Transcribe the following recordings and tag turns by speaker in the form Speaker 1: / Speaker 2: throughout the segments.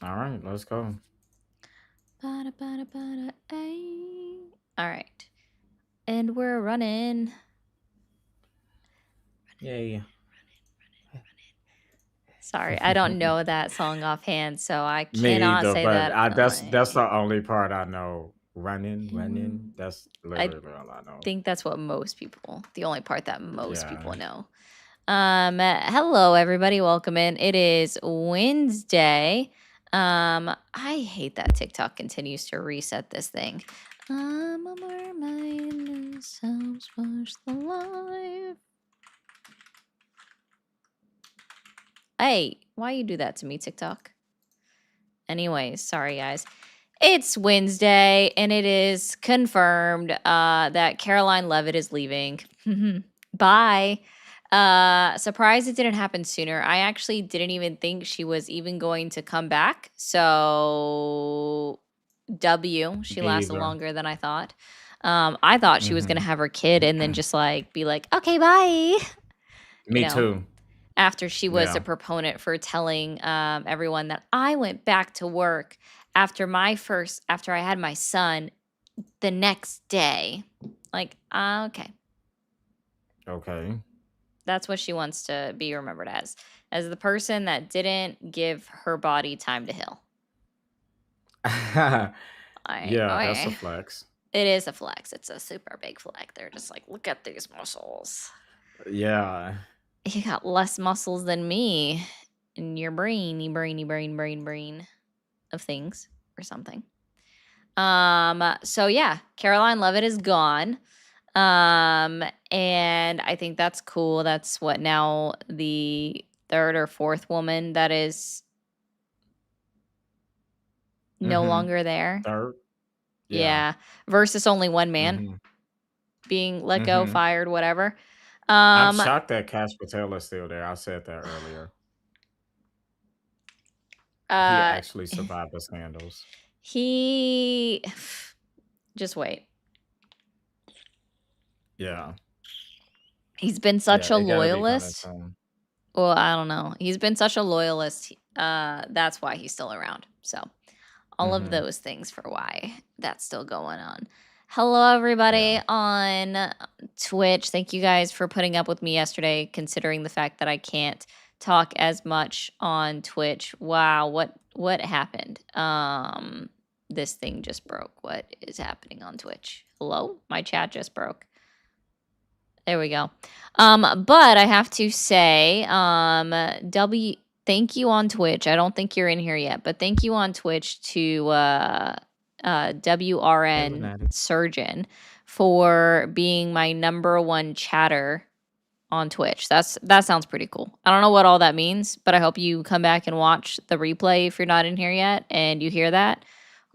Speaker 1: All right, let's go.
Speaker 2: Bada, bada, bada, ay. All right. And we're running.
Speaker 1: Yay.
Speaker 2: Sorry, I don't know that song offhand, so I
Speaker 1: Me
Speaker 2: cannot
Speaker 1: either,
Speaker 2: say
Speaker 1: but
Speaker 2: that.
Speaker 1: that's the only part I know. Running, running. That's
Speaker 2: I
Speaker 1: literally all I know.
Speaker 2: think that's what most people, the only part that most
Speaker 1: Yeah.
Speaker 2: people know. Hello everybody, welcome in. It is Wednesday. I hate that TikTok continues to reset this thing. I'm a mermaid, selves wash the life. Hey, why you do that to me, TikTok? Anyways, sorry guys. It's Wednesday and it is confirmed that Caroline Levitt is leaving. Bye. Surprised it didn't happen sooner. I actually didn't even think she was even going to come back. So W, she
Speaker 1: Me
Speaker 2: lasted
Speaker 1: either.
Speaker 2: longer than I thought. I thought she was gonna
Speaker 1: Hmm.
Speaker 2: have her kid and then just like be like, okay, bye. You
Speaker 1: Me
Speaker 2: know,
Speaker 1: too.
Speaker 2: after she was a
Speaker 1: Yeah.
Speaker 2: proponent for telling everyone that I went back to work after I had my son the next day. Like, okay,
Speaker 1: Okay.
Speaker 2: that's what she wants to be remembered as the person that didn't give her body time to heal. I
Speaker 1: Yeah, that's a
Speaker 2: okay.
Speaker 1: flex.
Speaker 2: It is a flex. It's a super big flex. They're just like, look at these muscles.
Speaker 1: Yeah.
Speaker 2: You got less muscles than me in your brain of things or something. So yeah, Caroline Levitt is gone. And I think that's cool. That's what now the third or fourth woman that is no
Speaker 1: Hmm.
Speaker 2: longer there.
Speaker 1: Third. Yeah.
Speaker 2: Yeah. Versus only one man
Speaker 1: Hmm.
Speaker 2: being let go,
Speaker 1: Hmm.
Speaker 2: fired, whatever.
Speaker 1: I'm
Speaker 2: Um
Speaker 1: shocked that Cash Patel is still there. I said that earlier. He
Speaker 2: uh
Speaker 1: actually survived the scandals.
Speaker 2: he just wait.
Speaker 1: Yeah.
Speaker 2: He's been
Speaker 1: Yeah,
Speaker 2: such a
Speaker 1: it gotta be coming
Speaker 2: loyalist.
Speaker 1: soon.
Speaker 2: Well, I don't know. He's been such a loyalist. That's why he's still around. So, all of
Speaker 1: Hmm.
Speaker 2: those things for why that's still going on. Hello,
Speaker 1: Yeah.
Speaker 2: everybody on Twitch. Thank you guys for putting up with me yesterday, considering the fact that I can't talk as much on Twitch. Wow, what happened? This thing just broke. What is happening on Twitch? Hello, my chat just broke. There we go. But I have to say, W, thank you on Twitch. I don't think you're in here yet, but thank you on Twitch to
Speaker 1: Hey,
Speaker 2: WRN
Speaker 1: Lunatic.
Speaker 2: Surgeon for being my number one chatter on Twitch. That sounds pretty cool. I don't know what all that means, but I hope you come back and watch the replay if you're not in here yet and you hear that.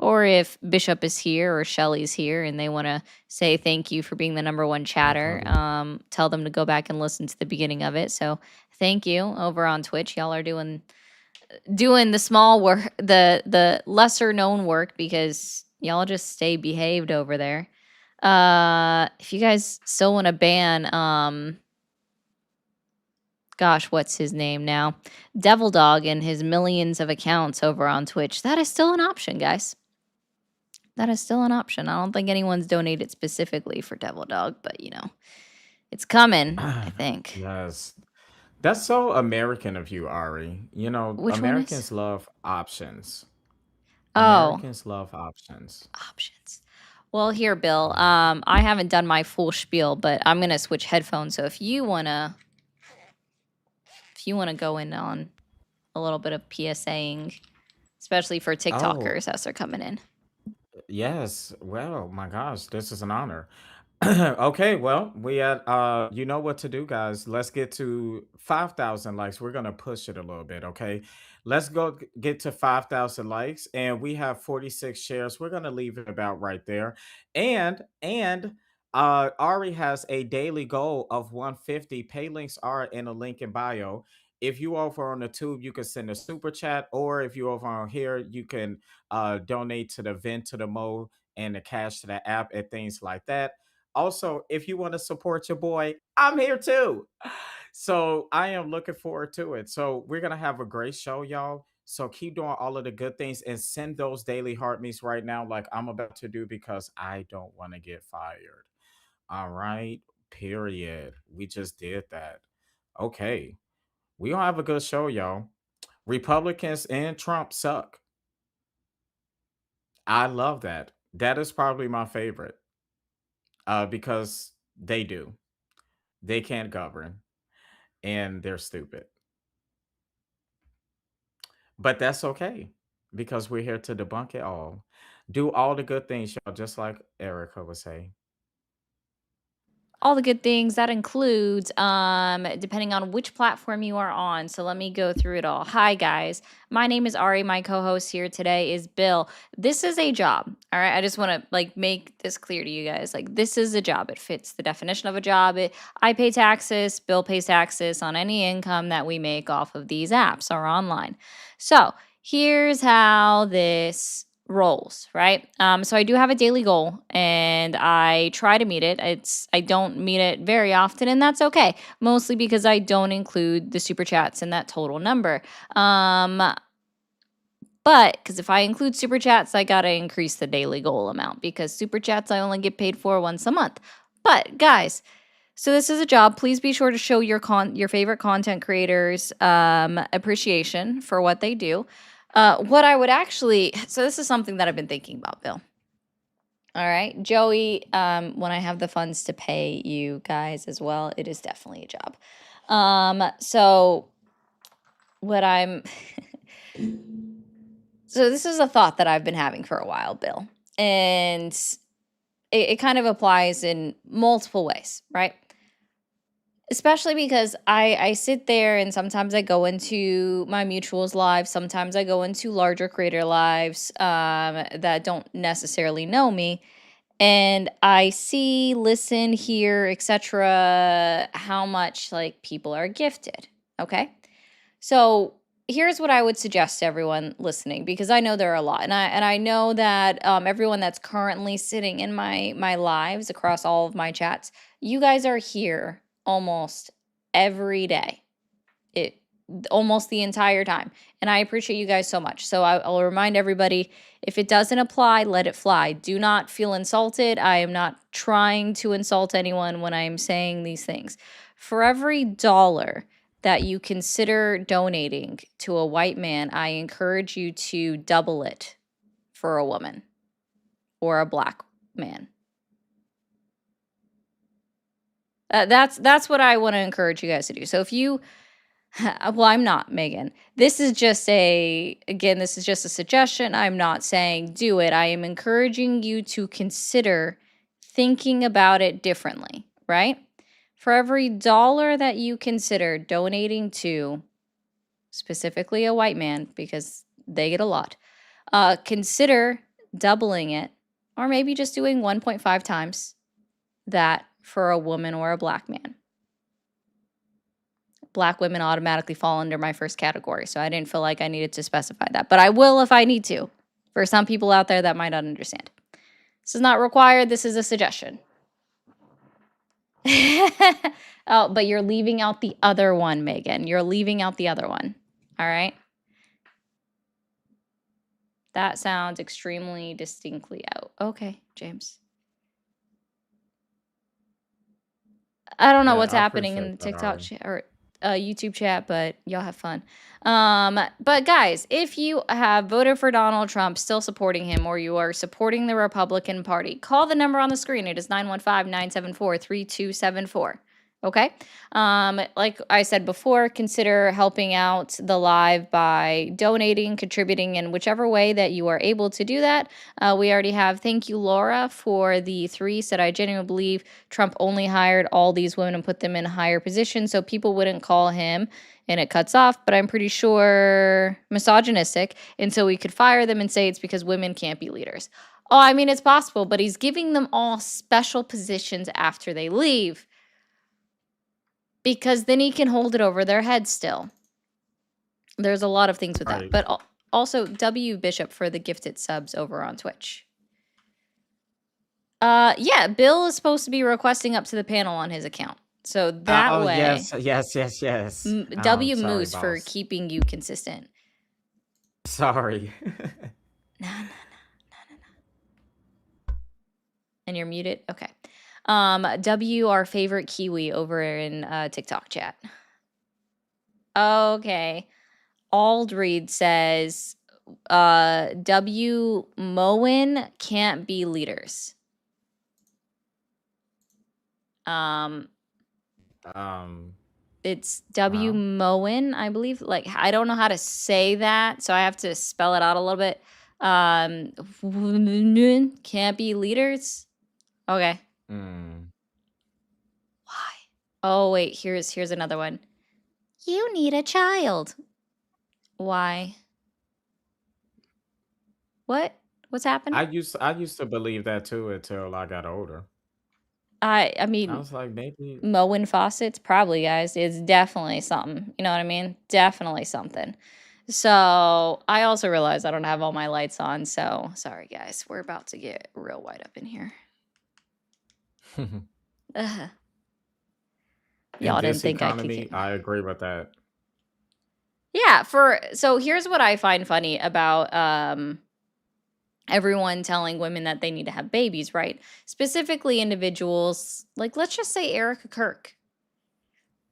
Speaker 2: Or if Bishop is here or Shelly's here and they want to say thank you for being the number one
Speaker 1: Hi,
Speaker 2: chatter,
Speaker 1: Cody.
Speaker 2: tell them to go back and listen to the beginning of it. So thank you over on Twitch. Y'all are doing the small work, the lesser known work because y'all just stay behaved over there. If you guys still want to ban gosh, what's his name now? Devil Dog and his millions of accounts over on Twitch. That is still an option, guys. That is still an option. I don't think anyone's donated specifically for Devil Dog, but it's coming, I think.
Speaker 1: Yes. That's so American of you, Ari. You know,
Speaker 2: Which one is?
Speaker 1: Americans love options.
Speaker 2: Oh,
Speaker 1: Americans love options.
Speaker 2: options. Well, here, Bill.
Speaker 1: Yeah.
Speaker 2: I haven't done my full spiel, but I'm gonna switch headphones. So if you wanna go in on a little bit of PSAing, especially for
Speaker 1: Oh,
Speaker 2: TikTokers as they're coming in.
Speaker 1: yes. Well, my gosh, this is an honor. Okay, well, we at you know what to do, guys. Let's get to 5,000 likes. We're gonna push it a little bit, okay? Let's go get to 5,000 likes, and we have 46 shares. We're gonna leave it about right there. And Ari has a daily goal of 150. Pay links are in a link in bio. If you over on the tube, you can send a super chat, or if you over on here, you can donate to the vent to the mo and the cash to the app and things like that. Also, if you want to support your boy, I'm here too. So I am looking forward to it. So we're gonna have a great show, y'all. So keep doing all of the good things and send those daily heart meets right now, like I'm about to do, because I don't want to get fired. All right. Period. We just did that. Okay. We gonna have a good show, y'all. Republicans and Trump suck. I love that. That is probably my favorite. Because they do. They can't govern and they're stupid. But that's okay because we're here to debunk it all. Do all the good things, y'all, just like Erica would say.
Speaker 2: All the good things that includes depending on which platform you are on. So let me go through it all. Hi guys, my name is Ari. My co-host here today is Bill. This is a job. All right, I just want to like make this clear to you guys. Like, this is a job. It fits the definition of a job. I pay taxes, Bill pays taxes on any income that we make off of these apps or online. So here's how this rolls, right? So I do have a daily goal and I try to meet it. I don't meet it very often, and that's okay. Mostly because I don't include the super chats in that total number. But because if I include super chats, I gotta increase the daily goal amount because super chats I only get paid for once a month. But guys, so this is a job. Please be sure to show your favorite content creators appreciation for what they do. What I would actually, so this is something that I've been thinking about, Bill. All right, Joey, when I have the funds to pay you guys as well, it is definitely a job. So what I'm, so this is a thought that I've been having for a while, Bill, and it kind of applies in multiple ways, right? Especially because I sit there and sometimes I go into my mutuals live, sometimes I go into larger creator lives that don't necessarily know me, and I see, listen, hear, etc. how much like people are gifted. Okay, so here's what I would suggest to everyone listening, because I know there are a lot, and I know that everyone that's currently sitting in my lives across all of my chats, you guys are here almost every day. It almost the entire time, and I appreciate you guys so much. So I'll remind everybody, if it doesn't apply, let it fly. Do not feel insulted. I am not trying to insult anyone when I'm saying these things. For every dollar that you consider donating to a white man, I encourage you to double it for a woman or a black man. That's what I want to encourage you guys to do. So if you, well, I'm not Megan. This is just this is just a suggestion. I'm not saying do it. I am encouraging you to consider thinking about it differently, right? For every dollar that you consider donating to specifically a white man, because they get a lot, consider doubling it, or maybe just doing 1.5 times that for a woman or a black man. Black women automatically fall under my first category, so I didn't feel like I needed to specify that. But I will if I need to, for some people out there that might not understand. This is not required. This is a suggestion. Oh, but you're leaving out the other one, Megan. You're leaving out the other one. All right? That sounds extremely distinctly out. Okay, James. I don't know
Speaker 1: Yeah,
Speaker 2: what's
Speaker 1: I
Speaker 2: happening in
Speaker 1: appreciate
Speaker 2: the
Speaker 1: that,
Speaker 2: TikTok
Speaker 1: Ari.
Speaker 2: chat or YouTube chat, but y'all have fun. But guys, if you have voted for Donald Trump, still supporting him, or you are supporting the Republican Party, call the number on the screen. It is 915-974-3274. Okay. Like I said before, consider helping out the live by donating, contributing in whichever way that you are able to do that. We already have, thank you, Laura, for the 3, said, I genuinely believe Trump only hired all these women and put them in higher positions so people wouldn't call him, and it cuts off, but I'm pretty sure misogynistic, and so we could fire them and say it's because women can't be leaders. Oh, I mean, it's possible, but he's giving them all special positions after they leave, because then he can hold it over their head still. There's a lot of things with that.
Speaker 1: Right.
Speaker 2: But also, W Bishop for the gifted subs over on Twitch. Yeah, Bill is supposed to be requesting up to the panel on his account. So that
Speaker 1: Oh
Speaker 2: way,
Speaker 1: yes, yes, yes, yes. Oh,
Speaker 2: W
Speaker 1: sorry,
Speaker 2: Moose for
Speaker 1: boss.
Speaker 2: keeping you consistent.
Speaker 1: Sorry.
Speaker 2: No, no, no, no, no. And you're muted? Okay. W, our favorite Kiwi over in TikTok chat. Okay. Aldreed says, W Moen can't be leaders. Um,
Speaker 1: um,
Speaker 2: it's W
Speaker 1: wow.
Speaker 2: Moen, I believe. Like, I don't know how to say that, so I have to spell it out a little bit. Can't be leaders. Okay.
Speaker 1: Mm.
Speaker 2: Why? Oh wait, here's another one. You need a child. Why? What? What's happening?
Speaker 1: I used to believe that too until I got older.
Speaker 2: I
Speaker 1: I
Speaker 2: mean,
Speaker 1: was like, maybe.
Speaker 2: mowing faucets, probably, guys. It's definitely something. You know what I mean? Definitely something. So I also realized I don't have all my lights on. So sorry, guys. We're about to get real white up in here. Ugh.
Speaker 1: In
Speaker 2: Y'all didn't
Speaker 1: this
Speaker 2: think I could get.
Speaker 1: economy, I agree with that.
Speaker 2: Yeah. So here's what I find funny about everyone telling women that they need to have babies, right? Specifically, individuals like, let's just say Erica Kirk,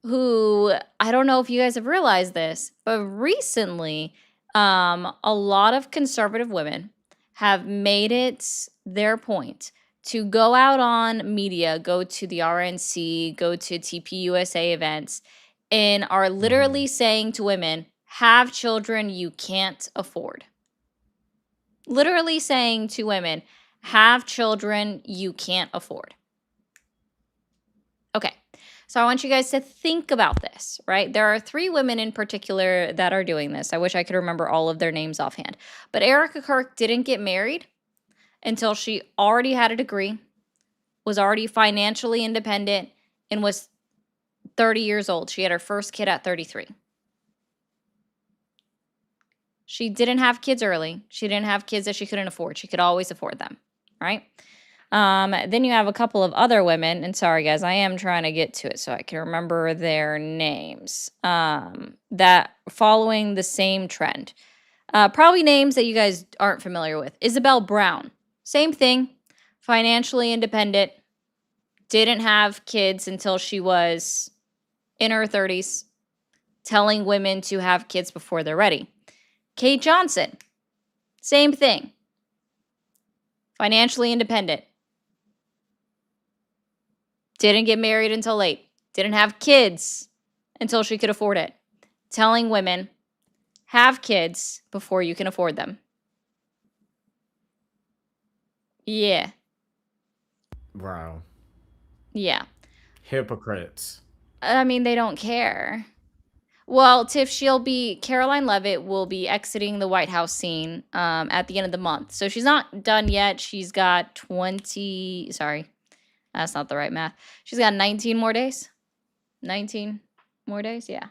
Speaker 2: who, I don't know if you guys have realized this, but recently, a lot of conservative women have made it their point to go out on media, go to the RNC, go to TPUSA events, and are literally
Speaker 1: Mhm.
Speaker 2: saying to women, have children you can't afford. Literally saying to women, have children you can't afford. Okay. So I want you guys to think about this, right? There are 3 women in particular that are doing this. I wish I could remember all of their names offhand. But Erica Kirk didn't get married until she already had a degree, was already financially independent, and was 30 years old. She had her first kid at 33. She didn't have kids early. She didn't have kids that she couldn't afford. She could always afford them, right? Then you have a couple of other women, and sorry guys, I am trying to get to it so I can remember their names. That following the same trend. Probably names that you guys aren't familiar with. Isabel Brown, same thing, financially independent, didn't have kids until she was in her 30s, telling women to have kids before they're ready. Kate Johnson, same thing, financially independent, didn't get married until late, didn't have kids until she could afford it, telling women, have kids before you can afford them. Yeah,
Speaker 1: Wow.
Speaker 2: yeah.
Speaker 1: Hypocrites.
Speaker 2: I mean, they don't care. Well, Tiff, Caroline Levitt will be exiting the White House scene at the end of the month. So she's not done yet. She's got 20, sorry, that's not the right math. She's got 19 more days. 19 more days, yeah.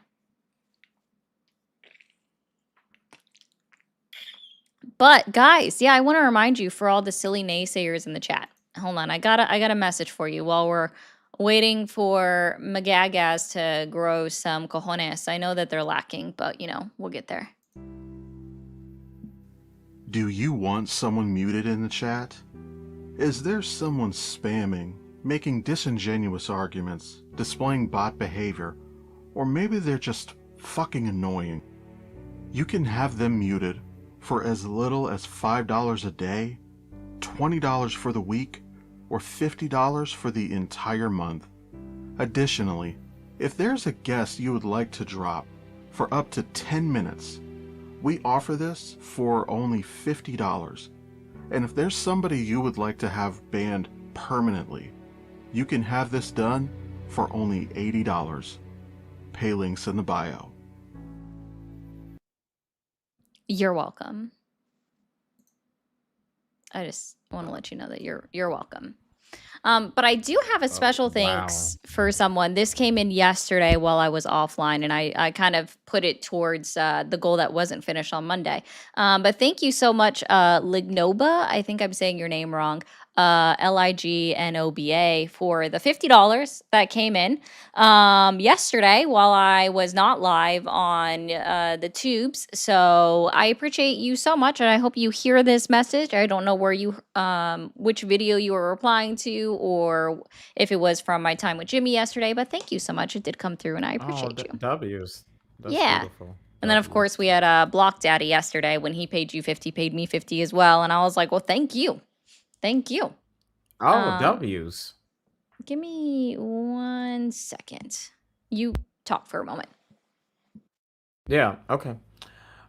Speaker 2: But guys, yeah, I want to remind you for all the silly naysayers in the chat. Hold on, I got a message for you while we're waiting for Magagas to grow some cojones. I know that they're lacking, but we'll get there.
Speaker 3: Do you want someone muted in the chat? Is there someone spamming, making disingenuous arguments, displaying bot behavior, or maybe they're just fucking annoying? You can have them muted for as little as $5 a day, $20 for the week, or $50 for the entire month. Additionally, if there's a guest you would like to drop for up to 10 minutes, we offer this for only $50. And if there's somebody you would like to have banned permanently, you can have this done for only $80. Pay links in the bio.
Speaker 2: You're welcome. I just want to let you know that you're welcome. But I do have a special
Speaker 1: Wow.
Speaker 2: thanks for someone. This came in yesterday while I was offline, and I kind of put it towards the goal that wasn't finished on Monday. But thank you so much, Lignoba. I think I'm saying your name wrong. LIGNOBA for the $50 that came in yesterday while I was not live on the tubes. So I appreciate you so much, and I hope you hear this message. I don't know where you, which video you were replying to, or if it was from my time with Jimmy yesterday. But thank you so much. It did come through, and I
Speaker 1: Oh,
Speaker 2: appreciate you.
Speaker 1: W's. That's
Speaker 2: Yeah.
Speaker 1: beautiful.
Speaker 2: And then, of course,
Speaker 1: W's.
Speaker 2: we had Block Daddy yesterday. When he paid you 50, paid me 50 as well. And I was like, well, thank you. Thank you.
Speaker 1: Oh,
Speaker 2: Um,
Speaker 1: W's.
Speaker 2: give me 1 second. You talk for a moment.
Speaker 1: Yeah. Okay.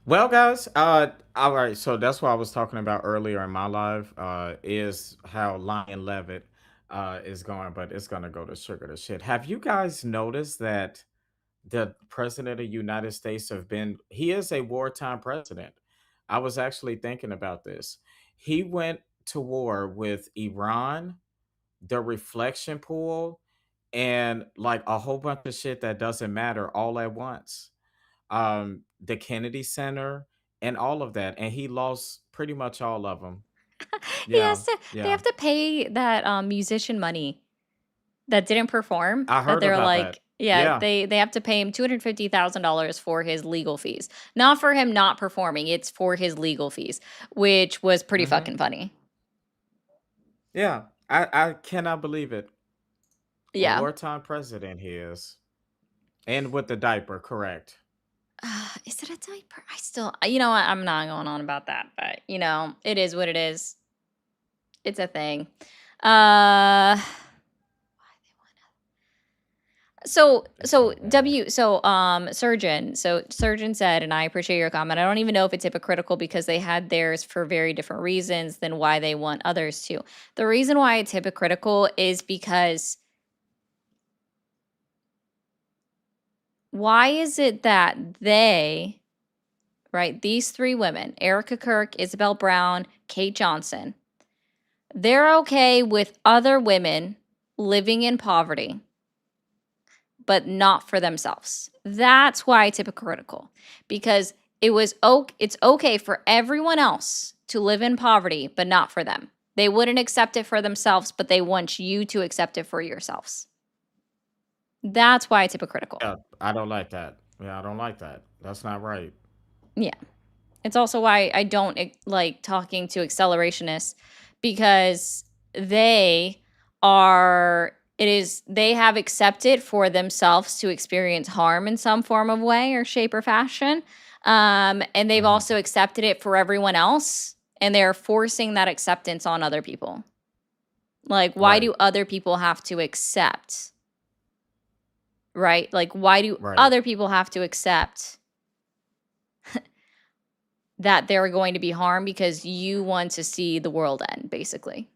Speaker 1: Well, guys, all right. So that's what I was talking about earlier in my live, is how Lion Levitt, is going, but it's gonna go to sugar to shit. Have you guys noticed that the president of the United States he is a wartime president? I was actually thinking about this. He went to war with Iran, the reflection pool, and like a whole bunch of shit that doesn't matter all at once. The Kennedy Center and all of that, and he lost pretty much all of them.
Speaker 2: He
Speaker 1: Yeah,
Speaker 2: has to. They
Speaker 1: yeah.
Speaker 2: have to pay that musician money that didn't perform.
Speaker 1: I
Speaker 2: That
Speaker 1: heard
Speaker 2: they're
Speaker 1: about
Speaker 2: like,
Speaker 1: that.
Speaker 2: yeah,
Speaker 1: Yeah.
Speaker 2: they have to pay him $250,000 for his legal fees, not for him not performing. It's for his legal fees, which was pretty
Speaker 1: Mhm.
Speaker 2: fucking funny.
Speaker 1: Yeah. I cannot believe it. A
Speaker 2: Yeah.
Speaker 1: wartime president he is. And with the diaper, correct.
Speaker 2: Is it a diaper? I still, you know what? I'm not going on about that, but it is what it is. It's a thing. Uh, so
Speaker 1: It's
Speaker 2: so
Speaker 1: so bad.
Speaker 2: W so surgeon said, and I appreciate your comment. I don't even know if it's hypocritical because they had theirs for very different reasons than why they want others to. The reason why it's hypocritical is because why is it that they, right, these three women, Erica Kirk, Isabel Brown, Kate Johnson, they're okay with other women living in poverty, but not for themselves. That's why it's hypocritical, because it's okay for everyone else to live in poverty, but not for them. They wouldn't accept it for themselves, but they want you to accept it for yourselves. That's why it's hypocritical.
Speaker 1: Yeah, I don't like that. Yeah, I don't like that. That's not right.
Speaker 2: Yeah. It's also why I don't like talking to accelerationists, because they they have accepted for themselves to experience harm in some form of way or shape or fashion. And they've
Speaker 1: Mhm.
Speaker 2: also accepted it for everyone else, and they're forcing that acceptance on other people. Like, why
Speaker 1: Right.
Speaker 2: do other people have to accept? Right? Like, why do
Speaker 1: Right.
Speaker 2: other people have to accept that they're going to be harmed because you want to see the world end, basically?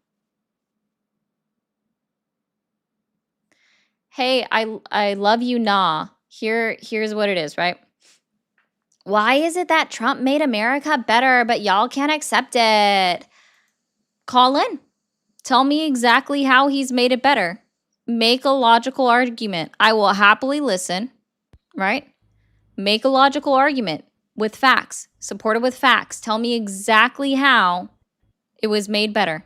Speaker 2: Hey, I love you, nah. Here's what it is, right? Why is it that Trump made America better, but y'all can't accept it? Call in. Tell me exactly how he's made it better. Make a logical argument. I will happily listen, right? Make a logical argument with facts, supported with facts. Tell me exactly how it was made better.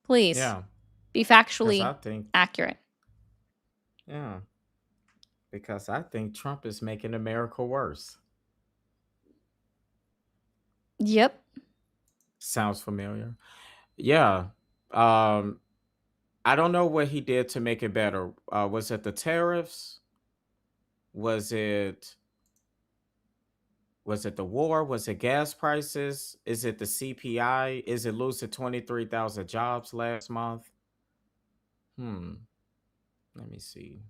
Speaker 2: Please
Speaker 1: Yeah.
Speaker 2: be
Speaker 1: Because I
Speaker 2: factually
Speaker 1: think,
Speaker 2: accurate.
Speaker 1: yeah, because I think Trump is making America worse.
Speaker 2: Yep.
Speaker 1: Sounds familiar. Yeah. Um, I don't know what he did to make it better. Was it the tariffs? Was it was it the war? Was it gas prices? Is it the CPI? Is it losing 23,000 jobs last month? Hmm. Let me see.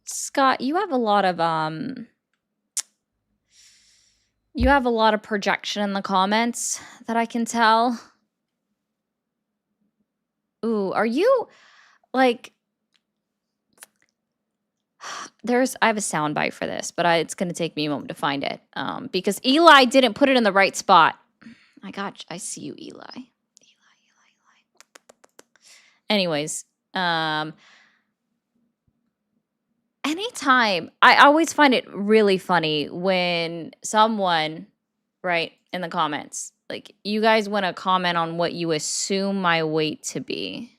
Speaker 2: Scott, you have a lot of projection in the comments that I can tell. Ooh, are you like I have a soundbite for this, but it's going to take me a moment to find it. Because Eli didn't put it in the right spot. I see you, Eli. Anyways, anytime, I always find it really funny when someone, right, in the comments, like, you guys want to comment on what you assume my weight to be.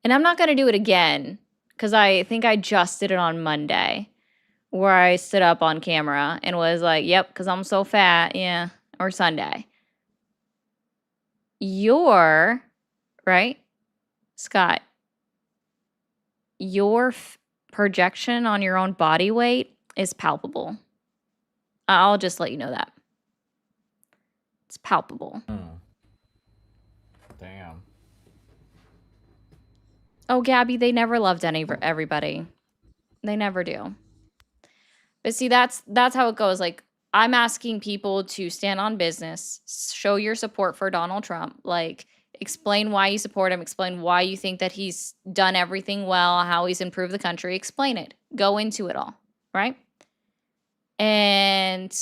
Speaker 2: And I'm not going to do it again because I think I just did it on Monday where I stood up on camera and was like, yep, because I'm so fat. Yeah. Or Sunday. Right? Scott, your projection on your own body weight is palpable. I'll just let you know that. It's palpable.
Speaker 1: Damn.
Speaker 2: Oh, Gabby, they never loved everybody. They never do. But see, that's how it goes. Like, I'm asking people to stand on business, show your support for Donald Trump, like explain why you support him, explain why you think that he's done everything well, how he's improved the country, explain it. Go into it all, right? And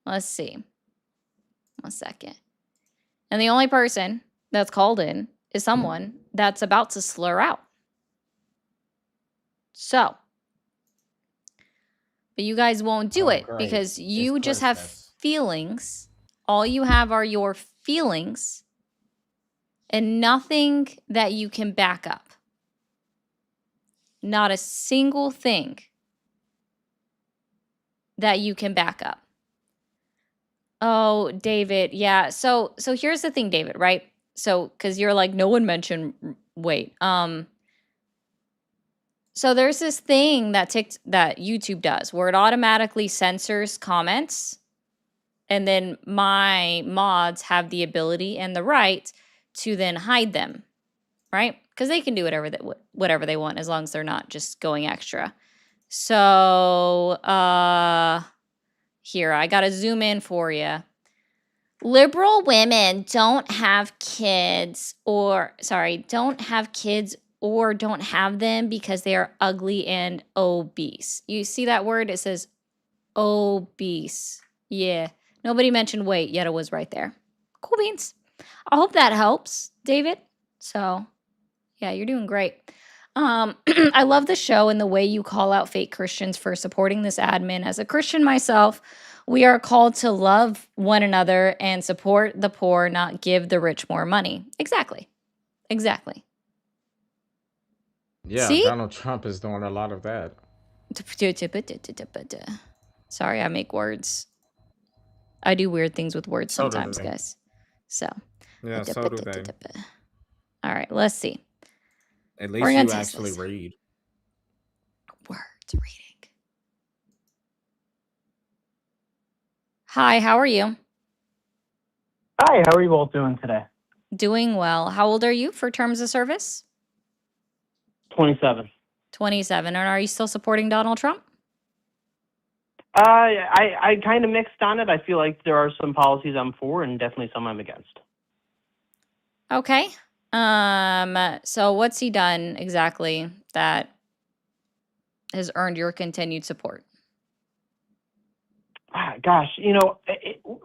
Speaker 2: let's see. 1 second. And the only person that's called in is someone that's about to slur out. So, but you guys won't do it
Speaker 1: Great.
Speaker 2: because
Speaker 1: It's
Speaker 2: you just have
Speaker 1: Christmas.
Speaker 2: feelings. All you have are your feelings and nothing that you can back up. Not a single thing that you can back up. Oh, David, yeah. So here's the thing, David, right? So because you're like, no one mentioned weight. So there's this thing that YouTube does where it automatically censors comments, and then my mods have the ability and the right to then hide them, right? Because they can do whatever they want as long as they're not just going extra. So here, I gotta zoom in for you. Liberal women don't have kids or don't have them because they are ugly and obese. You see that word? It says obese. Yeah. Nobody mentioned weight, yet it was right there. Cool beans. I hope that helps, David. So, yeah, you're doing great. I love the show and the way you call out fake Christians for supporting this admin. As a Christian myself, we are called to love one another and support the poor, not give the rich more money. Exactly.
Speaker 1: Yeah,
Speaker 2: See?
Speaker 1: Donald Trump is doing a lot of that.
Speaker 2: Sorry, I make words. I do weird things with words
Speaker 1: So do
Speaker 2: sometimes,
Speaker 1: they.
Speaker 2: guys. So,
Speaker 1: Yeah, so do they.
Speaker 2: all right, let's see.
Speaker 1: At
Speaker 2: We're
Speaker 1: least
Speaker 2: gonna
Speaker 1: you
Speaker 2: test
Speaker 1: actually
Speaker 2: this.
Speaker 1: read.
Speaker 2: Words reading. Hi, how are you?
Speaker 4: Hi, how are you both doing today?
Speaker 2: Doing well. How old are you for terms of service?
Speaker 4: 27.
Speaker 2: 27. And are you still supporting Donald Trump?
Speaker 4: I kind of mixed on it. I feel like there are some policies I'm for and definitely some I'm against.
Speaker 2: Okay. So what's he done exactly that has earned your continued support?
Speaker 4: Gosh,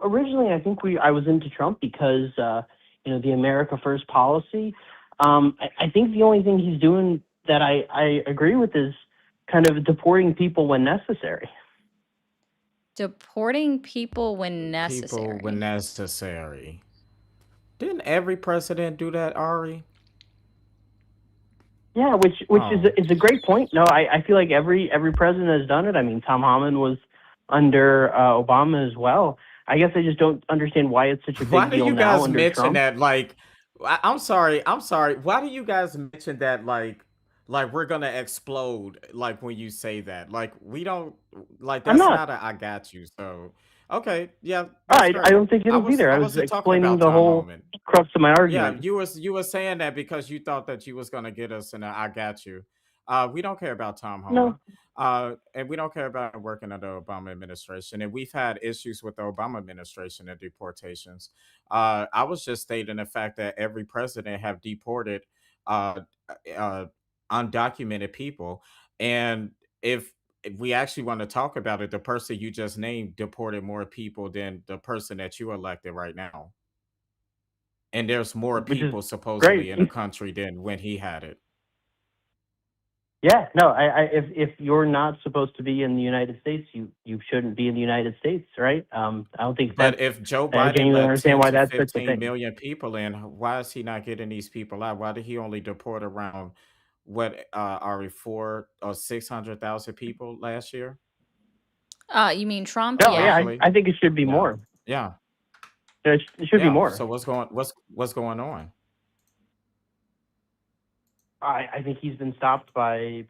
Speaker 4: originally I think I was into Trump because the America First policy. I think the only thing he's doing that I agree with is kind of deporting people when necessary.
Speaker 2: Deporting people when necessary.
Speaker 1: People when necessary. Didn't every president do that, Ari?
Speaker 4: Yeah, which is a great point. No, I feel like every president has done it. I mean, Tom Holland was under Obama as well. I guess I just don't understand why it's such a
Speaker 1: Why
Speaker 4: big
Speaker 1: do
Speaker 4: deal
Speaker 1: you
Speaker 4: now
Speaker 1: guys
Speaker 4: under
Speaker 1: mention
Speaker 4: Trump.
Speaker 1: that? Like, I'm sorry. Why do you guys mention that? Like we're gonna explode. Like when you say that. Like we don't. Like
Speaker 4: I'm
Speaker 1: that's
Speaker 4: not.
Speaker 1: not a I got you. So okay, yeah,
Speaker 4: I
Speaker 1: that's
Speaker 4: I
Speaker 1: great.
Speaker 4: don't think it is either.
Speaker 1: I
Speaker 4: I was
Speaker 1: wasn't talking
Speaker 4: explaining
Speaker 1: about
Speaker 4: the
Speaker 1: Tom
Speaker 4: whole
Speaker 1: Homan.
Speaker 4: crux of my
Speaker 1: Yeah,
Speaker 4: argument.
Speaker 1: you were saying that because you thought that you was gonna get us in a I got you. We don't care about Tom Homan.
Speaker 4: No,
Speaker 1: And we don't care about working under the Obama administration. And we've had issues with the Obama administration and deportations. I was just stating the fact that every president have deported uh, uh, undocumented people. And if we actually want to talk about it, the person you just named deported more people than the person that you elected right now. And there's more
Speaker 4: which is
Speaker 1: people supposedly
Speaker 4: great.
Speaker 1: in the country than when he had it.
Speaker 4: Yeah, no, if you're not supposed to be in the United States, you shouldn't be in the United States, right? I don't think
Speaker 1: But
Speaker 4: that's.
Speaker 1: if Joe
Speaker 4: I
Speaker 1: Biden
Speaker 4: genuinely
Speaker 1: let
Speaker 4: understand
Speaker 1: 10
Speaker 4: why
Speaker 1: to
Speaker 4: that's such a
Speaker 1: 15
Speaker 4: thing.
Speaker 1: million people in, why is he not getting these people out? Why did he only deport around what are we 4 or 600,000 people last year?
Speaker 2: You mean Trump?
Speaker 4: No, yeah,
Speaker 2: Yeah.
Speaker 1: Roughly.
Speaker 4: I think it should be
Speaker 1: Yeah.
Speaker 4: more.
Speaker 1: Yeah.
Speaker 4: It should be
Speaker 1: Yeah.
Speaker 4: more.
Speaker 1: So what's going on?
Speaker 4: I think he's been stopped by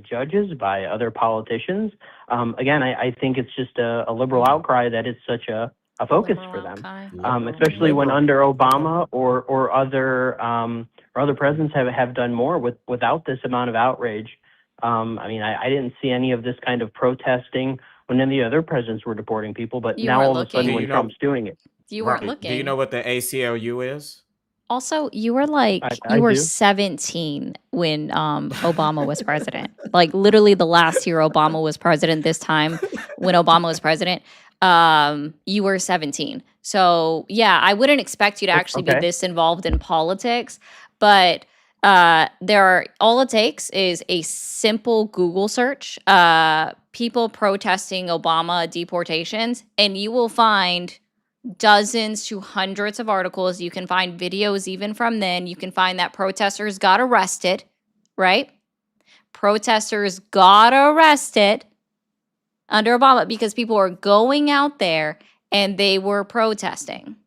Speaker 4: judges, by other politicians. Again, I think it's just a liberal
Speaker 1: Hmm.
Speaker 4: outcry that it's such a focus
Speaker 2: Liberal
Speaker 4: for them,
Speaker 2: outcry.
Speaker 1: Liberal.
Speaker 4: especially when
Speaker 1: Liberal.
Speaker 4: under
Speaker 1: Okay.
Speaker 4: Obama or other presidents have done more without this amount of outrage. I mean, I didn't see any of this kind of protesting when any of the other presidents were deporting people, but
Speaker 2: You
Speaker 4: now
Speaker 2: weren't
Speaker 4: all of a
Speaker 1: Do
Speaker 4: sudden
Speaker 2: looking.
Speaker 1: you
Speaker 4: when
Speaker 1: know
Speaker 4: Trump's doing it,
Speaker 2: You weren't
Speaker 1: right? Do you know
Speaker 2: looking.
Speaker 1: what the ACLU is?
Speaker 2: Also, you
Speaker 4: I
Speaker 2: were
Speaker 4: do.
Speaker 2: 17 when Obama was president. Like literally the last year Obama was president, this time when Obama was president, you were 17. So, yeah, I wouldn't expect you to actually be
Speaker 4: Okay.
Speaker 2: this involved in politics, but all it takes is a simple Google search, people protesting Obama deportations, and you will find dozens to hundreds of articles. You can find videos even from then. You can find that protesters got arrested, right? Protesters got arrested under Obama because people were going out there and they were protesting.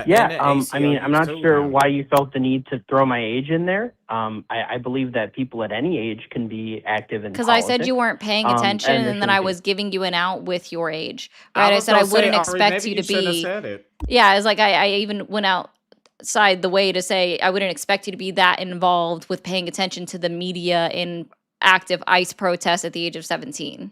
Speaker 4: Yeah,
Speaker 1: And the
Speaker 4: I mean, I'm
Speaker 1: ACLU
Speaker 4: not
Speaker 1: sued
Speaker 4: sure
Speaker 1: him.
Speaker 4: why you felt the need to throw my age in there. I believe that people at any age can be active in
Speaker 2: Because I said you
Speaker 4: politics.
Speaker 2: weren't paying attention and then
Speaker 4: Initially
Speaker 2: I
Speaker 4: did.
Speaker 2: was giving you an out with your age,
Speaker 1: I
Speaker 2: right? I
Speaker 1: was
Speaker 2: said I
Speaker 1: gonna say,
Speaker 2: wouldn't
Speaker 1: Ari,
Speaker 2: expect
Speaker 1: maybe
Speaker 2: you
Speaker 1: you
Speaker 2: to
Speaker 1: shouldn't have
Speaker 2: be,
Speaker 1: said it.
Speaker 2: yeah, it's like I even went outside the way to say I wouldn't expect you to be that involved with paying attention to the media in active ICE protests at the age of 17.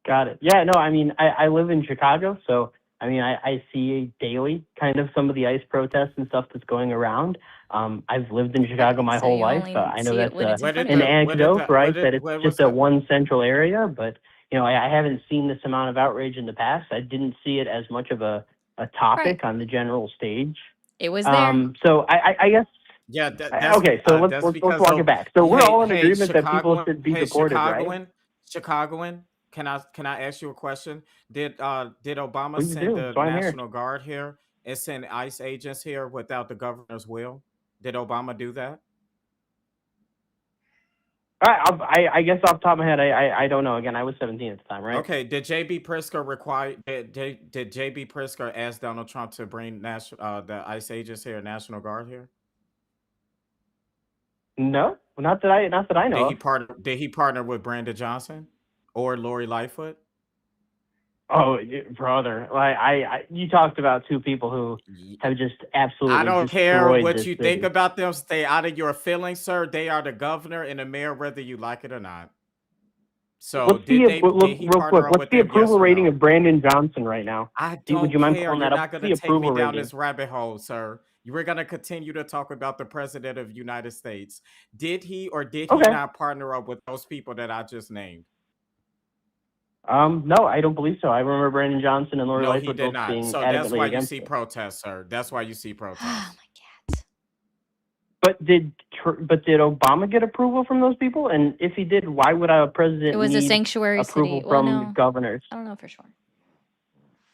Speaker 4: Got it. Yeah, no, I mean, I live in Chicago, so I mean, I see daily kind of some of the ICE protests and stuff that's going around. I've lived in Chicago my
Speaker 2: So
Speaker 4: whole
Speaker 2: you
Speaker 4: life.
Speaker 2: only
Speaker 4: I know
Speaker 2: see it
Speaker 4: that's
Speaker 2: when it's in front of
Speaker 4: an
Speaker 2: you.
Speaker 4: anecdote, right? That it's
Speaker 1: where
Speaker 4: just
Speaker 1: was
Speaker 4: a
Speaker 1: that?
Speaker 4: one central area, but I haven't seen this amount of outrage in the past. I didn't see it as much of a
Speaker 2: Right.
Speaker 4: topic on the general stage.
Speaker 2: It was there.
Speaker 4: So I guess
Speaker 1: Yeah, that's
Speaker 4: okay. So
Speaker 1: that's
Speaker 4: let's
Speaker 1: because
Speaker 4: walk it
Speaker 1: so
Speaker 4: back. So we're all in
Speaker 1: hey
Speaker 4: agreement that people should be deported, right?
Speaker 1: Chicagoan, can I ask you a question? Did Obama
Speaker 4: Please
Speaker 1: send
Speaker 4: do.
Speaker 1: the
Speaker 4: So I'm here.
Speaker 1: National Guard here and send ICE agents here without the governor's will? Did Obama do that?
Speaker 4: All right, I guess off the top of my head, I don't know. Again, I was 17 at the time, right?
Speaker 1: Okay, did JB Pritzker ask Donald Trump to bring the ICE agents here, National Guard here?
Speaker 4: No, not that I know of.
Speaker 1: Did he partner with Brandon Johnson or Lori Lightfoot?
Speaker 4: Oh, brother, like you talked about two people who have just
Speaker 1: I
Speaker 4: absolutely
Speaker 1: don't care
Speaker 4: destroyed
Speaker 1: what
Speaker 4: this
Speaker 1: you think
Speaker 4: city.
Speaker 1: about them. Stay out of your feelings, sir. They are the governor and the mayor, whether you like it or not. So
Speaker 4: What's the
Speaker 1: did
Speaker 4: look
Speaker 1: he
Speaker 4: real quick?
Speaker 1: partner up
Speaker 4: What's
Speaker 1: with
Speaker 4: the
Speaker 1: them? Yes
Speaker 4: approval
Speaker 1: or
Speaker 4: rating
Speaker 1: no?
Speaker 4: of Brandon Johnson right now?
Speaker 1: I
Speaker 4: Would
Speaker 1: don't
Speaker 4: you mind
Speaker 1: care.
Speaker 4: pulling
Speaker 1: You're
Speaker 4: that up?
Speaker 1: not
Speaker 4: What's
Speaker 1: gonna
Speaker 4: the
Speaker 1: take me
Speaker 4: approval
Speaker 1: down
Speaker 4: rating?
Speaker 1: this rabbit hole, sir. You were gonna continue to talk about the president of the United States. Did he or did he
Speaker 4: Okay.
Speaker 1: not partner up with those people that I just named?
Speaker 4: No, I don't believe so. I remember Brandon Johnson and Lori
Speaker 1: No, he
Speaker 4: Lightfoot
Speaker 1: did
Speaker 4: both
Speaker 1: not.
Speaker 4: being
Speaker 1: So that's
Speaker 4: adamantly
Speaker 1: why you
Speaker 4: against
Speaker 1: see
Speaker 4: it.
Speaker 1: protests, sir. That's why you see
Speaker 2: Oh
Speaker 1: protests.
Speaker 2: my cat.
Speaker 4: But did Obama get approval from those people? And if he did, why would a
Speaker 2: It
Speaker 4: president
Speaker 2: was a
Speaker 4: need
Speaker 2: sanctuary city.
Speaker 4: approval
Speaker 2: Well,
Speaker 4: from
Speaker 2: no,
Speaker 4: governors?
Speaker 2: I don't know for sure.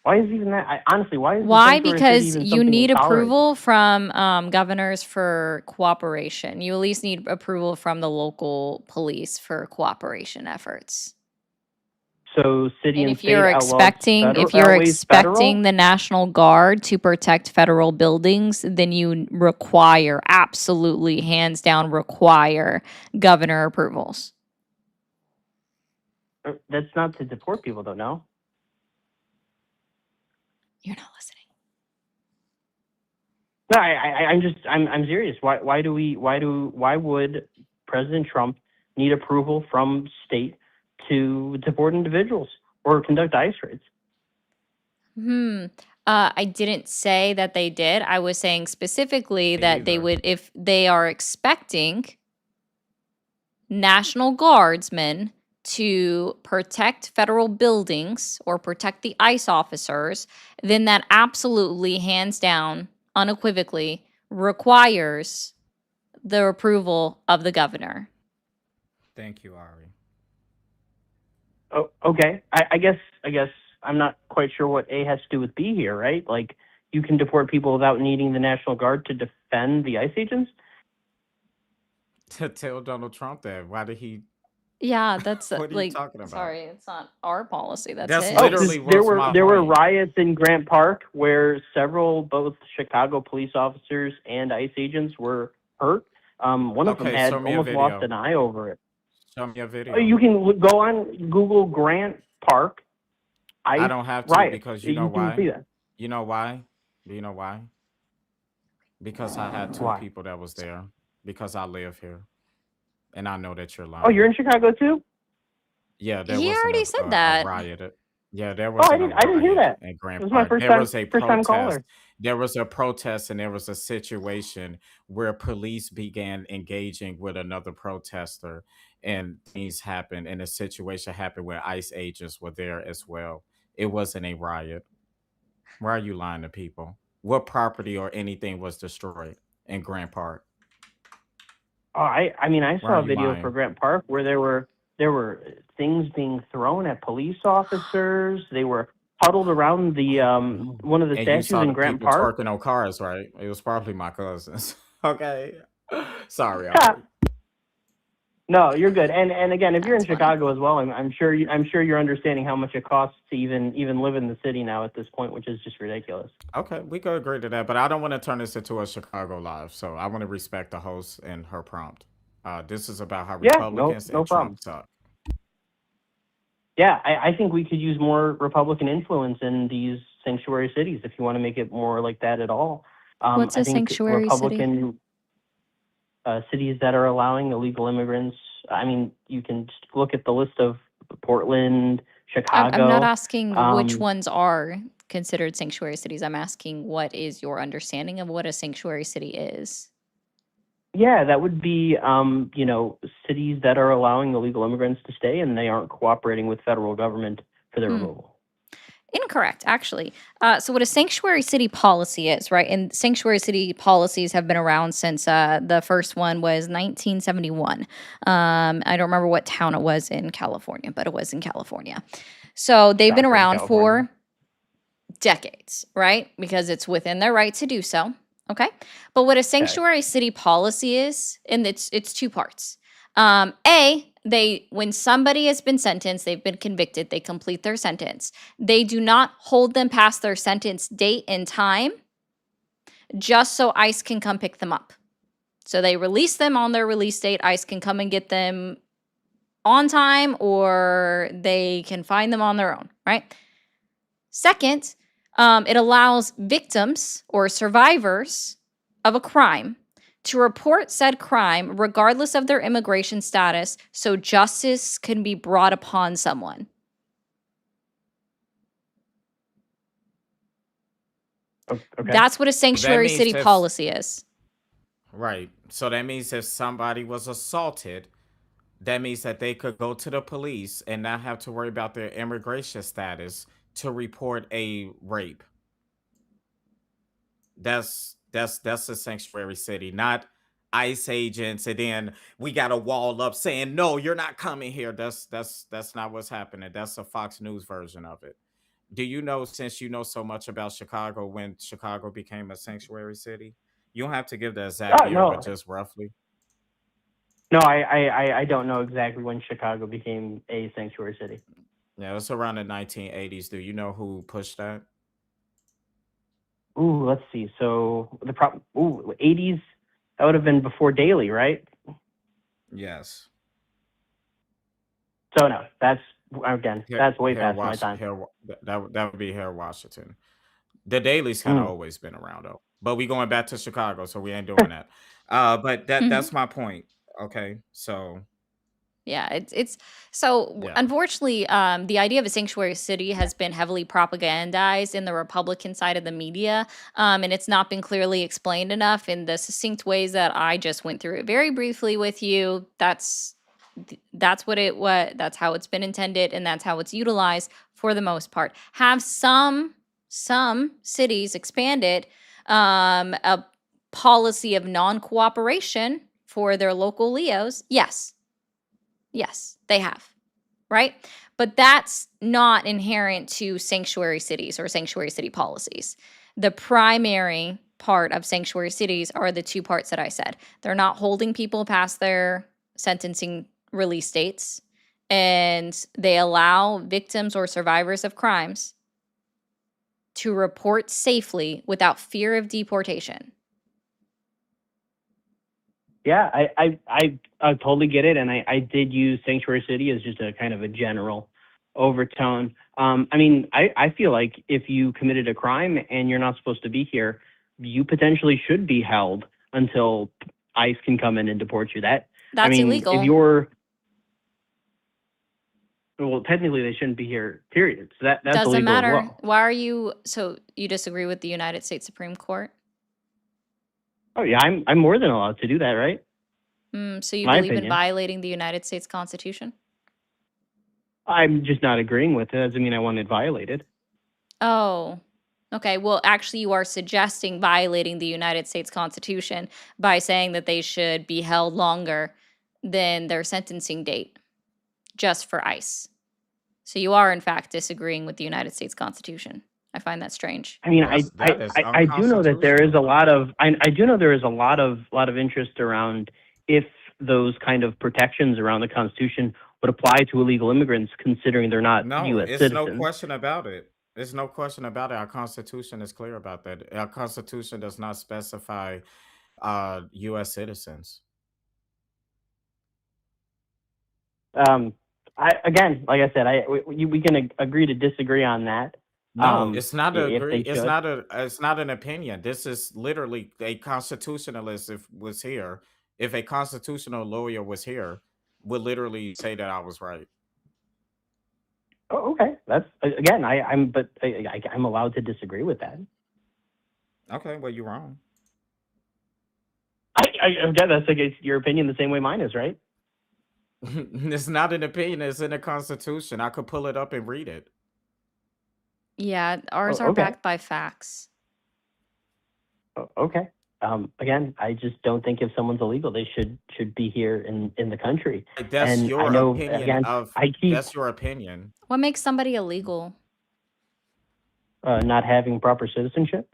Speaker 4: Why is even that? Honestly, why is the
Speaker 2: Why?
Speaker 4: sanctuary city
Speaker 2: Because
Speaker 4: even
Speaker 2: you
Speaker 4: something
Speaker 2: need
Speaker 4: we tolerate?
Speaker 2: approval from governors for cooperation. You at least need approval from the local police for cooperation efforts.
Speaker 4: So city
Speaker 2: And
Speaker 4: and
Speaker 2: if
Speaker 4: state
Speaker 2: you're
Speaker 4: outweighs
Speaker 2: expecting
Speaker 4: federal?
Speaker 2: the National Guard to protect federal buildings, then you require, absolutely hands down require governor approvals.
Speaker 4: That's not to deport people, though. No.
Speaker 2: You're not listening.
Speaker 4: No, I'm serious. Why would President Trump need approval from state to deport individuals or conduct ICE raids?
Speaker 2: I didn't say that they did. I was saying specifically
Speaker 1: Me
Speaker 2: that they
Speaker 1: either.
Speaker 2: would, if they are expecting National Guardsmen to protect federal buildings or protect the ICE officers, then that absolutely, hands down, unequivocally requires the approval of the governor.
Speaker 1: Thank you, Ari.
Speaker 4: Oh, okay. I guess I'm not quite sure what A has to do with B here, right? Like, you can deport people without needing the National Guard to defend the ICE agents?
Speaker 1: To tell Donald Trump that. Why did he?
Speaker 2: Yeah, that's
Speaker 1: What are you talking about?
Speaker 2: sorry, it's not our policy. That's
Speaker 1: That's
Speaker 2: his.
Speaker 4: Oh, because
Speaker 1: literally was my
Speaker 4: there were
Speaker 1: point.
Speaker 4: riots in Grant Park where several both Chicago police officers and ICE agents were hurt. One of them
Speaker 1: Okay,
Speaker 4: had
Speaker 1: show me a
Speaker 4: almost lost
Speaker 1: video.
Speaker 4: an eye over it.
Speaker 1: Show me a
Speaker 4: You
Speaker 1: video.
Speaker 4: can go on Google Grant Park
Speaker 1: I
Speaker 4: ICE
Speaker 1: don't have to
Speaker 4: riots.
Speaker 1: because you know
Speaker 4: You can see
Speaker 1: why?
Speaker 4: that.
Speaker 1: You know why? Do you know why? Because I had two
Speaker 4: Why?
Speaker 1: people that was there. Because I live here, and I know that you're
Speaker 4: Oh, you're
Speaker 1: lying.
Speaker 4: in Chicago too?
Speaker 1: Yeah, there
Speaker 2: He
Speaker 1: wasn't
Speaker 2: already said
Speaker 1: a
Speaker 2: that.
Speaker 1: riot. Yeah, there
Speaker 4: Oh, I
Speaker 1: wasn't a
Speaker 4: didn't hear
Speaker 1: riot
Speaker 4: that.
Speaker 1: in
Speaker 4: It
Speaker 1: Grant
Speaker 4: was my
Speaker 1: Park. There was a
Speaker 4: first time
Speaker 1: protest.
Speaker 4: caller.
Speaker 1: There was a protest, and there was a situation where police began engaging with another protester, and things happened, and a situation happened where ICE agents were there as well. It wasn't a riot. Why are you lying to people? What property or anything was destroyed in Grant Park?
Speaker 4: Oh, I mean, I
Speaker 1: Why are
Speaker 4: saw a
Speaker 1: you
Speaker 4: video for
Speaker 1: lying?
Speaker 4: Grant Park where there were things being thrown at police officers. They were huddled around the one of the
Speaker 1: And you
Speaker 4: statues
Speaker 1: saw
Speaker 4: in
Speaker 1: the
Speaker 4: Grant
Speaker 1: people
Speaker 4: Park.
Speaker 1: twerking on cars, right? It was probably my cousins. Okay. Sorry, Ari.
Speaker 4: No, you're good. And again, if you're in
Speaker 2: That's funny.
Speaker 4: Chicago as well, I'm sure you're understanding how much it costs to even live in the city now at this point, which is just ridiculous.
Speaker 1: Okay, we could agree to that, but I don't want to turn this into a Chicago live, so I want to respect the host and her prompt. This is about how
Speaker 4: Yeah, no
Speaker 1: Republicans
Speaker 4: no
Speaker 1: and
Speaker 4: problem.
Speaker 1: Trump suck.
Speaker 4: Yeah, I think we could use more Republican influence in these sanctuary cities if you want to make it more like that at all.
Speaker 2: What's
Speaker 4: I
Speaker 2: a
Speaker 4: think
Speaker 2: sanctuary city?
Speaker 4: Republican cities that are allowing illegal immigrants. I mean, you can just look at the list of Portland,
Speaker 2: I'm not
Speaker 4: Chicago.
Speaker 2: asking which
Speaker 4: Um,
Speaker 2: ones are considered sanctuary cities. I'm asking what is your understanding of what a sanctuary city is?
Speaker 4: yeah, that would be cities that are allowing illegal immigrants to stay and they aren't cooperating with federal government for their
Speaker 2: Hmm.
Speaker 4: removal.
Speaker 2: Incorrect, actually. So, what a sanctuary city policy is, right? And sanctuary city policies have been around since the first one was 1971. I don't remember what town it was in California, but it was in California. So, they've been
Speaker 4: Stockton,
Speaker 2: around
Speaker 4: California.
Speaker 2: for decades, right? Because it's within their right to do so. Okay. But what a
Speaker 4: Okay.
Speaker 2: sanctuary city policy is, and it's two parts. When somebody has been sentenced, they've been convicted, they complete their sentence. They do not hold them past their sentence date and time just so ICE can come pick them up. So they release them on their release date. ICE can come and get them on time, or they can find them on their own, right? Second, it allows victims or survivors of a crime to report said crime regardless of their immigration status so justice can be brought upon someone.
Speaker 4: Okay.
Speaker 2: That's what a
Speaker 1: That
Speaker 2: sanctuary
Speaker 1: means
Speaker 2: city
Speaker 1: if
Speaker 2: policy is.
Speaker 1: right, so that means if somebody was assaulted, that means that they could go to the police and not have to worry about their immigration status to report a rape. That's a sanctuary city, not ICE agents, and then we got a wall up saying, "No, you're not coming here." That's not what's happening. That's a Fox News version of it. Do you know, since you know so much about Chicago, when Chicago became a sanctuary city? You don't have to give the exact year, but
Speaker 4: No,
Speaker 1: just roughly.
Speaker 4: no, I don't know exactly when Chicago became a sanctuary city.
Speaker 1: Yeah, it's around the 1980s. Do you know who pushed that?
Speaker 4: Ooh, let's see. So 80s. That would have been before Daley, right?
Speaker 1: Yes.
Speaker 4: So no, that's way
Speaker 1: Harold
Speaker 4: past my
Speaker 1: Washington.
Speaker 4: time.
Speaker 1: That would be Harold Washington. The Daily's kind of
Speaker 4: Mm.
Speaker 1: always been around though, but we going back to Chicago, so we ain't doing that. But
Speaker 2: Mhm.
Speaker 1: that's my point. Okay, so
Speaker 2: Yeah, it's so
Speaker 1: yeah,
Speaker 2: unfortunately, the idea of a sanctuary city has been heavily propagandized in the Republican side of the media, and it's not been clearly explained enough in the succinct ways that I just went through it very briefly with you. That's that's how it's been intended, and that's how it's utilized for the most part. Have some cities expanded a policy of non-cooperation for their local Leos, yes, they have, right? But that's not inherent to sanctuary cities or sanctuary city policies. The primary part of sanctuary cities are the two parts that I said. They're not holding people past their sentencing release dates, and they allow victims or survivors of crimes to report safely without fear of deportation.
Speaker 4: Yeah, I totally get it, and I did use sanctuary city as just a kind of a general overtone. I mean, I feel like if you committed a crime and you're not supposed to be here, you potentially should be held until ICE can come in and deport you. I
Speaker 2: That's
Speaker 4: mean, if
Speaker 2: illegal.
Speaker 4: you're well, technically they shouldn't be here. Period. So that's
Speaker 2: Doesn't
Speaker 4: illegal as
Speaker 2: matter.
Speaker 4: well.
Speaker 2: Why are you so you disagree with the United States Supreme Court?
Speaker 4: Oh yeah, I'm more than allowed to do that, right?
Speaker 2: So you
Speaker 4: My
Speaker 2: believe in
Speaker 4: opinion.
Speaker 2: violating the United States Constitution?
Speaker 4: I'm just not agreeing with it. Doesn't mean I want it violated.
Speaker 2: Oh, okay. Well, actually, you are suggesting violating the United States Constitution by saying that they should be held longer than their sentencing date just for ICE. So you are, in fact, disagreeing with the United States Constitution. I find that strange.
Speaker 4: I mean,
Speaker 1: That is
Speaker 4: I do know that there is a
Speaker 1: unconstitutional.
Speaker 4: lot of I do know there is a lot of interest around if those kind of protections around the Constitution would apply to illegal immigrants, considering they're not
Speaker 1: No,
Speaker 4: U.S.
Speaker 1: it's no
Speaker 4: citizens.
Speaker 1: question about it. There's no question about it. Our Constitution is clear about that. Our Constitution does not specify U.S. citizens.
Speaker 4: I again, like I said, we can agree to disagree on that.
Speaker 1: No, it's not a
Speaker 4: If
Speaker 1: agree.
Speaker 4: they should.
Speaker 1: It's not an opinion. This is literally a constitutionalist. If was here, if a constitutional lawyer was here, would literally say that I was right.
Speaker 4: Oh, okay. That's again, I'm allowed to disagree with that.
Speaker 1: Okay, well you're wrong.
Speaker 4: Again, that's like it's your opinion the same way mine is, right?
Speaker 1: It's not an opinion. It's in the Constitution. I could pull it up and read it.
Speaker 2: Yeah, ours
Speaker 4: Oh,
Speaker 2: are
Speaker 4: okay.
Speaker 2: backed by facts.
Speaker 4: Okay. Again, I just don't think if someone's illegal, they should be here in the country.
Speaker 1: That's
Speaker 4: And I
Speaker 1: your
Speaker 4: know
Speaker 1: opinion
Speaker 4: again,
Speaker 1: of.
Speaker 4: I keep
Speaker 1: That's your opinion.
Speaker 2: What makes somebody illegal?
Speaker 4: not having proper citizenship.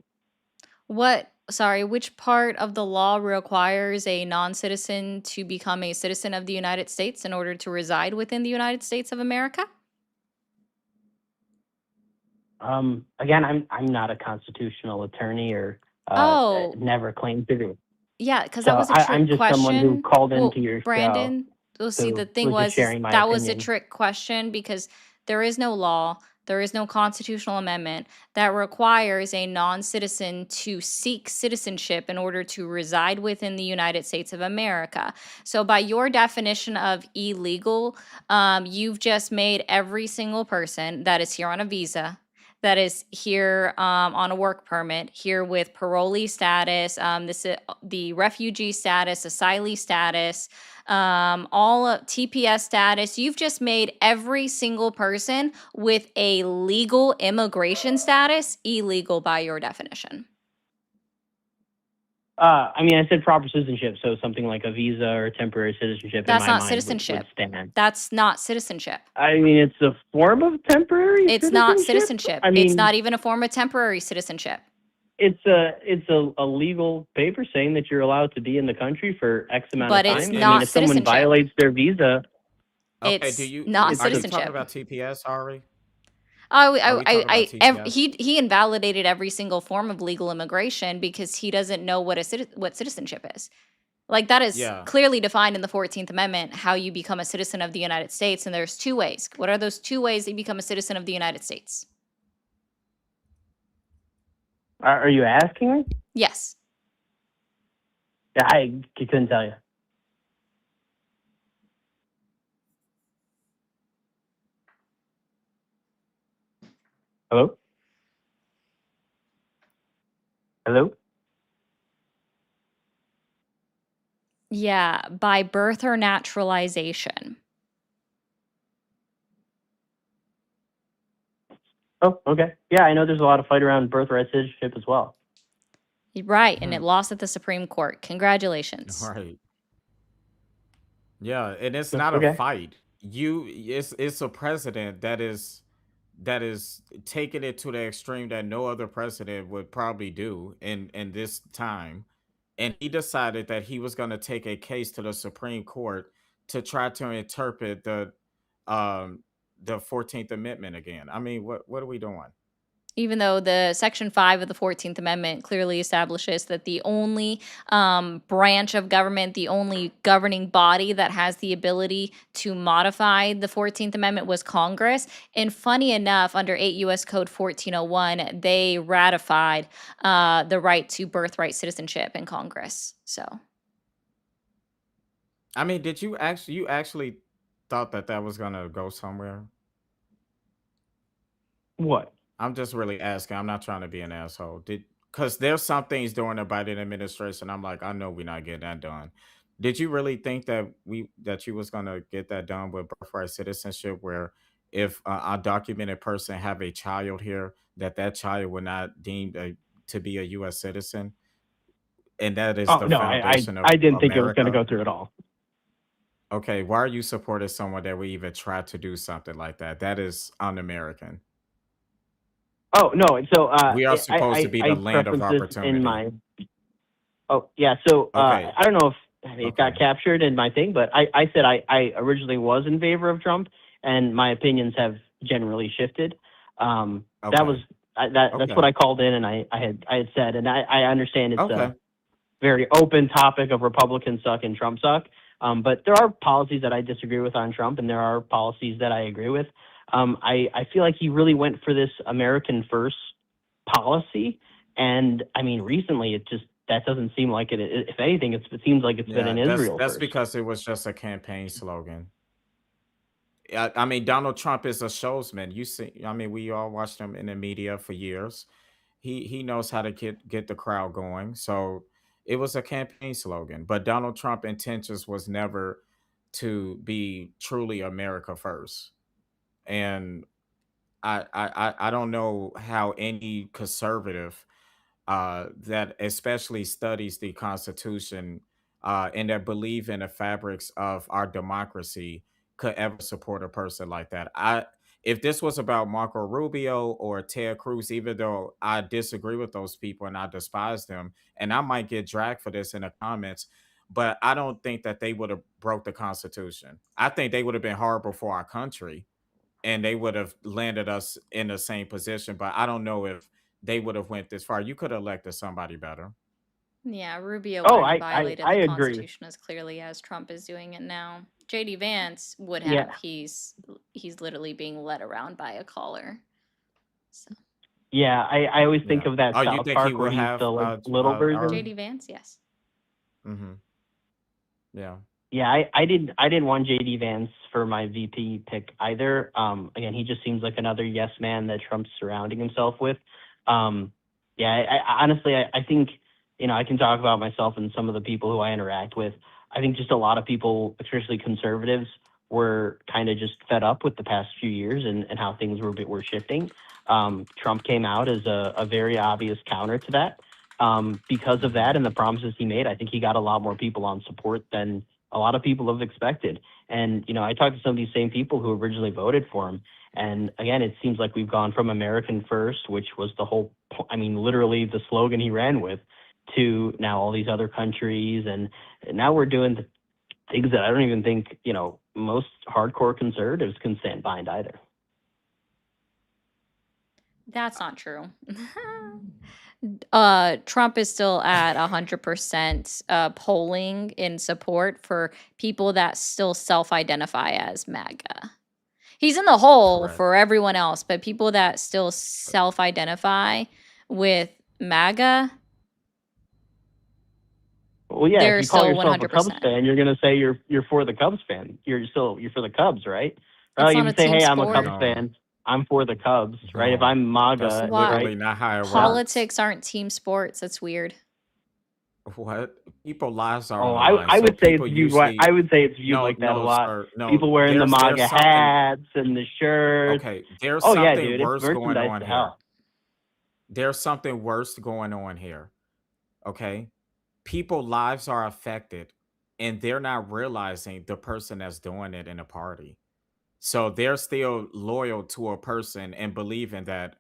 Speaker 2: Which part of the law requires a non-citizen to become a citizen of the United States in order to reside within the United States of America?
Speaker 4: Again, I'm not a constitutional attorney or
Speaker 2: Oh,
Speaker 4: never claimed to be.
Speaker 2: yeah, because that
Speaker 4: So
Speaker 2: was a
Speaker 4: I'm
Speaker 2: trick
Speaker 4: just someone who
Speaker 2: question.
Speaker 4: called
Speaker 2: Well,
Speaker 4: into your show
Speaker 2: Brandon, well, see, the
Speaker 4: who
Speaker 2: thing
Speaker 4: was just
Speaker 2: was
Speaker 4: sharing my
Speaker 2: that was a
Speaker 4: opinion.
Speaker 2: trick question because there is no law, there is no constitutional amendment that requires a non-citizen to seek citizenship in order to reside within the United States of America. So by your definition of illegal, you've just made every single person that is here on a visa, that is here on a work permit, here with parolee status, this is the refugee status, asylee status, all of TPS status. You've just made every single person with a legal immigration status illegal by your definition.
Speaker 4: I mean, I said proper citizenship, so something like a visa or temporary citizenship
Speaker 2: That's
Speaker 4: in my
Speaker 2: not
Speaker 4: mind
Speaker 2: citizenship.
Speaker 4: would stand.
Speaker 2: That's not citizenship.
Speaker 4: I mean, it's a form of temporary
Speaker 2: It's not
Speaker 4: citizenship.
Speaker 2: citizenship.
Speaker 4: I
Speaker 2: It's
Speaker 4: mean,
Speaker 2: not even a form of temporary citizenship.
Speaker 4: it's a legal paper saying that you're allowed to be in the country for X amount
Speaker 2: But
Speaker 4: of
Speaker 2: it's
Speaker 4: time. I
Speaker 2: not
Speaker 4: mean, if someone
Speaker 2: citizenship.
Speaker 4: violates their visa,
Speaker 1: Okay, do
Speaker 2: It's
Speaker 1: you
Speaker 2: not
Speaker 1: are you talking
Speaker 2: citizenship.
Speaker 1: about TPS, Ari?
Speaker 2: Oh,
Speaker 1: Are we talking about TPS?
Speaker 2: he invalidated every single form of legal immigration because he doesn't know what what citizenship is. Like that is
Speaker 1: Yeah.
Speaker 2: clearly defined in the 14th Amendment how you become a citizen of the United States, and there's two ways. What are those two ways that you become a citizen of the United States?
Speaker 4: are you asking me?
Speaker 2: Yes.
Speaker 4: Yeah, I couldn't tell you. Hello? Hello?
Speaker 2: Yeah, by birth or naturalization.
Speaker 4: Oh, okay. Yeah, I know there's a lot of fight around birthright citizenship as well.
Speaker 2: Right, and it lost at the Supreme Court. Congratulations.
Speaker 1: Right. Yeah, and it's not a
Speaker 4: Okay.
Speaker 1: fight. It's a president that is taking it to the extreme that no other president would probably do in this time. And he decided that he was going to take a case to the Supreme Court to try to interpret um the 14th Amendment again. I mean, what are we doing?
Speaker 2: Even though the Section 5 of the 14th Amendment clearly establishes that the only branch of government, the only governing body that has the ability to modify the 14th Amendment was Congress. And funny enough, under 8 U.S. Code 1401, they ratified the right to birthright citizenship in Congress. So,
Speaker 1: I mean, did you actually thought that that was going to go somewhere?
Speaker 4: What?
Speaker 1: I'm just really asking. I'm not trying to be an asshole. Did Because there's some things during the Biden administration. I'm like, I know we're not getting that done. Did you really think that you was gonna get that done with birthright citizenship, where if a undocumented person have a child here, that child would not deemed to be a U.S. citizen, and that is
Speaker 4: Oh
Speaker 1: the
Speaker 4: no, I I,
Speaker 1: foundation of
Speaker 4: I didn't think it was going to
Speaker 1: America?
Speaker 4: go through at all.
Speaker 1: Okay, why are you supporting someone that would even try to do something like that? That is un-American.
Speaker 4: Oh no, so
Speaker 1: We are supposed to be the
Speaker 4: I
Speaker 1: land of
Speaker 4: preferenced this in
Speaker 1: opportunity.
Speaker 4: my. Oh yeah, so
Speaker 1: Okay,
Speaker 4: I don't know if it got
Speaker 1: okay,
Speaker 4: captured in my thing, but I said I originally was in favor of Trump, and my opinions have generally shifted. That was
Speaker 1: okay,
Speaker 4: that's what
Speaker 1: okay,
Speaker 4: I called in, and I had said, and I understand it's a
Speaker 1: okay.
Speaker 4: very open topic of Republicans suck and Trump suck. But there are policies that I disagree with on Trump, and there are policies that I agree with. I feel like he really went for this American first policy, and I mean, recently it just that doesn't seem like it. If anything, it seems like it's been
Speaker 1: Yeah,
Speaker 4: an
Speaker 1: that's
Speaker 4: Israel
Speaker 1: that's
Speaker 4: first.
Speaker 1: because it was just a campaign slogan. I mean, Donald Trump is a showsman. You see, I mean, we all watched him in the media for years. He knows how to get the crowd going. So it was a campaign slogan. But Donald Trump intentions was never to be truly America first. And I don't know how any conservative that especially studies the Constitution and that believe in the fabrics of our democracy could ever support a person like that. If this was about Marco Rubio or Ted Cruz, even though I disagree with those people and I despise them, and I might get dragged for this in the comments, but I don't think that they would have broke the Constitution. I think they would have been horrible for our country and they would have landed us in the same position. But I don't know if they would have went this far. You could have elected somebody better.
Speaker 2: yeah, Rubio
Speaker 4: Oh,
Speaker 2: wouldn't have violated
Speaker 4: I
Speaker 2: the
Speaker 4: agree.
Speaker 2: Constitution as clearly as Trump is doing it now. JD Vance would
Speaker 4: Yeah,
Speaker 2: have. He's literally being led around by a collar. So
Speaker 4: yeah. I always think
Speaker 1: Yeah.
Speaker 4: of that
Speaker 1: Oh, you
Speaker 4: South
Speaker 1: think he
Speaker 4: Park where
Speaker 1: would
Speaker 4: he's the
Speaker 1: have
Speaker 4: like little
Speaker 1: our?
Speaker 4: version.
Speaker 2: JD Vance, yes.
Speaker 1: Hmm. Yeah.
Speaker 4: Yeah, I didn't want JD Vance for my VP pick either. Again, he just seems like another yes man that Trump's surrounding himself with. Um, yeah, honestly, I think I can talk about myself and some of the people who I interact with. I think just a lot of people, especially conservatives, were kind of just fed up with the past few years and how things were shifting. Trump came out as a very obvious counter to that. Because of
Speaker 1: Hmm.
Speaker 4: that and the promises he made, I think he got a lot more people on support than a lot of people have expected. And, I talked to some of these same people who originally voted for him. And again, it seems like we've gone from American first, which was the whole, I mean, literally the slogan he ran with, to now all these other countries. And now we're doing the things that I don't even think, most hardcore conservatives can stand behind either.
Speaker 2: That's not true. Trump is still at 100% polling in support for people that still self-identify as MAGA. He's in the hole
Speaker 1: Correct.
Speaker 2: for everyone else, but people that still self-identify with MAGA,
Speaker 4: Well, yeah, if
Speaker 2: they're
Speaker 4: you call
Speaker 2: still
Speaker 4: yourself a Cubs
Speaker 2: 100%.
Speaker 4: fan, you're gonna say you're for the Cubs fan. You're for the Cubs, right?
Speaker 2: It's
Speaker 4: If
Speaker 2: not
Speaker 4: you
Speaker 2: a
Speaker 4: say,
Speaker 2: team
Speaker 4: "Hey, I'm a
Speaker 2: sport.
Speaker 4: Cubs
Speaker 1: No,
Speaker 4: fan," I'm for the Cubs, right? If
Speaker 1: no,
Speaker 4: I'm
Speaker 1: that's
Speaker 4: MAGA,
Speaker 2: Why?
Speaker 4: right?
Speaker 1: literally not how it
Speaker 4: Uh,
Speaker 1: works.
Speaker 2: Politics aren't team sports. That's weird.
Speaker 1: What? People lives are on
Speaker 4: oh,
Speaker 1: the
Speaker 4: I
Speaker 1: line,
Speaker 4: I
Speaker 1: so
Speaker 4: would say it's
Speaker 1: people
Speaker 4: viewed.
Speaker 1: usually
Speaker 4: I would say it's viewed
Speaker 1: no,
Speaker 4: like that a
Speaker 1: no,
Speaker 4: lot.
Speaker 1: sir, no.
Speaker 4: People wearing the
Speaker 1: There's
Speaker 4: MAGA
Speaker 1: something.
Speaker 4: hats and the shirts.
Speaker 1: Okay, there's
Speaker 4: Oh yeah,
Speaker 1: something
Speaker 4: dude, it's
Speaker 1: worse going
Speaker 4: merchandise
Speaker 1: on
Speaker 4: to
Speaker 1: here.
Speaker 4: hell.
Speaker 1: There's something worse going on here. Okay, people lives are affected and they're not realizing the person that's doing it in a party. So they're still loyal to a person and believing that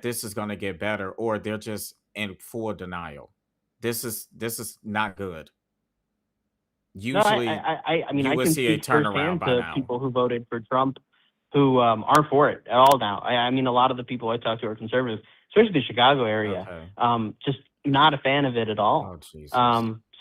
Speaker 1: this is going to get better, or they're just in full denial. This is not good.
Speaker 4: No,
Speaker 1: Usually
Speaker 4: I mean,
Speaker 1: you
Speaker 4: I
Speaker 1: would
Speaker 4: can
Speaker 1: see a
Speaker 4: speak
Speaker 1: turnaround
Speaker 4: firsthand
Speaker 1: by
Speaker 4: to
Speaker 1: now.
Speaker 4: people who voted for Trump who aren't for it at all now. I mean, a lot of the people I talk to are conservative, especially the Chicago area.
Speaker 1: Okay.
Speaker 4: Just not a fan of it at all.
Speaker 1: Oh Jesus.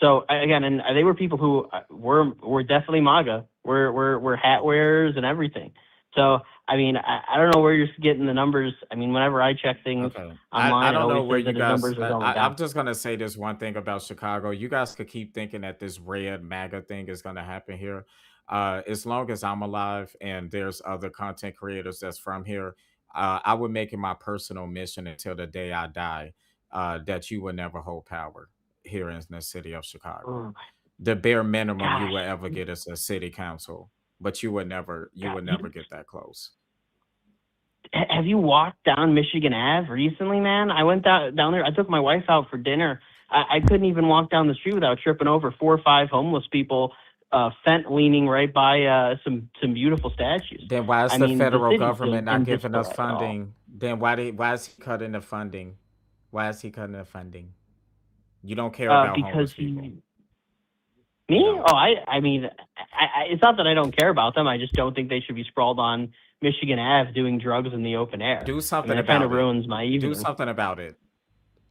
Speaker 4: So again, and they were people who were definitely MAGA. We're hat wearers and everything. So I mean, I don't know where you're getting the numbers. I mean, whenever I check things
Speaker 1: Okay. I
Speaker 4: online, it
Speaker 1: don't know
Speaker 4: always
Speaker 1: where
Speaker 4: says
Speaker 1: you
Speaker 4: that his
Speaker 1: guys
Speaker 4: numbers are going
Speaker 1: I'm
Speaker 4: down.
Speaker 1: just gonna say this one thing about Chicago. You guys could keep thinking that this red MAGA thing is gonna happen here. As long as I'm alive and there's other content creators that's from here, I would make it my personal mission until the day I die, that you will never hold power here in the city of Chicago.
Speaker 4: Oh,
Speaker 1: The bare minimum you will
Speaker 4: gosh,
Speaker 1: ever get is a city council, but you
Speaker 4: God,
Speaker 1: would never get that close.
Speaker 4: have you walked down Michigan Ave recently, man? I went down there. I took my wife out for dinner. I couldn't even walk down the street without tripping over 4 or 5 homeless people, leaning right by some beautiful statues.
Speaker 1: Then why is
Speaker 4: I
Speaker 1: the
Speaker 4: mean, the
Speaker 1: federal
Speaker 4: city's
Speaker 1: government not
Speaker 4: in
Speaker 1: giving us
Speaker 4: disarray at all.
Speaker 1: funding? Then why is he cutting the funding? Why is he cutting the funding? You don't care about
Speaker 4: Because
Speaker 1: homeless people.
Speaker 4: he,
Speaker 1: You
Speaker 4: me?
Speaker 1: don't.
Speaker 4: Oh, I mean, it's not that I don't care about them. I just don't think they should be sprawled on Michigan Ave doing drugs in the open air.
Speaker 1: Do
Speaker 4: I mean,
Speaker 1: something
Speaker 4: that kind of
Speaker 1: about it.
Speaker 4: ruins my
Speaker 1: Do
Speaker 4: evening.
Speaker 1: something about it.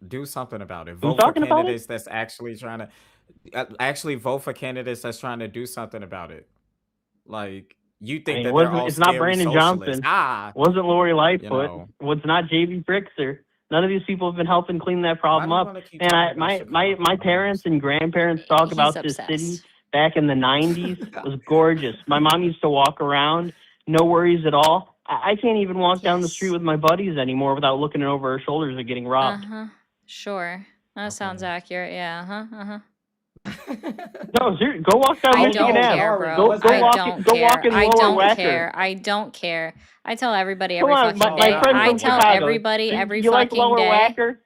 Speaker 1: Do something about it.
Speaker 4: Who's
Speaker 1: Vote for
Speaker 4: talking about it?
Speaker 1: candidates that's actually trying to actually vote for candidates that's trying to do something about it. Like you
Speaker 4: I
Speaker 1: think
Speaker 4: mean, it
Speaker 1: that they're
Speaker 4: wasn't.
Speaker 1: all
Speaker 4: It's not
Speaker 1: scary
Speaker 4: Brandon
Speaker 1: socialists.
Speaker 4: Johnson.
Speaker 1: Ah,
Speaker 4: Wasn't Lori
Speaker 1: you
Speaker 4: Lightfoot.
Speaker 1: know.
Speaker 4: Was not JB Pritzker. None of these people have been helping clean that
Speaker 1: Why
Speaker 4: problem
Speaker 1: do you
Speaker 4: up.
Speaker 1: want to keep
Speaker 4: And
Speaker 1: talking about
Speaker 4: my
Speaker 1: Chicago
Speaker 4: parents
Speaker 1: homeless?
Speaker 4: and grandparents talk
Speaker 2: He's
Speaker 4: about this city
Speaker 2: obsessed.
Speaker 4: back in the '90s. It was gorgeous. My mom used to walk around, no worries at all. I can't even walk down the street
Speaker 2: Yes.
Speaker 4: with my buddies anymore without looking over our shoulders and getting robbed.
Speaker 2: Uh-huh. Sure. That sounds
Speaker 1: Okay.
Speaker 2: accurate. Yeah. Uh-huh. Uh-huh.
Speaker 4: No, seriously, go walk down
Speaker 2: I
Speaker 1: Hold
Speaker 4: Michigan
Speaker 2: don't
Speaker 1: on,
Speaker 4: Ave.
Speaker 2: care,
Speaker 1: Lauren.
Speaker 2: bro.
Speaker 4: Go
Speaker 1: What's
Speaker 4: go
Speaker 2: I
Speaker 4: walk
Speaker 1: happening?
Speaker 2: don't
Speaker 4: it. Go walk
Speaker 2: care.
Speaker 4: in
Speaker 2: I
Speaker 4: Lower
Speaker 2: don't
Speaker 4: Wacker.
Speaker 2: care. I don't care. I tell everybody
Speaker 4: Come
Speaker 2: every
Speaker 4: on,
Speaker 2: fucking
Speaker 4: my
Speaker 2: day.
Speaker 4: friend's
Speaker 2: I
Speaker 4: from
Speaker 2: tell
Speaker 4: Chicago.
Speaker 2: everybody
Speaker 4: Do
Speaker 2: every
Speaker 4: you like
Speaker 2: fucking
Speaker 4: Lower
Speaker 2: day.
Speaker 4: Wacker?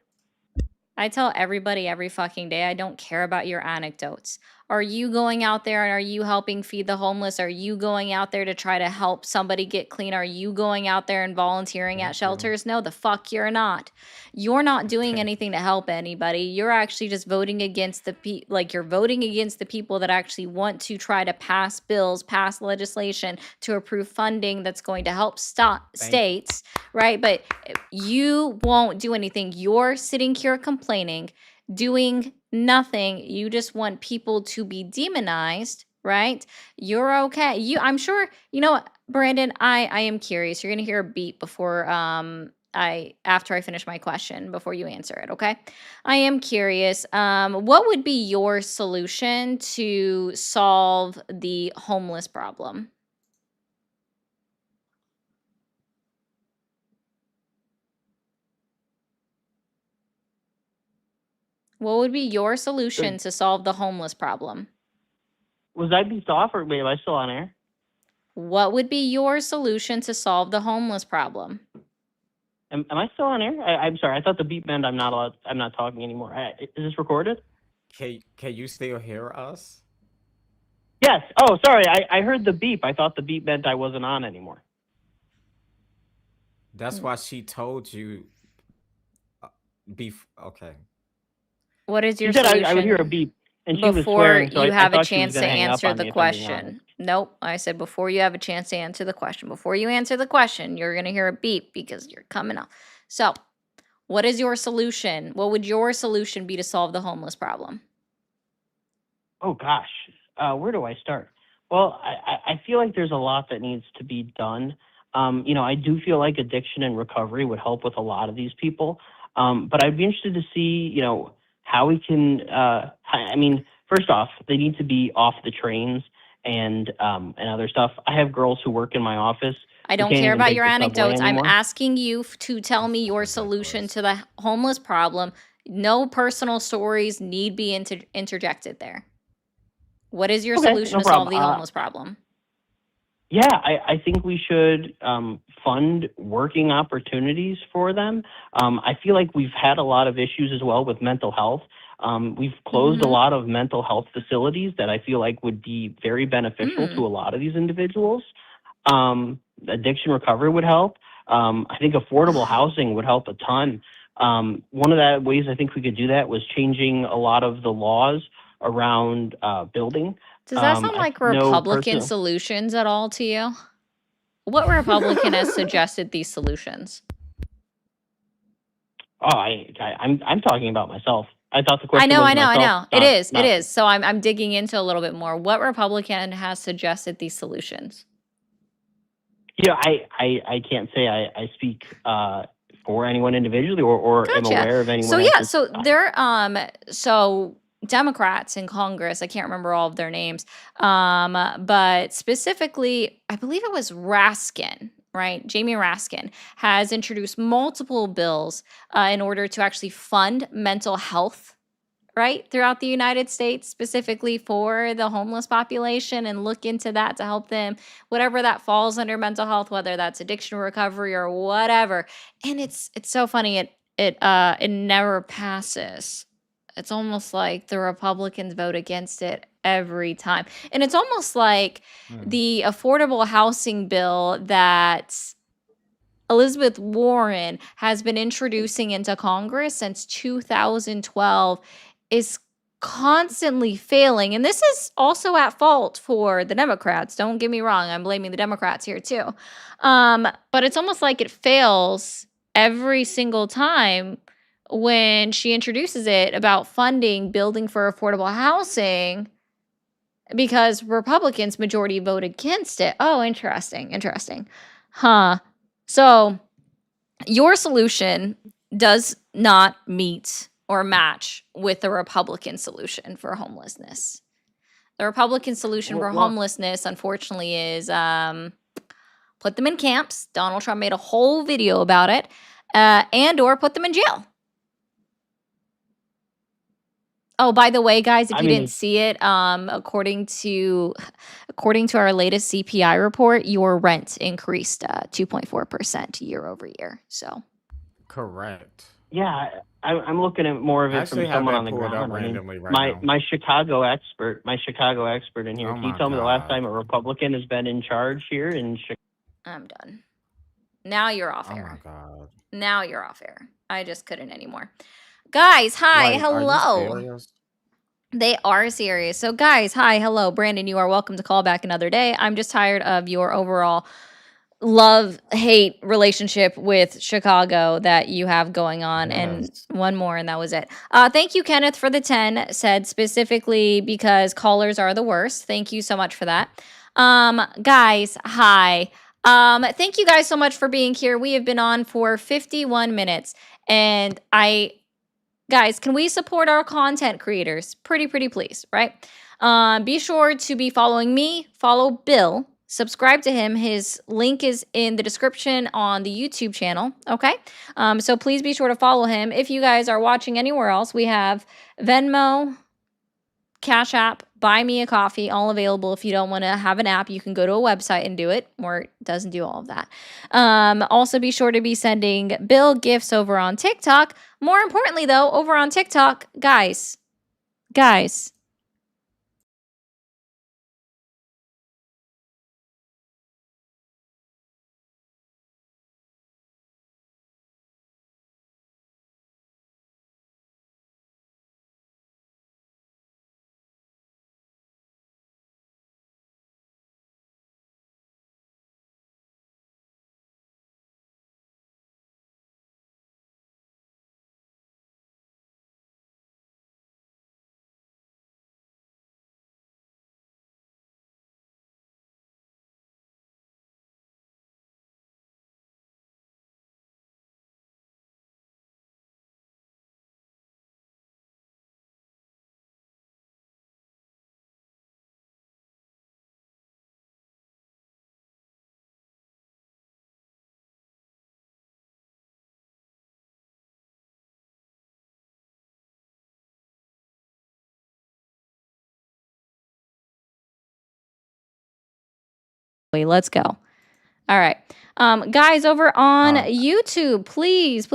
Speaker 2: I tell everybody every fucking day, I don't care about your anecdotes. Are you going out there and are you helping feed the homeless? Are you going out there to try to help somebody get clean? Are you going out there and volunteering at
Speaker 1: Thank you.
Speaker 2: shelters? No, the fuck you're not. You're not doing
Speaker 1: Thank
Speaker 2: anything to help anybody. You're actually just voting against you're voting against the people that actually want to try to pass bills, pass legislation to approve funding that's going to help stop
Speaker 1: thank you.
Speaker 2: states, right? But you won't do anything. You're sitting here complaining, doing nothing. You just want people to be demonized, right? You're okay. I'm sure, Brandon, I am curious. You're gonna hear a beep before after I finish my question before you answer it, okay? I am curious. What would be your solution to solve the homeless problem? What would be your solution to solve the homeless problem?
Speaker 4: Was I beat off or wait, am I still on air?
Speaker 2: What would be your solution to solve the homeless problem?
Speaker 4: Am I still on air? I'm sorry. I thought the beat meant I'm not allowed. I'm not talking anymore. Is this recorded?
Speaker 1: Can you still hear us?
Speaker 4: Yes. Oh, sorry. I heard the beep. I thought the beep meant I wasn't on anymore.
Speaker 1: That's why she told you. Okay.
Speaker 2: What is
Speaker 4: She
Speaker 2: your
Speaker 4: said I would hear a
Speaker 2: solution
Speaker 4: beep, and she was
Speaker 2: before
Speaker 4: swearing, so
Speaker 2: you
Speaker 4: I
Speaker 2: have a
Speaker 4: thought she was
Speaker 2: chance to
Speaker 4: going to hang up
Speaker 2: answer
Speaker 4: on
Speaker 2: the
Speaker 4: me. If I'm being honest.
Speaker 2: question? Nope. I said before you have a chance to answer the question. Before you answer the question, you're going to hear a beep because you're coming up. So, what is your solution? What would your solution be to solve the homeless problem?
Speaker 4: Oh gosh, where do I start? Well, I feel like there's a lot that needs to be done. I do feel like addiction and recovery would help with a lot of these people. But I'd be interested to see, how we can. I mean, first off, they need to be off the trains and other stuff. I have girls who work in my office
Speaker 2: I
Speaker 4: who
Speaker 2: don't
Speaker 4: can't
Speaker 2: care
Speaker 4: even
Speaker 2: about
Speaker 4: take
Speaker 2: your
Speaker 4: the subway
Speaker 2: anecdotes. I'm
Speaker 4: anymore.
Speaker 2: asking you to tell
Speaker 1: This
Speaker 2: me
Speaker 1: is
Speaker 2: your solution
Speaker 1: ridiculous.
Speaker 2: to the homeless problem. No personal stories need be interjected there. What is your
Speaker 4: Okay,
Speaker 2: solution
Speaker 4: no
Speaker 2: to solve
Speaker 4: problem.
Speaker 2: the homeless problem?
Speaker 4: Yeah, I think we should fund working opportunities for them. I feel like we've had a lot of issues as well with mental health. We've closed a
Speaker 2: Mm-hmm.
Speaker 4: lot of mental health facilities that I feel like would be very beneficial to
Speaker 2: Mm.
Speaker 4: a lot of these individuals. Addiction recovery would help. I think affordable
Speaker 2: Wow.
Speaker 4: housing would help a ton. One of the ways I think we could do that was changing a lot of the laws around building.
Speaker 2: Does that sound
Speaker 4: I
Speaker 2: like
Speaker 4: know
Speaker 2: Republican
Speaker 4: personally.
Speaker 2: solutions at all to you? What Republican has suggested these solutions?
Speaker 4: Oh, I'm talking about myself. I thought the
Speaker 2: I
Speaker 4: question
Speaker 2: know,
Speaker 4: was
Speaker 2: I know, I
Speaker 4: myself,
Speaker 2: know. It is, it
Speaker 4: not.
Speaker 2: is. So I'm digging into a little bit more. What Republican has suggested these solutions?
Speaker 4: Yeah, I can't say I speak for anyone individually or am
Speaker 2: Gotcha.
Speaker 4: aware of
Speaker 2: So
Speaker 4: anyone at
Speaker 2: yeah,
Speaker 4: this
Speaker 2: so
Speaker 4: time.
Speaker 2: so Democrats in Congress, I can't remember all of their names, but specifically, I believe it was Raskin, right? Jamie Raskin has introduced multiple bills in order to actually fund mental health, right, throughout the United States, specifically for the homeless population, and look into that to help them, whatever that falls under mental health, whether that's addiction recovery or whatever. And it's so funny. It never passes. It's almost like the Republicans vote against it every time. And it's almost like
Speaker 1: Mm.
Speaker 2: the affordable housing bill that Elizabeth Warren has been introducing into Congress since 2012 is constantly failing. And this is also at fault for the Democrats. Don't get me wrong. I'm blaming the Democrats here too. But it's almost like it fails every single time when she introduces it about funding building for affordable housing because Republicans majority vote against it. Oh, interesting. Interesting. Huh. So your solution does not meet or match with the Republican solution for homelessness. The Republican solution for
Speaker 1: Well,
Speaker 2: homelessness, unfortunately, is put them in camps. Donald Trump made a whole video about it, and or put them in jail. Oh, by the way, guys, if
Speaker 4: I
Speaker 2: you didn't
Speaker 4: mean,
Speaker 2: see it, according to our latest CPI report, your rent increased 2.4% year over year. So
Speaker 1: correct.
Speaker 4: yeah, I'm looking at more of
Speaker 1: I
Speaker 4: it from
Speaker 1: actually have
Speaker 4: someone on
Speaker 1: that
Speaker 4: the
Speaker 1: pulled up
Speaker 4: ground. I mean,
Speaker 1: randomly right
Speaker 4: my
Speaker 1: now.
Speaker 4: my Chicago expert in here.
Speaker 1: Oh
Speaker 4: Can you
Speaker 1: my
Speaker 4: tell me the last
Speaker 1: God.
Speaker 4: time a Republican has been in charge here in Chicago?
Speaker 2: I'm done. Now you're off
Speaker 1: Oh my
Speaker 2: air.
Speaker 1: God.
Speaker 2: Now you're off air. I just couldn't anymore. Guys, hi,
Speaker 1: Like, are you
Speaker 2: hello.
Speaker 1: serious?
Speaker 2: They are serious. So, guys, hi, hello. Brandon, you are welcome to call back another day. I'm just tired of your overall love-hate relationship with Chicago that you have going on. And
Speaker 1: Yes.
Speaker 2: one more, and that was it. Thank you, Kenneth, for the 10, said specifically because callers are the worst. Thank you so much for that. Guys, hi. Thank you guys so much for being here. We have been on for 51 minutes, and guys, can we support our content creators? Pretty please, right? Be sure to be following me, follow Bill, subscribe to him. His link is in the description on the YouTube channel, okay? So please be sure to follow him. If you guys are watching anywhere else, we have Venmo, Cash App, Buy Me a Coffee, all available. If you don't want to have an app, you can go to a website and do it, or it doesn't do all of that. Also, be sure to be sending Bill gifts over on TikTok. More importantly, though, over on TikTok, guys, let's go. All right. Guys over on
Speaker 1: Uh,
Speaker 2: YouTube, please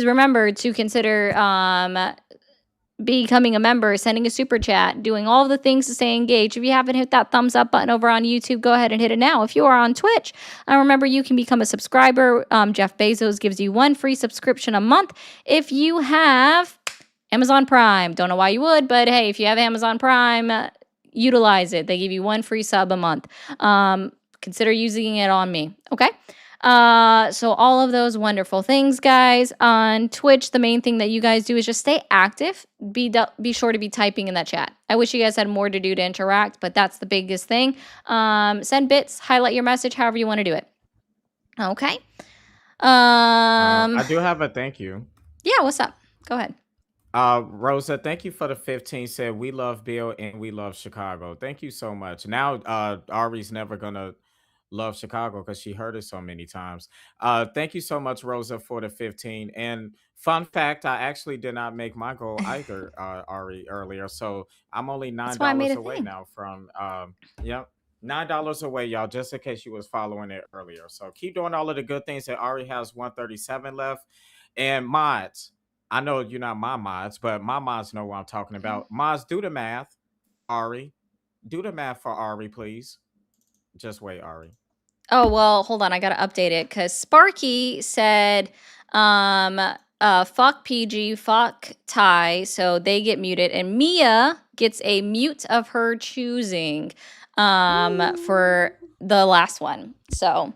Speaker 2: remember to consider becoming a member, sending a super chat, doing all the things to stay engaged. If you haven't hit that thumbs up button over on YouTube, go ahead and hit it now. If you are on Twitch, remember you can become a subscriber. Jeff Bezos gives you 1 free subscription a month. If you have Amazon Prime, don't know why you would, but hey, if you have Amazon Prime, utilize it. They give you 1 free sub a month. Consider using it on me, okay? So all of those wonderful things, guys. On Twitch, the main thing that you guys do is just stay active. Be sure to be typing in that chat. I wish you guys had more to do to interact, but that's the biggest thing. Send bits, highlight your message, however you want to do it. Okay.
Speaker 1: I do have a thank you.
Speaker 2: Yeah, what's up? Go ahead.
Speaker 1: Rosa, thank you for the 15. Said we love Bill and we love Chicago. Thank you so much. Now, Ari's never gonna love Chicago because she heard it so many times. Thank you so much, Rosa, for the 15. And fun fact, I actually did not make my goal either, Ari, earlier. So I'm only
Speaker 2: That's why I made
Speaker 1: $9
Speaker 2: a
Speaker 1: away
Speaker 2: thing.
Speaker 1: now from yep. $9 away, y'all, just in case you was following it earlier. So keep doing all of the good things. That Ari has 137 left. And mods, I know you're not my mods, but my mods know what I'm talking about. Mods, do the math. Ari, do the math for Ari, please. Just wait, Ari.
Speaker 2: Oh, well, hold on. I got to update it because Sparky said, fuck PG, fuck Ty. So they get muted. And Mia gets a mute of her choosing for the last one. So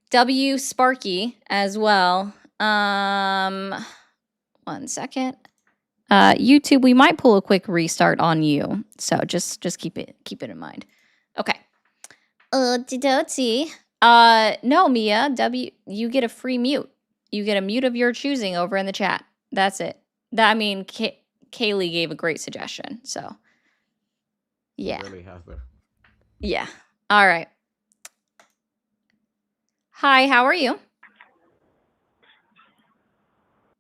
Speaker 2: W Sparky as well. 1 second. YouTube, we might pull a quick restart on you. So just keep it in mind. Okay. No, Mia, W, you get a free mute. You get a mute of your choosing over in the chat. That's it. Kaylee gave a great suggestion. So, yeah.
Speaker 1: Really, Heather.
Speaker 2: Yeah. All right. Hi, how are you?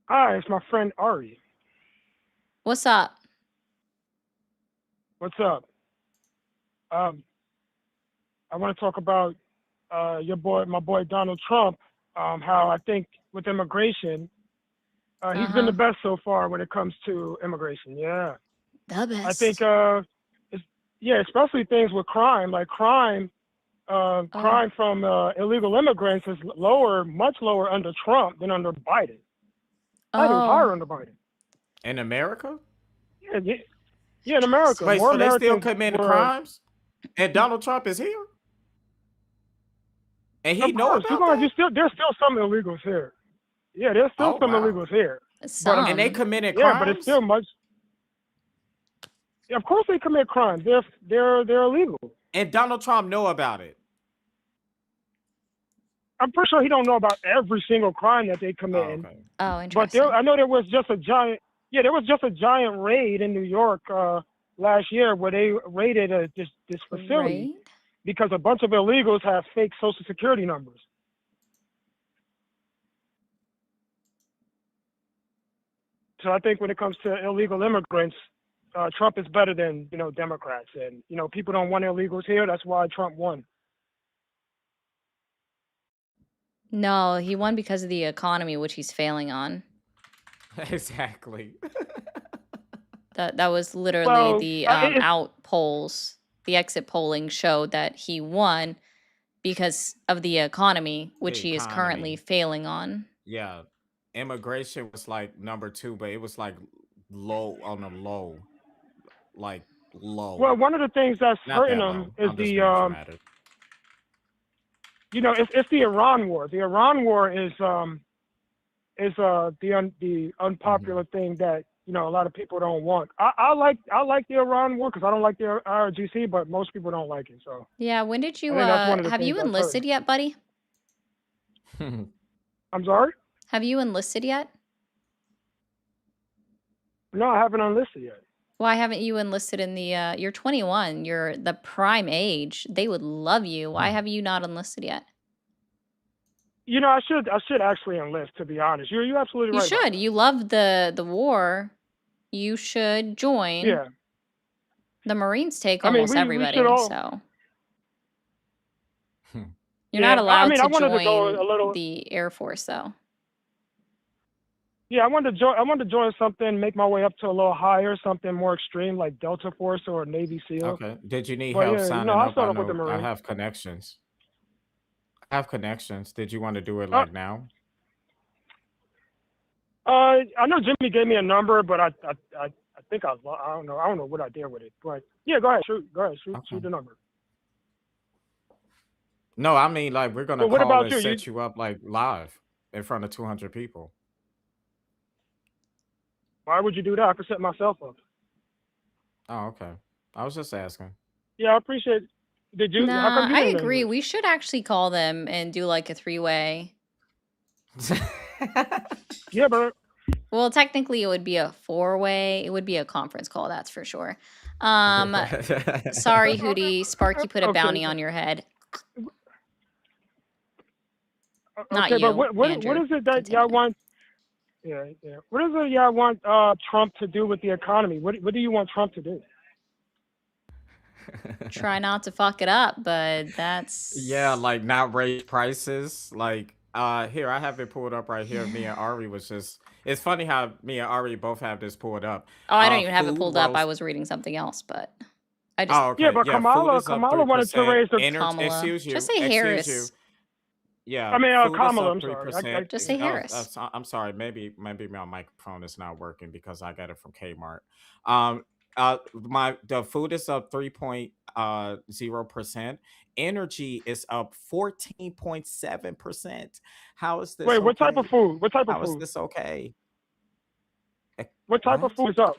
Speaker 5: Hi, it's my friend Ari.
Speaker 2: What's up?
Speaker 5: What's up? I want to talk about my boy Donald Trump. How I think with immigration, he's been the best so far when it comes to immigration. Yeah,
Speaker 2: The best.
Speaker 5: I think especially things with crime, like crime from illegal immigrants is much lower under Trump than under Biden. I think it was higher under Biden.
Speaker 1: In America?
Speaker 5: Yeah, in America.
Speaker 1: Wait,
Speaker 5: More
Speaker 1: so they still
Speaker 5: Americans
Speaker 1: committing
Speaker 5: were-
Speaker 1: crimes? And Donald Trump is here? And he
Speaker 5: Of
Speaker 1: know
Speaker 5: course,
Speaker 1: about that?
Speaker 5: there's still some illegals here. Yeah, there's still some
Speaker 1: wow.
Speaker 5: illegals here.
Speaker 2: Some.
Speaker 1: And they committed
Speaker 5: Yeah,
Speaker 1: crimes?
Speaker 5: but it's still much. Yeah, of course they commit crimes. They're illegal.
Speaker 1: And Donald Trump know about it.
Speaker 5: I'm pretty sure he don't know about every single crime that they
Speaker 1: Oh,
Speaker 5: commit.
Speaker 1: okay.
Speaker 2: Oh,
Speaker 5: But
Speaker 2: interesting.
Speaker 5: I know there was just a giant. Yeah, there was just a giant raid in New York last year where they raided this facility
Speaker 2: Right?
Speaker 5: because a bunch of illegals have fake Social Security numbers. So I think when it comes to illegal immigrants, Trump is better than Democrats, and people don't want illegals here. That's why Trump won.
Speaker 2: No, he won because of the economy, which he's failing on.
Speaker 1: Exactly.
Speaker 2: That was literally
Speaker 5: Well,
Speaker 2: the
Speaker 5: it's-
Speaker 2: out polls. The exit polling showed that he won because of the economy, which
Speaker 1: The
Speaker 2: he is currently
Speaker 1: economy.
Speaker 2: failing on.
Speaker 1: Yeah. Immigration was like number 2, but it was like low on the low. Like low.
Speaker 5: Well, one of the things that's
Speaker 1: Not
Speaker 5: hurting
Speaker 1: that
Speaker 5: them
Speaker 1: low.
Speaker 5: is
Speaker 1: I'm just
Speaker 5: the
Speaker 1: being dramatic.
Speaker 5: it's the Iran war. The Iran war is the unpopular thing that a lot of people don't want. I like the Iran war because I don't like the IRGC, but most people don't like it. So
Speaker 2: Yeah, when did you
Speaker 5: I think that's one of the
Speaker 2: have you
Speaker 5: things that's
Speaker 2: enlisted yet, buddy?
Speaker 5: I'm sorry?
Speaker 2: Have you enlisted yet?
Speaker 5: No, I haven't enlisted yet.
Speaker 2: Why haven't you enlisted in the you're 21, you're the prime age. They would love you. Why have you not enlisted yet?
Speaker 5: I should actually enlist, to be honest. You're absolutely
Speaker 2: You
Speaker 5: right. about
Speaker 2: should. You love the war. You should join.
Speaker 5: that. Yeah.
Speaker 2: The Marines take
Speaker 5: I mean,
Speaker 2: almost
Speaker 5: we
Speaker 2: everybody,
Speaker 5: should all-
Speaker 2: so
Speaker 1: Hmm.
Speaker 2: you're
Speaker 5: Yeah,
Speaker 2: not allowed
Speaker 5: I
Speaker 2: to
Speaker 5: wanted to go
Speaker 2: join
Speaker 5: a little.
Speaker 2: the Air Force, though.
Speaker 5: Yeah, I wanted to join something, make my way up to a little higher, something more extreme like Delta Force or Navy SEAL.
Speaker 1: Okay. Did you need
Speaker 5: But
Speaker 1: help
Speaker 5: yeah,
Speaker 1: signing
Speaker 5: I'll
Speaker 1: up? I
Speaker 5: start off with the
Speaker 1: know I
Speaker 5: Marine.
Speaker 1: have connections. I have connections. Did you want to do it
Speaker 5: Uh,
Speaker 1: like now?
Speaker 5: I know Jimmy gave me a number, but I think I don't know what I did with it. But yeah, go ahead, shoot
Speaker 1: Okay.
Speaker 5: the number.
Speaker 1: No, I mean like we're gonna
Speaker 5: Well, what
Speaker 1: call
Speaker 5: about
Speaker 1: and
Speaker 5: you?
Speaker 1: set you up like live in front of 200 people.
Speaker 5: Why would you do that? I could set myself up.
Speaker 1: Oh, okay. I was just asking.
Speaker 5: Yeah, I appreciate. Did you? How come
Speaker 2: Nah,
Speaker 5: you
Speaker 2: I
Speaker 5: didn't know
Speaker 2: agree.
Speaker 5: anybody?
Speaker 2: We should actually call them and do like a three-way.
Speaker 5: Yeah, but
Speaker 2: Well, technically it would be a four-way. It would be a conference call, that's for sure. Sorry, Hootie. Sparky put a
Speaker 5: okay,
Speaker 2: bounty on your head. Not
Speaker 5: okay, but
Speaker 2: you,
Speaker 5: what
Speaker 2: Andrew.
Speaker 5: is it that y'all
Speaker 2: Continue.
Speaker 5: want? Yeah, yeah. What is it y'all want Trump to do with the economy? What do you want Trump to do?
Speaker 2: Try not to fuck it up, but
Speaker 1: Yeah,
Speaker 2: that's
Speaker 1: like not raise prices. Like here, I have it pulled up right here. Me and Ari was just it's funny how me and Ari both have this pulled up.
Speaker 2: Oh, I don't even have it
Speaker 1: Food
Speaker 2: pulled up. I
Speaker 1: rose.
Speaker 2: was reading something else, but I just
Speaker 1: Oh,
Speaker 5: Yeah,
Speaker 1: okay.
Speaker 5: but
Speaker 1: Yeah, food is up
Speaker 5: Kamala wanted to
Speaker 1: 3%.
Speaker 5: raise the.
Speaker 1: Energy,
Speaker 2: Kamala. Just say
Speaker 1: excuse you.
Speaker 2: Harris.
Speaker 1: Yeah,
Speaker 5: I mean,
Speaker 1: food is
Speaker 5: Kamala.
Speaker 1: up
Speaker 5: I'm
Speaker 1: three
Speaker 5: sorry.
Speaker 1: percent.
Speaker 2: Just say Harris.
Speaker 1: I'm sorry. Maybe my microphone is not working because I got it from Kmart. The food is up 3.0%. Energy is up 14.7%. How is this
Speaker 5: Wait, what type of
Speaker 1: okay?
Speaker 5: food? What type of
Speaker 1: How is
Speaker 5: food?
Speaker 1: this okay? Eh,
Speaker 5: What type of
Speaker 1: What?
Speaker 5: food is up?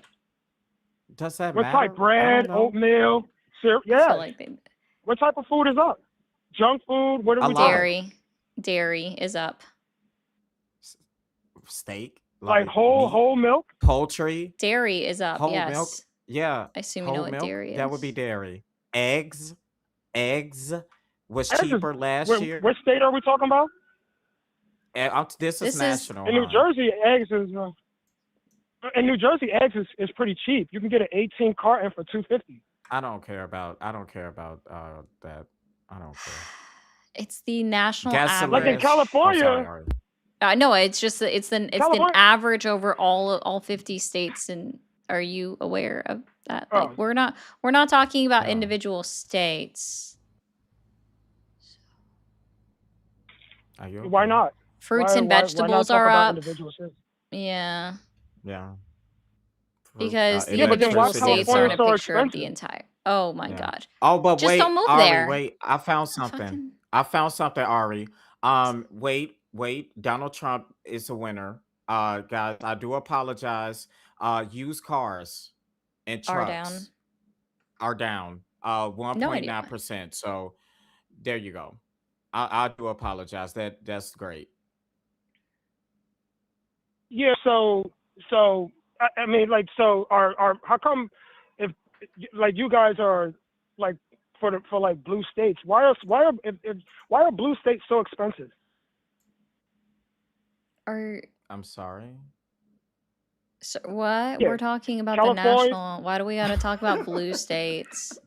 Speaker 1: Does that
Speaker 5: What type?
Speaker 1: matter? I don't
Speaker 5: Bread,
Speaker 1: know.
Speaker 5: oatmeal, cereal?
Speaker 2: I feel
Speaker 5: Yes.
Speaker 2: like they
Speaker 5: What type of food is up? Junk food? What are
Speaker 1: A
Speaker 5: we talking
Speaker 1: lot.
Speaker 5: about?
Speaker 2: dairy is up.
Speaker 1: S- Steak,
Speaker 5: Like
Speaker 1: like
Speaker 5: whole
Speaker 1: meat,
Speaker 5: milk?
Speaker 1: poultry,
Speaker 2: Dairy is up,
Speaker 1: whole milk.
Speaker 2: yes.
Speaker 1: Yeah,
Speaker 2: I assume you know
Speaker 1: whole
Speaker 2: what
Speaker 1: milk.
Speaker 2: dairy
Speaker 1: That would be
Speaker 2: is.
Speaker 1: dairy. Eggs was
Speaker 5: Eggs is,
Speaker 1: cheaper last year.
Speaker 5: what state are we talking about?
Speaker 1: And this is
Speaker 2: This is
Speaker 1: national,
Speaker 5: In New
Speaker 1: hon.
Speaker 5: Jersey, eggs is. In New Jersey, eggs is pretty cheap. You can get an 18 carton for $2.50.
Speaker 1: I don't care about that. I don't care.
Speaker 2: it's the national
Speaker 5: Like in
Speaker 1: Gasoline.
Speaker 2: average.
Speaker 1: Oh, sorry,
Speaker 5: California,
Speaker 1: Ari.
Speaker 2: No, it's just it's an
Speaker 5: California.
Speaker 2: average over all 50 states. And are you aware of that? Like
Speaker 5: Oh,
Speaker 2: we're not talking about
Speaker 1: No.
Speaker 2: individual states.
Speaker 1: Are you
Speaker 5: why
Speaker 1: okay?
Speaker 5: not?
Speaker 2: Fruits and
Speaker 5: Why not
Speaker 2: vegetables
Speaker 5: talk
Speaker 2: are
Speaker 5: about
Speaker 2: up.
Speaker 5: individual states?
Speaker 2: Yeah,
Speaker 1: Yeah.
Speaker 2: because the
Speaker 5: Yeah, but then why
Speaker 2: individual
Speaker 1: Electricity is
Speaker 2: states aren't
Speaker 5: California
Speaker 2: a
Speaker 1: up.
Speaker 5: so
Speaker 2: picture of the
Speaker 5: expensive?
Speaker 2: entire. Oh my
Speaker 1: Yeah.
Speaker 2: God!
Speaker 1: Oh, but
Speaker 2: Just don't
Speaker 1: wait,
Speaker 2: move
Speaker 1: Ari,
Speaker 2: there.
Speaker 1: wait. I found something.
Speaker 2: Fucking
Speaker 1: I found something, Ari. Wait. Donald Trump is a winner. Guys, I do apologize. Used cars and
Speaker 2: are down.
Speaker 1: trucks are down.
Speaker 2: No idea.
Speaker 1: 1.9%. So there you go. I do apologize. That's great.
Speaker 5: Yeah. So I mean, like, so are how come if like you guys are like for like blue states? Why are blue states so expensive?
Speaker 2: Are
Speaker 1: I'm sorry.
Speaker 2: so, what?
Speaker 5: Yeah,
Speaker 2: We're talking about the
Speaker 5: California,
Speaker 2: national. Why do we got to talk about blue states?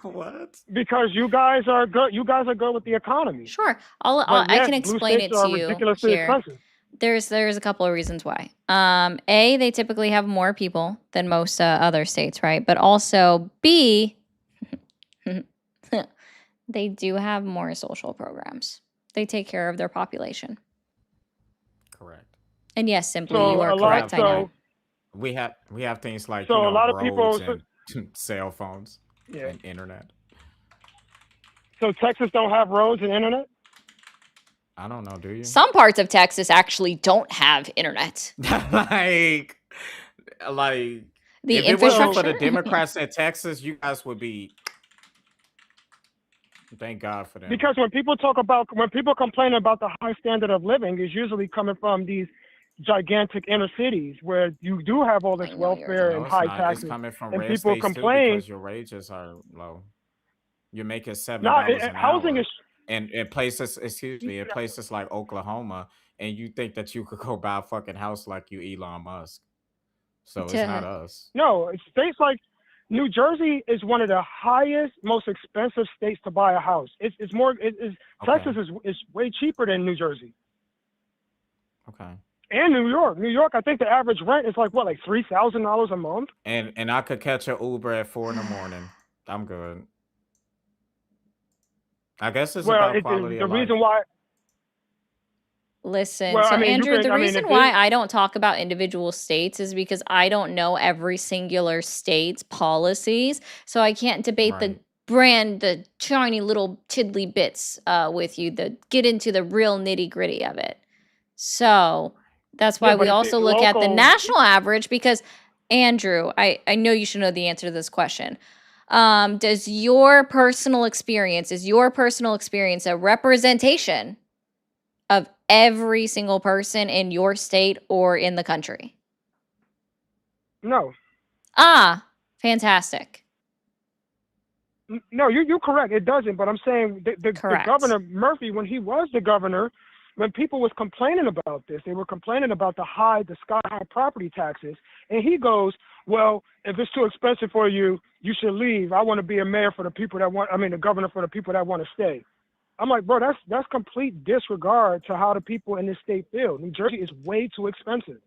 Speaker 1: What?
Speaker 5: because you guys are good. You guys are good with the economy,
Speaker 2: Sure,
Speaker 5: but
Speaker 2: I
Speaker 5: yet
Speaker 2: can
Speaker 5: blue
Speaker 2: explain
Speaker 5: states
Speaker 2: it
Speaker 5: are
Speaker 2: to you
Speaker 5: ridiculously
Speaker 2: here.
Speaker 5: expensive.
Speaker 2: There's a couple of reasons why. A, they typically have more people than most other states, right? But also B, they do have more social programs. They take care of their population.
Speaker 1: Correct.
Speaker 2: And yes, simply
Speaker 5: So
Speaker 2: you are
Speaker 5: a lot.
Speaker 2: correct. I know.
Speaker 1: We have things like,
Speaker 5: So a lot of
Speaker 1: roads
Speaker 5: people.
Speaker 1: and cell phones
Speaker 5: Yeah.
Speaker 1: and internet.
Speaker 5: So Texas don't have roads and internet.
Speaker 1: I don't know, do you?
Speaker 2: Some parts of Texas actually don't have internet.
Speaker 1: like
Speaker 2: The
Speaker 1: if it wasn't for the
Speaker 2: infrastructure.
Speaker 1: Democrats in Texas, you guys would be thank God for them.
Speaker 5: Because when people complain about the high standard of living, is usually coming from these gigantic inner cities where you do have all
Speaker 2: I
Speaker 5: this
Speaker 2: know you're
Speaker 5: welfare
Speaker 1: No,
Speaker 5: and
Speaker 1: it's
Speaker 5: high
Speaker 1: not. It's
Speaker 5: taxes,
Speaker 1: coming from
Speaker 5: and
Speaker 1: red
Speaker 5: people
Speaker 1: states too
Speaker 5: complain.
Speaker 1: because your wages are low. You're making $7
Speaker 5: No,
Speaker 1: an
Speaker 5: housing
Speaker 1: hour.
Speaker 5: is.
Speaker 1: And in places, excuse me, in places like Oklahoma, and you think that you could go buy a fucking house like you Elon Musk. So it's not us.
Speaker 5: No, it's states like New Jersey is one of the highest, most expensive states to buy a house.
Speaker 1: Okay.
Speaker 5: Texas is way cheaper than New Jersey.
Speaker 1: Okay.
Speaker 5: And New York. New York, I think the average rent is like what, like $3,000 a month?
Speaker 1: And I could catch an Uber at 4 in the morning. I'm good. I guess it's
Speaker 5: Well,
Speaker 1: about quality
Speaker 5: the
Speaker 1: of life.
Speaker 5: reason why.
Speaker 2: Listen,
Speaker 5: Well,
Speaker 2: so
Speaker 5: I mean, you
Speaker 2: Andrew,
Speaker 5: can.
Speaker 2: the
Speaker 5: I mean,
Speaker 2: reason
Speaker 5: if
Speaker 2: why
Speaker 5: they,
Speaker 2: I don't talk about individual states is because I don't know every singular state's policies. So I can't debate
Speaker 1: Right.
Speaker 2: the tiny little tiddly bits with you, get into the real nitty gritty of it. So that's
Speaker 5: yeah,
Speaker 2: why
Speaker 5: but
Speaker 2: we
Speaker 5: if the
Speaker 2: also look at the
Speaker 5: local,
Speaker 2: national average because, Andrew, I know you should know the answer to this question. Is your personal experience a representation of every single person in your state or in the country?
Speaker 5: no,
Speaker 2: Ah, fantastic.
Speaker 5: no, you're correct. It doesn't. But I'm saying the
Speaker 2: Correct.
Speaker 5: governor Murphy, when he was the governor, when people was complaining about this, they were complaining about the sky high property taxes, and he goes, well, if it's too expensive for you, you should leave. I want to be a mayor for the people that want. I mean, the governor for the people that want to stay. I'm like, bro, that's complete disregard to how the people in this state feel. New Jersey is way too expensive.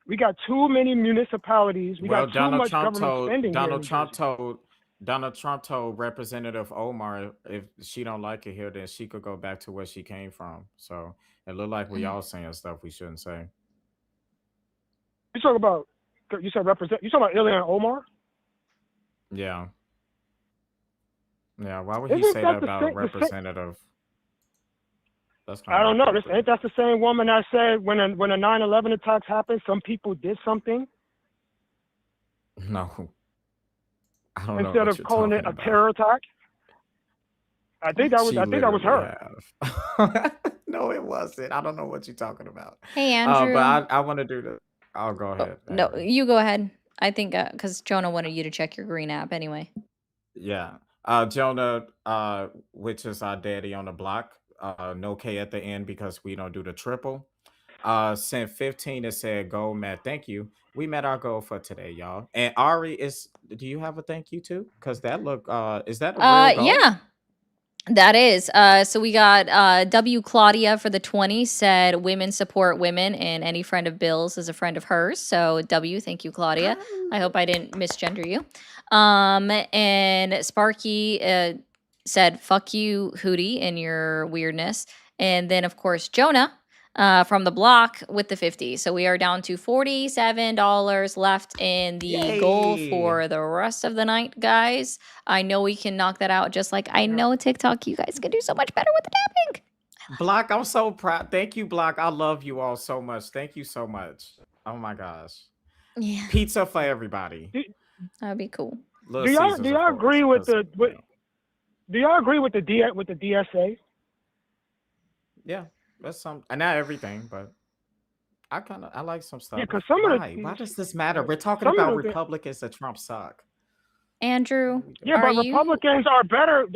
Speaker 5: We got too many municipalities. We got
Speaker 1: Well,
Speaker 5: too much government spending here in New Jersey.
Speaker 1: Donald Trump told Representative Omar if she don't like it here, then she could go back to where she came from. So it looked like we all saying stuff we shouldn't say.
Speaker 5: You talk about, you said represent. You talking about Ilhan Omar?
Speaker 1: Yeah. Yeah. Why would he
Speaker 5: Isn't
Speaker 1: say
Speaker 5: that
Speaker 1: that about a
Speaker 5: the same?
Speaker 1: representative? That's kind
Speaker 5: I
Speaker 1: of
Speaker 5: don't know. Ain't
Speaker 1: inappropriate.
Speaker 5: that the same woman that said when a 9/11 attacks happened, some people did something
Speaker 1: No, I don't know
Speaker 5: instead
Speaker 1: what
Speaker 5: of
Speaker 1: you're
Speaker 5: calling it
Speaker 1: talking
Speaker 5: a
Speaker 1: about.
Speaker 5: terror attack?
Speaker 1: She
Speaker 5: I think that was
Speaker 1: literally
Speaker 5: her.
Speaker 1: have. No, it wasn't. I don't know what you're talking about.
Speaker 2: Hey,
Speaker 1: But
Speaker 2: Andrew.
Speaker 1: I want to do the. I'll go
Speaker 2: Oh,
Speaker 1: ahead,
Speaker 2: no,
Speaker 1: Avery.
Speaker 2: you go ahead. I think because Jonah wanted you to check your green app anyway.
Speaker 1: Yeah. Jonah, which is our daddy on the block. No K at the end because we don't do the triple. Sent 15 and said goal met. Thank you. We met our goal for today, y'all. And Ari is do you have a thank you too? Because that look is that a real goal?
Speaker 2: Yeah. That is. So we got W Claudia for the 20 said women support women and any friend of Bill's is a friend of hers. So W, thank you, Claudia. I hope I didn't misgender you. And Sparky said fuck you, Hootie, and your weirdness. And then of course Jonah from the block with the 50. So we are down to $47 left in the goal
Speaker 1: Yay.
Speaker 2: for the rest of the night, guys. I know we can knock that out just like I know TikTok, you guys can do so much better with the tapping.
Speaker 1: Block, I'm so proud. Thank you, Block. I love you all so much. Thank you so much. Oh my gosh.
Speaker 2: Yeah,
Speaker 1: Pizza for everybody.
Speaker 5: Do,
Speaker 2: that'd be cool.
Speaker 1: Little
Speaker 5: do y'all
Speaker 1: Caesars,
Speaker 5: do
Speaker 1: of
Speaker 5: y'all
Speaker 1: course.
Speaker 5: agree with
Speaker 1: Because
Speaker 5: do y'all agree with the DSA?
Speaker 1: yeah, that's some not everything, but I like some
Speaker 5: Yeah,
Speaker 1: stuff.
Speaker 5: because some of
Speaker 1: Why? Why does this
Speaker 5: the
Speaker 1: matter? We're talking
Speaker 5: some
Speaker 1: about
Speaker 5: of the
Speaker 1: Republicans that Trump suck.
Speaker 2: Andrew,
Speaker 1: What are we
Speaker 5: yeah,
Speaker 1: doing?
Speaker 2: are
Speaker 5: but
Speaker 2: you
Speaker 5: Republicans are better.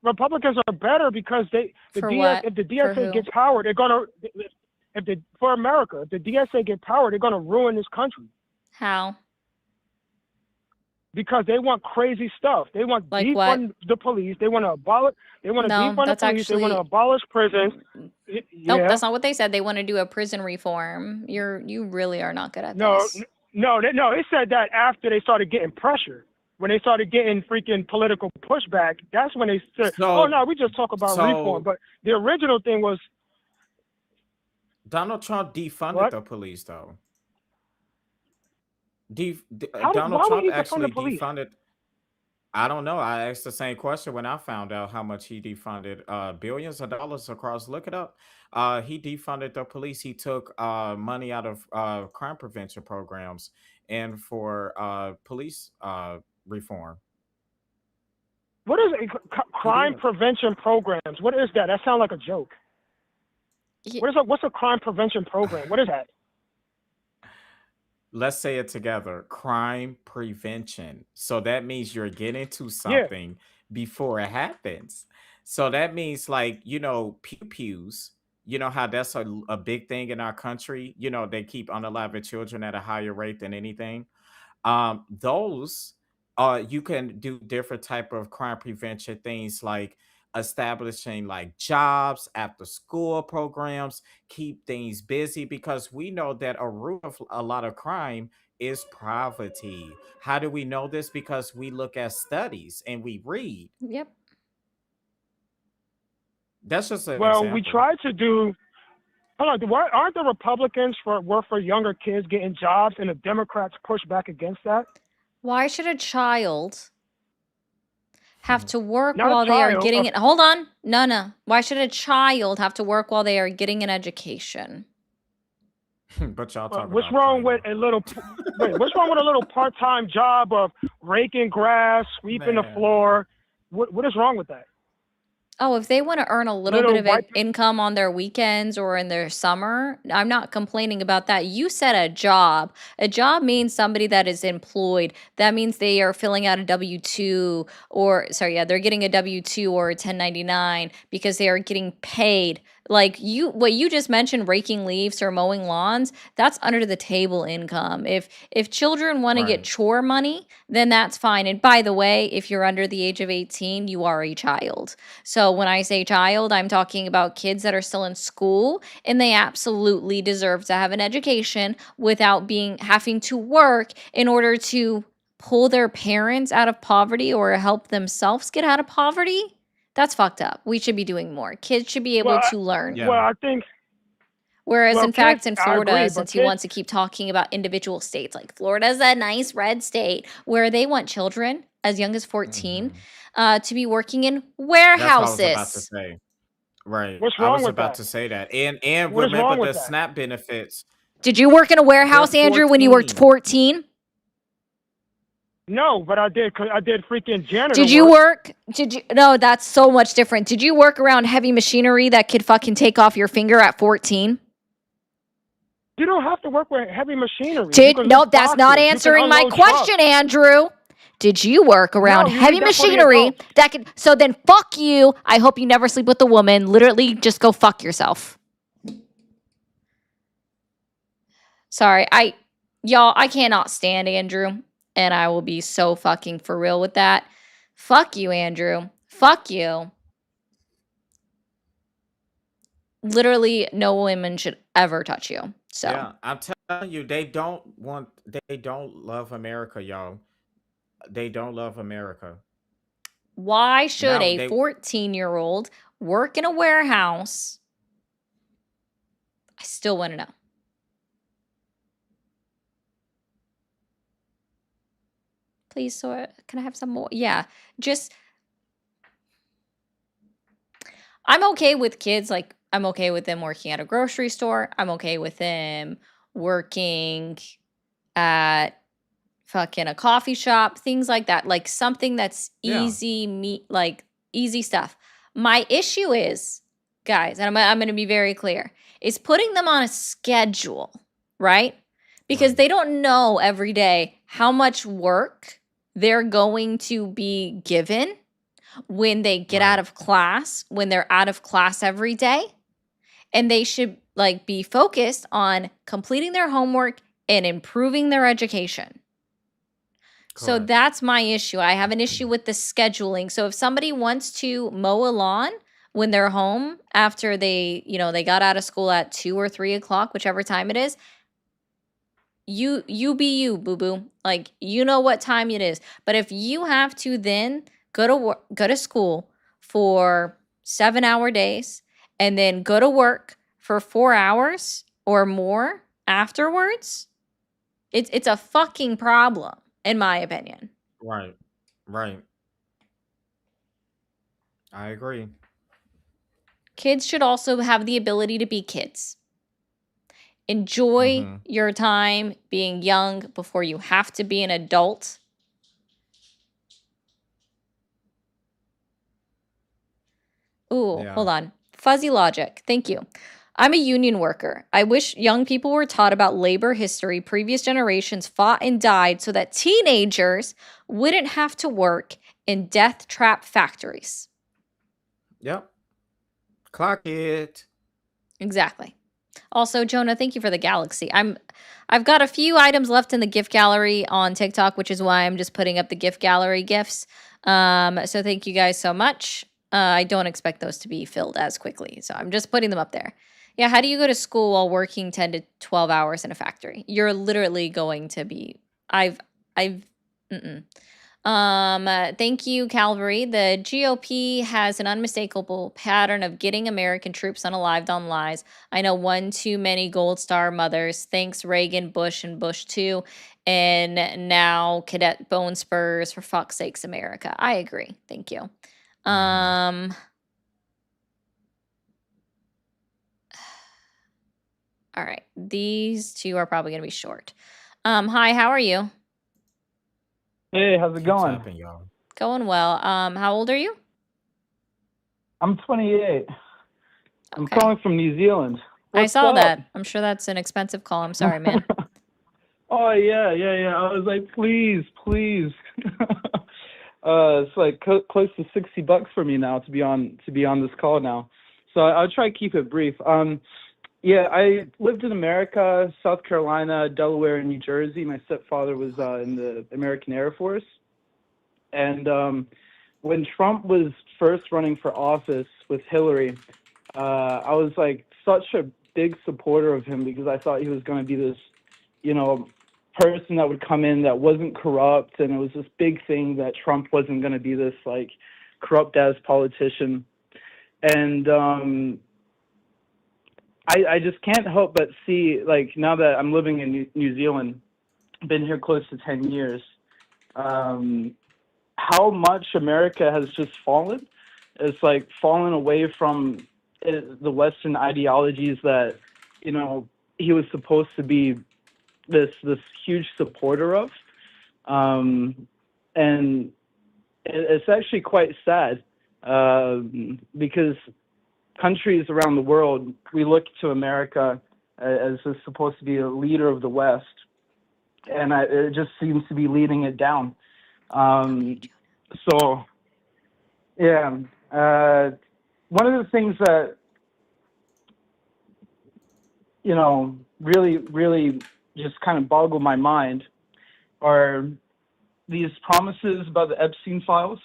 Speaker 5: Republicans are better because
Speaker 2: for what?
Speaker 5: if the
Speaker 2: For
Speaker 5: DSA
Speaker 2: who?
Speaker 5: gets power, they're gonna for America, if the DSA get power, they're gonna ruin this country
Speaker 2: How?
Speaker 5: because they want crazy stuff. They want
Speaker 2: Like what?
Speaker 5: defund the police. They want to abolish. They want to
Speaker 2: No,
Speaker 5: defund the
Speaker 2: that's
Speaker 5: police. They want to
Speaker 2: actually
Speaker 5: abolish prisons.
Speaker 2: nope,
Speaker 5: Yeah.
Speaker 2: that's not what they said. They want to do a prison reform. You really are not good at
Speaker 5: No,
Speaker 2: this.
Speaker 5: no, they said that after they started getting pressure. When they started getting freaking political pushback, that's when they said, "Oh
Speaker 1: So
Speaker 5: no, we just talk about reform."
Speaker 1: so
Speaker 5: But the original thing was
Speaker 1: Donald Trump defunded
Speaker 5: what?
Speaker 1: the police though. Donald
Speaker 5: Why would
Speaker 1: Trump
Speaker 5: he defund the
Speaker 1: actually
Speaker 5: police?
Speaker 1: defunded. I don't know. I asked the same question when I found out how much he defunded. Billions of dollars across. Look it up. He defunded the police. He took money out of crime prevention programs and for police reform.
Speaker 5: What is it?
Speaker 1: He
Speaker 5: Crime
Speaker 1: did.
Speaker 5: prevention programs? What is that? That sounds like a joke.
Speaker 2: Ye-
Speaker 5: What's a crime prevention program? What is that?
Speaker 1: Let's say it together. Crime prevention. So that means you're getting to
Speaker 5: Yeah,
Speaker 1: something before it happens. So that means like, pew pews, you know how that's a big thing in our country. They keep unalive children at a higher rate than anything. Those you can do different type of crime prevention things like establishing like jobs, after school programs, keep things busy because we know that a root of a lot of crime is poverty. How do we know this? Because we look at studies and we read.
Speaker 2: Yep.
Speaker 1: That's just an
Speaker 5: Well, we
Speaker 1: example.
Speaker 5: tried to do. Hold on, why aren't the Republicans for younger kids getting jobs, and the Democrats push back against that?
Speaker 2: Why should a child have to work
Speaker 5: Not a
Speaker 2: while they are
Speaker 5: child.
Speaker 2: getting it? Hold on. No. Why should a child have to work while they are getting an education?
Speaker 1: But y'all talk
Speaker 5: What's
Speaker 1: about
Speaker 5: wrong with
Speaker 1: China.
Speaker 5: a little? Wait, what's wrong with a little part-time job of raking grass, sweeping the
Speaker 1: Man.
Speaker 5: floor? What is wrong with that?
Speaker 2: Oh, if they want to earn a little bit
Speaker 5: Little
Speaker 2: of
Speaker 5: white.
Speaker 2: income on their weekends or in their summer, I'm not complaining about that. You said a job. A job means somebody that is employed. That means they are filling out a W-2 or, sorry, yeah, they're getting a W-2 or a 1099 because they are getting paid. Like what you just mentioned, raking leaves or mowing lawns, that's under the table income. If children want to get
Speaker 1: Right.
Speaker 2: chore money, then that's fine. And by the way, if you're under the age of 18, you are a child. So when I say child, I'm talking about kids that are still in school, and they absolutely deserve to have an education without having to work in order to pull their parents out of poverty or help themselves get out of poverty. That's fucked up. We should be doing more. Kids should be
Speaker 5: Well,
Speaker 2: able to learn.
Speaker 1: Yeah.
Speaker 5: well, I think.
Speaker 2: Whereas,
Speaker 5: Well,
Speaker 2: in fact, in
Speaker 5: I agree,
Speaker 2: Florida,
Speaker 5: but
Speaker 2: since he
Speaker 5: kids.
Speaker 2: wants to keep talking about individual states, like Florida's a nice red state where they want children as young as 14
Speaker 1: Mhm.
Speaker 2: to be working in
Speaker 1: That's what I was about to
Speaker 2: warehouses.
Speaker 1: say. Right.
Speaker 5: What's
Speaker 1: I
Speaker 5: wrong
Speaker 1: was
Speaker 5: with
Speaker 1: about
Speaker 5: that?
Speaker 1: to say that. And
Speaker 5: What is
Speaker 1: remember
Speaker 5: wrong with
Speaker 1: the
Speaker 5: that?
Speaker 1: SNAP benefits.
Speaker 2: Did you work in a
Speaker 1: They're
Speaker 2: warehouse, Andrew, when you worked
Speaker 1: 14.
Speaker 2: 14?
Speaker 5: No, but I did. I did freaking janitor
Speaker 2: Did you
Speaker 5: work.
Speaker 2: work? No, that's so much different. Did you work around heavy machinery that could fucking take off your finger at 14?
Speaker 5: You don't have to work with heavy machinery. You
Speaker 2: Did
Speaker 5: can
Speaker 2: no,
Speaker 5: lift
Speaker 2: that's not
Speaker 5: boxes. You can
Speaker 2: answering my
Speaker 5: unload trucks.
Speaker 2: question, Andrew. Did you work around
Speaker 5: No, you
Speaker 2: heavy
Speaker 5: need that for the
Speaker 2: machinery
Speaker 5: adults.
Speaker 2: that could? So then, fuck you. I hope you never sleep with a woman. Literally, just go fuck yourself. Sorry, y'all, I cannot stand Andrew, and I will be so fucking for real with that. Fuck you, Andrew. Fuck you. Literally, no women should ever touch you. So
Speaker 1: Yeah, I'm telling you, they don't love America, y'all. They don't love America.
Speaker 2: why should
Speaker 1: Now
Speaker 2: a
Speaker 1: they
Speaker 2: 14-year-old work in a warehouse? I still want to know. Please, so can I have some more? Yeah, just I'm okay with kids. Like, I'm okay with them working at a grocery store. I'm okay with them working at fucking a coffee shop, things like that. Like something that's
Speaker 1: yeah,
Speaker 2: easy, like easy stuff. My issue is, guys, and I'm going to be very clear, is putting them on a schedule, right? Because
Speaker 1: right.
Speaker 2: they don't know every day how much work they're going to be given when they get out
Speaker 1: Right.
Speaker 2: of class, when they're out of class every day. And they should like be focused on completing their homework and improving their education. So
Speaker 1: Correct.
Speaker 2: that's my issue. I have an issue with the scheduling. So if somebody wants to mow a lawn when they're home after they got out of school at 2 or 3 o'clock, whichever time it is, you be you, boo boo. Like, you know what time it is. But if you have to then go to school for 7-hour days and then go to work for 4 hours or more afterwards, it's a fucking problem, in my opinion.
Speaker 1: Right. Right. I agree.
Speaker 2: Kids should also have the ability to be kids. Enjoy
Speaker 1: Mhm.
Speaker 2: your time being young before you have to be an adult. Ooh, hold
Speaker 1: Yeah.
Speaker 2: on. Fuzzy logic. Thank you. I'm a union worker. I wish young people were taught about labor history. Previous generations fought and died so that teenagers wouldn't have to work in death trap factories.
Speaker 1: Yep. Clock it.
Speaker 2: Exactly. Also, Jonah, thank you for the galaxy. I've got a few items left in the gift gallery on TikTok, which is why I'm just putting up the gift gallery gifts. So thank you guys so much. I don't expect those to be filled as quickly. So I'm just putting them up there. Yeah, how do you go to school while working 10 to 12 hours in a factory? You're literally going to be I've mm-mm. Thank you, Calvary. The GOP has an unmistakable pattern of getting American troops unalived on lies. I know one too many Gold Star mothers. Thanks, Reagan, Bush, and Bush too. And now Cadet Bone Spurs, for fuck's sakes, America. I agree. Thank you.
Speaker 1: Mhm.
Speaker 2: All right. These two are probably gonna be short. Hi, how are you?
Speaker 6: Hey, how's it
Speaker 1: Keep
Speaker 6: going?
Speaker 1: tapping, y'all.
Speaker 2: Going well. How old are you?
Speaker 6: I'm 28. I'm
Speaker 2: Okay.
Speaker 6: calling from New Zealand.
Speaker 2: I
Speaker 6: What's
Speaker 2: saw
Speaker 6: up?
Speaker 2: that. I'm sure that's an expensive call. I'm sorry, man.
Speaker 6: Oh yeah. I was like, please. It's like close to $60 for me now to be on this call now. So I'll try to keep it brief. Yeah, I lived in America, South Carolina, Delaware, and New Jersey. My stepfather was in the American Air Force, and when Trump was first running for office with Hillary, I was like such a big supporter of him because I thought he was going to be this, you know, person that would come in that wasn't corrupt, and it was this big thing that Trump wasn't going to be this like corrupt ass politician. And I just can't help but see, like, now that I'm living in New Zealand, been here close to 10 years, how much America has just fallen. It's like fallen away from the Western ideologies that, you know, he was supposed to be this huge supporter of. And it's actually quite sad, because countries around the world, we look to America as supposed to be a leader of the West, and it just seems to be leading it down. So, yeah, one of the things that, you know, really just kind of boggle my mind are these promises about the Epstein files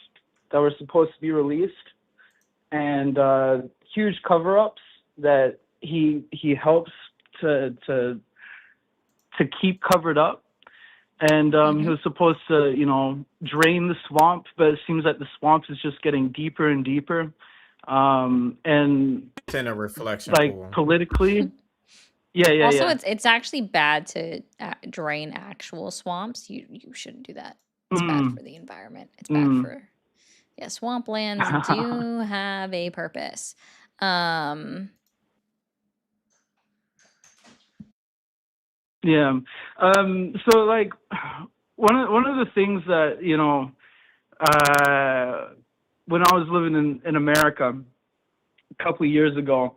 Speaker 6: that were supposed to be released, and huge cover-ups that he helps to keep covered up. And he was supposed to, you know, drain the swamp, but it seems like the swamp is just getting deeper and deeper. And
Speaker 1: It's in a reflection
Speaker 6: like
Speaker 1: pool.
Speaker 6: politically, yeah.
Speaker 2: Also, it's actually bad to drain actual swamps. You shouldn't do that. It's bad for the environment. It's bad for swamplands do have a purpose.
Speaker 6: Yeah. So like one of the things that, you know, when I was living in America a couple of years ago,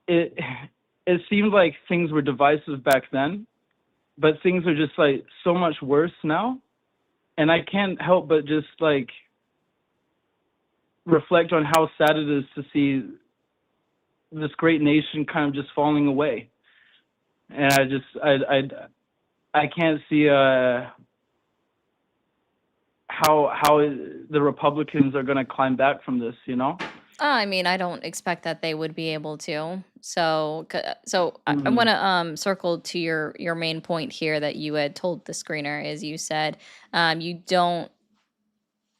Speaker 6: it seemed like things were divisive back then, but things are just like so much worse now. And I can't help but just like reflect on how sad it is to see this great nation kind of just falling away. And I can't see how the Republicans are going to climb back from this, you know?
Speaker 2: I mean, I don't expect that they would be able to. So I want to circle to your main point here that you had told the screener is you said you don't.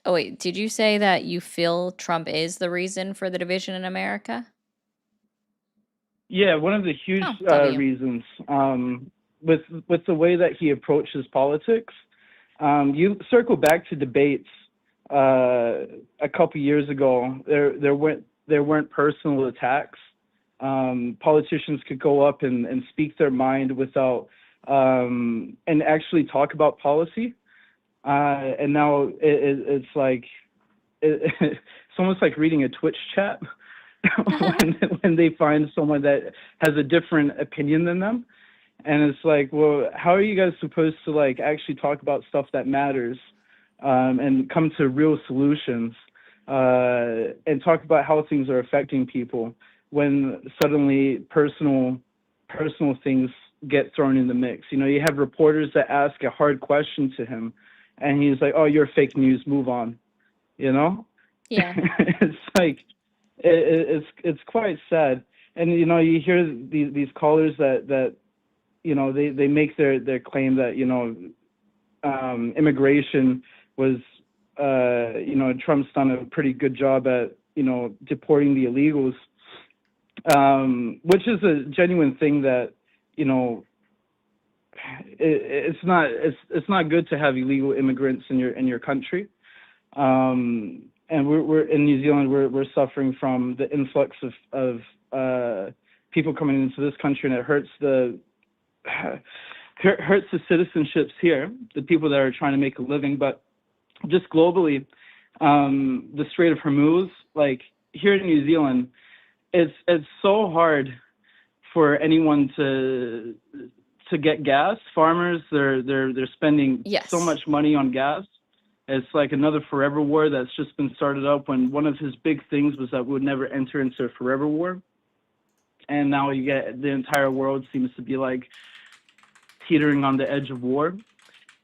Speaker 2: Oh wait, did you say that you feel Trump is the reason for the division in America?
Speaker 6: Yeah, one of the huge reasons, with the way that he approaches politics. You circle back to debates a couple years ago. There weren't personal attacks. Politicians could go up and speak their mind without and actually talk about policy. And now it's like it's almost like reading a Twitch chat when they find someone that has a different opinion than them. And it's like, well, how are you guys supposed to like actually talk about stuff that matters, and come to real solutions, and talk about how things are affecting people when suddenly personal things get thrown in the mix? You know, you have reporters that ask a hard question to him, and he's like, "Oh, you're fake news. Move on." you know?
Speaker 2: Yeah.
Speaker 6: It's like it's quite sad. And you know, you hear these callers that you know, they make their claim that, you know, immigration was, you know, Trump's done a pretty good job at, you know, deporting the illegals, which is a genuine thing that, you know, it's not good to have illegal immigrants in your country. And we're in New Zealand, we're suffering from the influx of people coming into this country, and it hurts the citizenships here, the people that are trying to make a living. But just globally, the Strait of Hormuz, like here in New Zealand, it's so hard for anyone to get gas. Farmers, they're spending so
Speaker 2: Yes.
Speaker 6: much money on gas. It's like another forever war that's just been started up, when one of his big things was that we would never enter into a forever war. And now you get the entire world seems to be like teetering on the edge of war.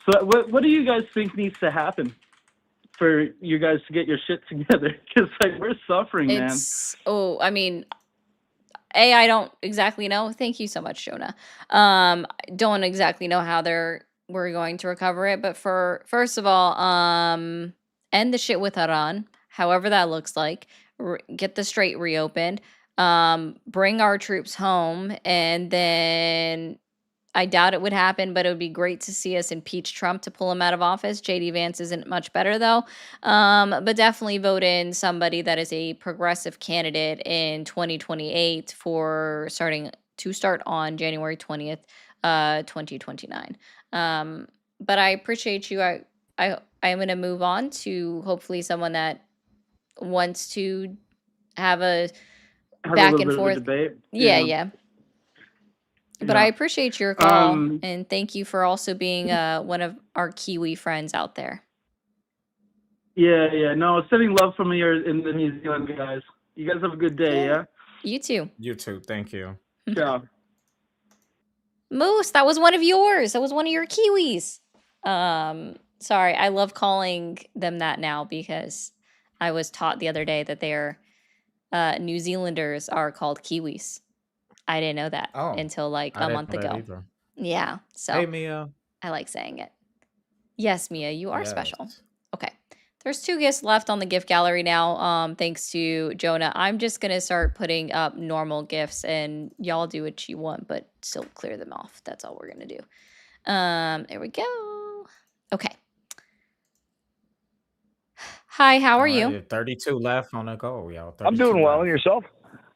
Speaker 6: So what do you guys think needs to happen for you guys to get your shit together? Because like we're suffering, man.
Speaker 2: I mean, I don't exactly know. Thank you so much, Jonah. Don't exactly know how we're going to recover it, but first of all, end the shit with Iran, however that looks like. Get the strait reopened. Bring our troops home, and then I doubt it would happen, but it would be great to see us impeach Trump to pull him out of office. JD Vance isn't much better though. But definitely vote in somebody that is a progressive candidate in 2028 to start on January 20th, 2029. But I appreciate you. I'm going to move on to hopefully someone that wants to have a
Speaker 6: Have a
Speaker 2: back
Speaker 6: little
Speaker 2: and
Speaker 6: bit of a
Speaker 2: forth.
Speaker 6: debate.
Speaker 2: Yeah. But I
Speaker 6: Yeah.
Speaker 2: appreciate your call, and thank you for also being one of our Kiwi friends out there.
Speaker 6: Yeah. No, sending love from here in the New Zealand guys. You guys have a good day, yeah?
Speaker 2: You too.
Speaker 1: You too. Thank you.
Speaker 6: Ciao.
Speaker 2: Moose, that was one of yours. That was one of your Kiwis. Sorry, I love calling them that now because I was taught the other day that they're New Zealanders are called Kiwis. I didn't know that until like
Speaker 1: I
Speaker 2: a
Speaker 1: didn't
Speaker 2: month
Speaker 1: know that
Speaker 2: ago.
Speaker 1: either.
Speaker 2: Yeah, so
Speaker 1: Hey, Mia.
Speaker 2: I like saying it. Yes, Mia, you are special.
Speaker 1: Yes.
Speaker 2: Okay. There's 2 gifts left on the gift gallery now, thanks to Jonah. I'm just going to start putting up normal gifts, and y'all do what you want, but still clear them off. That's all we're going to do. There we go. Okay. Hi, how are you?
Speaker 1: 32 left on the go, y'all.
Speaker 7: I'm doing well. And yourself?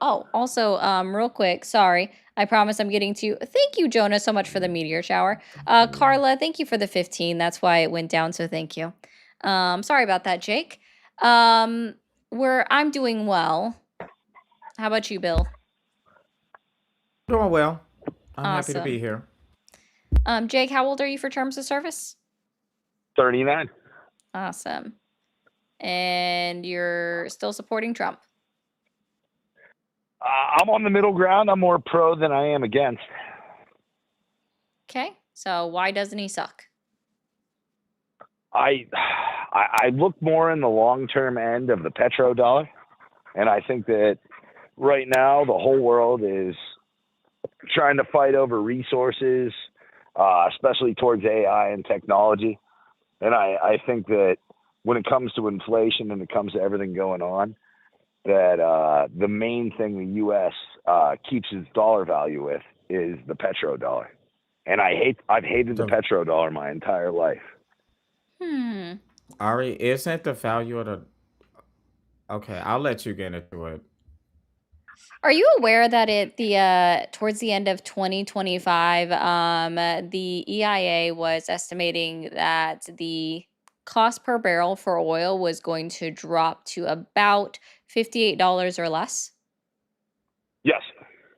Speaker 2: Oh, also, real quick, sorry. I promise I'm getting to you. Thank you, Jonah, so much for the meteor shower. Carla, thank you for the 15. That's why it went down, so thank you. Sorry about that, Jake. I'm doing well. How about you, Bill?
Speaker 1: Doing well. I'm happy to
Speaker 2: Awesome.
Speaker 1: be here.
Speaker 2: Jake, how old are you for terms of service?
Speaker 7: 39.
Speaker 2: Awesome. And you're still supporting Trump?
Speaker 7: I'm on the middle ground. I'm more pro than I am against.
Speaker 2: Okay. So why doesn't he suck?
Speaker 7: I look more in the long-term end of the petrodollar, and I think that right now the whole world is trying to fight over resources, especially towards AI and technology. And I think that when it comes to inflation and it comes to everything going on, that the main thing the U.S. Keeps its dollar value with is the petrodollar. And I've hated the petrodollar my entire life.
Speaker 1: Ari, isn't the value of the... Okay, I'll let you get into it.
Speaker 2: Are you aware that towards the end of 2025, the EIA was estimating that the cost per barrel for oil was going to drop to about $58 or less?
Speaker 7: Yes.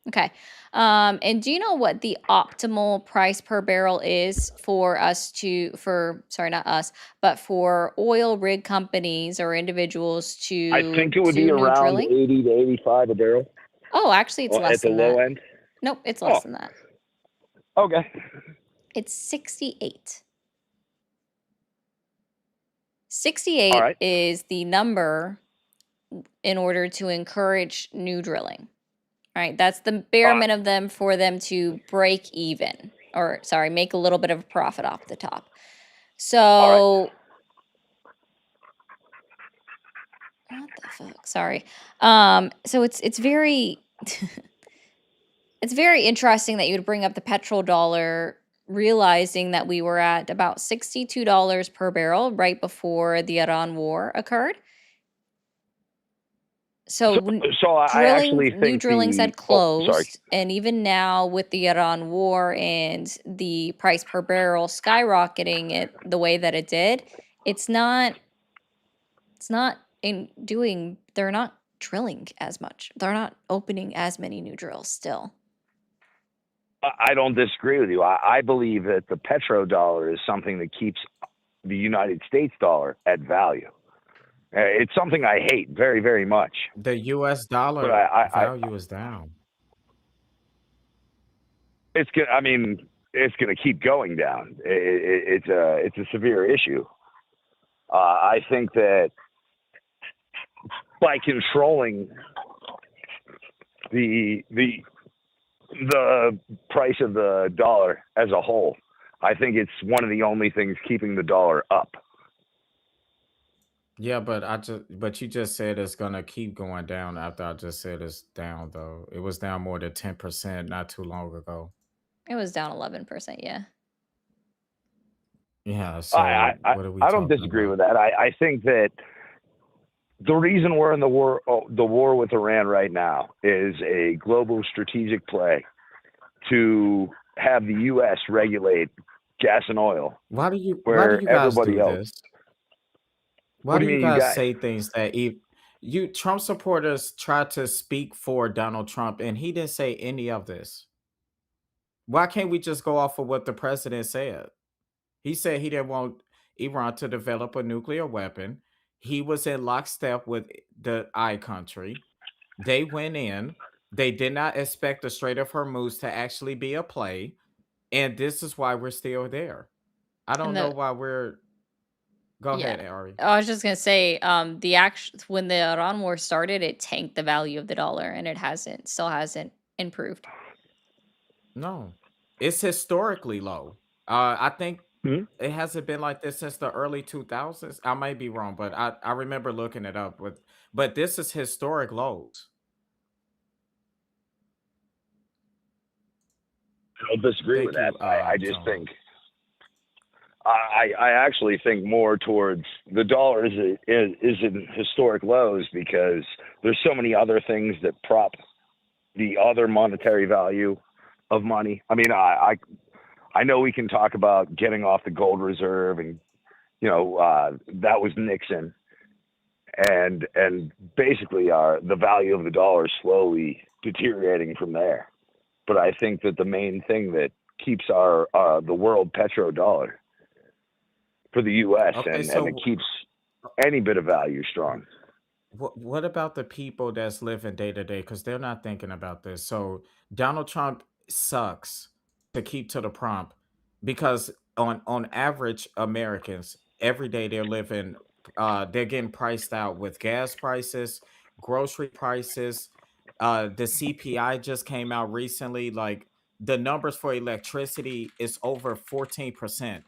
Speaker 2: Okay. And do you know what the optimal price per barrel is for not us, but for oil rig companies or individuals to
Speaker 7: I think it would be
Speaker 2: do new
Speaker 7: around
Speaker 2: drilling?
Speaker 7: 80 to 85 a barrel.
Speaker 2: Oh, actually, it's less
Speaker 7: at the
Speaker 2: than
Speaker 7: low
Speaker 2: that.
Speaker 7: end.
Speaker 2: Nope, it's less than that.
Speaker 7: Okay.
Speaker 2: It's 68. 68
Speaker 7: right.
Speaker 2: is the number in order to encourage new drilling. Right? That's the bare minimum for them to break even, or sorry, make a little bit of a profit off the top. So what the fuck? Sorry. So it's very it's very interesting that you would bring up the petrodollar, realizing that we were at about $62 per barrel right before the Iran war occurred. So
Speaker 7: I actually
Speaker 2: new
Speaker 7: think
Speaker 2: drillings had
Speaker 7: sorry.
Speaker 2: closed, and even now with the Iran war and the price per barrel skyrocketing it the way that it did, it's not they're not drilling as much. They're not opening as many new drills still.
Speaker 7: I don't disagree with you. I believe that the petrodollar is something that keeps the United States dollar at value. It's something I hate very, very much.
Speaker 1: The U.S. dollar
Speaker 7: But
Speaker 1: value is down.
Speaker 7: It's gonna. I mean, it's gonna keep going down. It's a severe issue. I think that by controlling the price of the dollar as a whole, I think it's one of the only things keeping the dollar up.
Speaker 1: Yeah, but you just said it's gonna keep going down after I just said it's down though. It was down more than 10% not too long ago.
Speaker 2: It was down 11%, yeah.
Speaker 1: Yeah, so what are we
Speaker 7: I don't
Speaker 1: talking
Speaker 7: disagree
Speaker 1: about?
Speaker 7: with that. I think that the reason we're in the war with Iran right now is a global strategic play to have the U.S. regulate gas and oil.
Speaker 1: Why do you
Speaker 7: where
Speaker 1: guys
Speaker 7: everybody
Speaker 1: do
Speaker 7: else.
Speaker 1: this? Why
Speaker 7: What
Speaker 1: do
Speaker 7: do you
Speaker 1: you
Speaker 7: mean, you
Speaker 1: guys
Speaker 7: guys?
Speaker 1: say things that you Trump supporters try to speak for Donald Trump and he didn't say any of this? Why can't we just go off of what the president said? He said he didn't want Iran to develop a nuclear weapon. He was in lockstep with the I country. They went in. They did not expect the Strait of Hormuz to actually be a play. And this is why we're still there. I don't
Speaker 2: And
Speaker 1: know
Speaker 2: the
Speaker 1: why we're. Go
Speaker 2: yeah.
Speaker 1: ahead, Ari.
Speaker 2: I was just gonna say, when the Iran war started, it tanked the value of the dollar, and it still hasn't improved.
Speaker 1: No, it's historically low. I think
Speaker 7: Hmm?
Speaker 1: it hasn't been like this since the early 2000s. I might be wrong, but I remember looking it up. But this is historic lows.
Speaker 7: I don't disagree with
Speaker 1: Thank
Speaker 7: that.
Speaker 1: you,
Speaker 7: I just
Speaker 1: John.
Speaker 7: think I actually think more towards the dollar is in historic lows because there's so many other things that prop the other monetary value of money. I mean, I know we can talk about getting off the gold reserve, and that was Nixon, and basically the value of the dollar is slowly deteriorating from there. But I think that the main thing that keeps the world petrodollar for the U.S.
Speaker 1: Okay,
Speaker 7: and
Speaker 1: so
Speaker 7: it keeps any bit of value strong.
Speaker 1: what about the people that's living day to day? Because they're not thinking about this. So Donald Trump sucks to keep to the prompt because on average, Americans every day they're getting priced out with gas prices, grocery prices. The CPI just came out recently. Like the numbers for electricity is over 14%.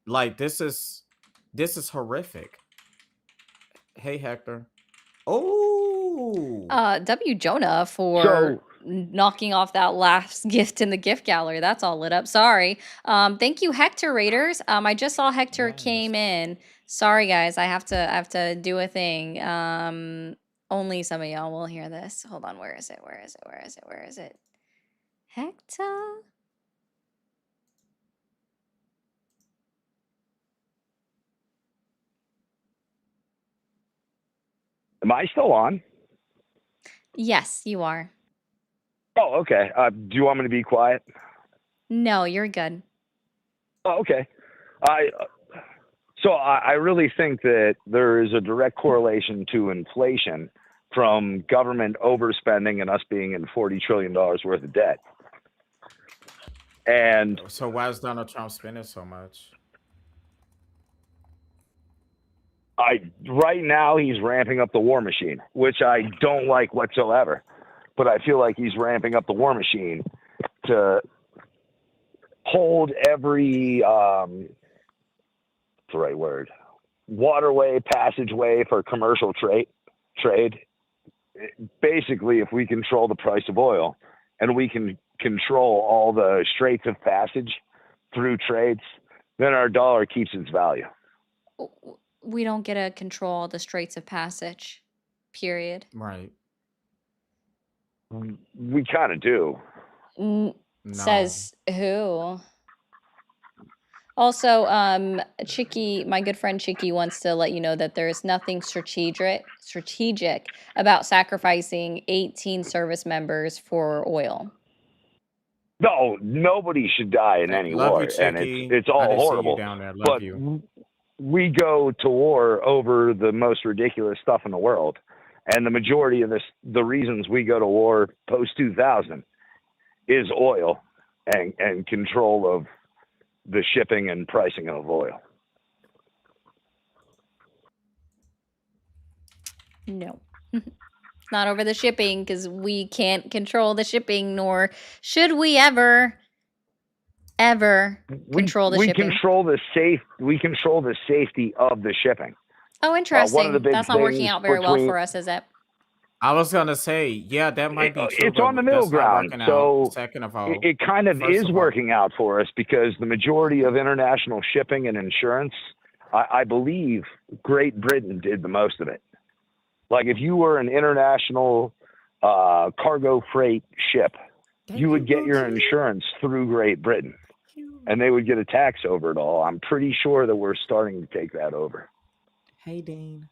Speaker 1: Like this is horrific. Hey Hector. Oh,
Speaker 2: W Jonah for
Speaker 7: So
Speaker 2: knocking off that last gift in the gift gallery. That's all lit up. Sorry. Thank you, Hector Raiders. I just saw Hector
Speaker 1: yes.
Speaker 2: came in. Sorry guys, I have to do a thing. Only some of y'all will hear this. Hold on, where is it? Where is it? Where is it? Where is it? Hector?
Speaker 7: am I still on?
Speaker 2: Yes, you are.
Speaker 7: Oh, okay. Do you want me to be quiet?
Speaker 2: No, you're good.
Speaker 7: Oh, okay. I really think that there is a direct correlation to inflation from government overspending and us being in $40 trillion worth of debt. And
Speaker 1: So why is Donald Trump spending so much?
Speaker 7: Right now he's ramping up the war machine, which I don't like whatsoever. But I feel like he's ramping up the war machine to hold every what's the right word? Waterway, passageway for commercial trade. Basically, if we control the price of oil and we can control all the straits of passage through trades, then our dollar keeps its value.
Speaker 2: We don't get to control the straits of passage, period.
Speaker 1: Right.
Speaker 7: We kind of do.
Speaker 1: No.
Speaker 2: Says who? Also, Chicky, my good friend Chicky wants to let you know that there is nothing strategic about sacrificing 18 service members for oil.
Speaker 7: No, nobody should die in any
Speaker 1: Love
Speaker 7: war,
Speaker 1: you,
Speaker 7: and
Speaker 1: Chicky.
Speaker 7: it's
Speaker 1: I
Speaker 7: all
Speaker 1: didn't see you
Speaker 7: horrible.
Speaker 1: down there. Love
Speaker 7: But
Speaker 1: you.
Speaker 7: we go to war over the most ridiculous stuff in the world, and the majority of the reasons we go to war post 2000 is oil and control of the shipping and pricing of oil.
Speaker 2: No. Not over the shipping, because we can't control the shipping, nor should we ever control the shipping.
Speaker 7: We control the safety of the shipping.
Speaker 2: Oh, interesting.
Speaker 7: One of the big
Speaker 2: That's not working
Speaker 7: things
Speaker 2: out very well
Speaker 7: between-
Speaker 2: for us, is it?
Speaker 1: I was gonna say, yeah, that might be true.
Speaker 7: It's on the middle
Speaker 1: that's not
Speaker 7: ground.
Speaker 1: working
Speaker 7: So
Speaker 1: out. Second of all,
Speaker 7: it kind of
Speaker 1: first
Speaker 7: is
Speaker 1: of all-
Speaker 7: working out for us because the majority of international shipping and insurance, I believe Great Britain did the most of it. Like if you were an international cargo freight ship, you would get your insurance through Great Britain, and they would get a tax over it all. I'm pretty sure that we're starting to take that over.
Speaker 1: Hey, Dean.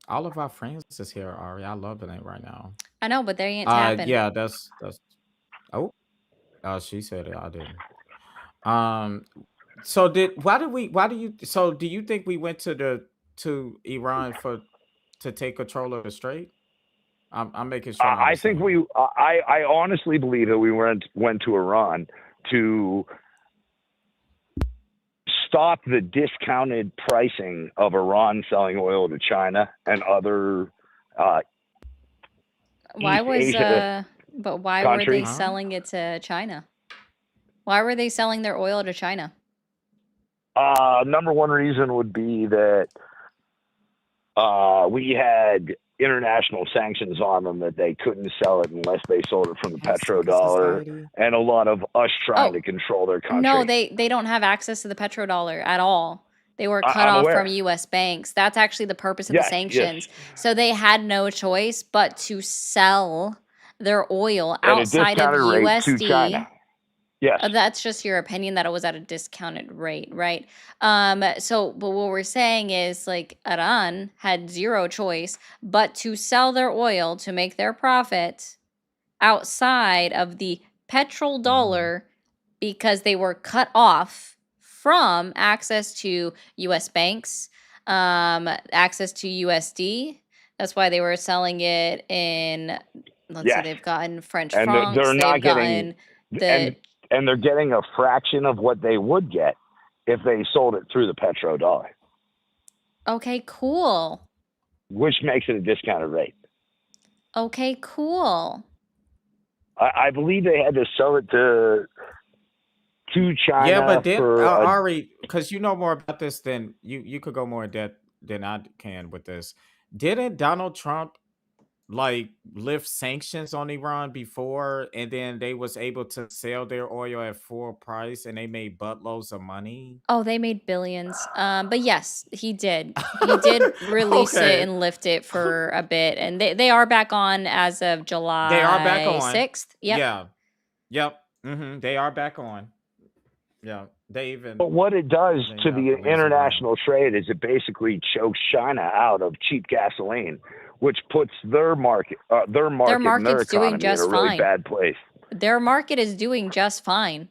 Speaker 1: All of our friends is here, Ari. I love it right now.
Speaker 2: I know, but they ain't tapping.
Speaker 1: Yeah, that's. Oh, she said it. I didn't. So do you think we went to Iran to take control of the strait? I'm making sure.
Speaker 7: I think I honestly believe that we went to Iran to stop the discounted pricing of Iran selling oil to China and other
Speaker 2: why
Speaker 7: East
Speaker 2: was
Speaker 7: Asia
Speaker 2: but why were they
Speaker 7: countries.
Speaker 2: selling it to China? Why were they selling their oil to China?
Speaker 7: Number one reason would be that we had international sanctions on them that they couldn't sell it unless they sold it from the petrodollar, and a lot of us trying to control their country.
Speaker 2: No, they don't have access to the petrodollar at all. They were cut
Speaker 7: I'm
Speaker 2: off
Speaker 7: aware.
Speaker 2: from U.S. banks. That's actually the purpose of the
Speaker 7: Yes,
Speaker 2: sanctions.
Speaker 7: yes.
Speaker 2: So they had no choice but to sell their oil
Speaker 7: At a
Speaker 2: outside of
Speaker 7: discounted rate to
Speaker 2: USD.
Speaker 7: China. Yes.
Speaker 2: That's just your opinion that it was at a discounted rate, right? But what we're saying is like Iran had zero choice but to sell their oil to make their profit outside of the petrodollar because they were cut off from access to US banks, access to USD. That's why they were selling it in, let's say they've gotten French
Speaker 7: And
Speaker 2: francs,
Speaker 7: they're not
Speaker 2: they've gotten
Speaker 7: getting and they're getting a fraction of what they would get if they sold it through the petrodollar,
Speaker 2: Okay, cool.
Speaker 7: which makes it a discounted rate.
Speaker 2: Okay, cool.
Speaker 7: I believe they had to sell it to China.
Speaker 1: Yeah, but then
Speaker 7: for
Speaker 1: Ari, because you know more about this than you could go more in depth than I can with this. Didn't Donald Trump like lift sanctions on Iran before, and then they was able to sell their oil at full price, and they made buttloads of money?
Speaker 2: Oh, they made billions. But yes, he did. He did release
Speaker 1: Okay.
Speaker 2: it and lift it for a bit, and they are back on as of July
Speaker 1: They are back on
Speaker 2: 6th. Yep.
Speaker 1: Yeah. Yep. They are back on. Yeah. They even.
Speaker 7: But what it does
Speaker 1: they
Speaker 7: to
Speaker 1: got
Speaker 7: the
Speaker 1: lazy Iran.
Speaker 7: international trade is it basically chokes China out of cheap gasoline, which puts their market and their
Speaker 2: market's doing
Speaker 7: economy
Speaker 2: just
Speaker 7: in a really
Speaker 2: fine.
Speaker 7: bad place.
Speaker 2: Their market is doing just fine.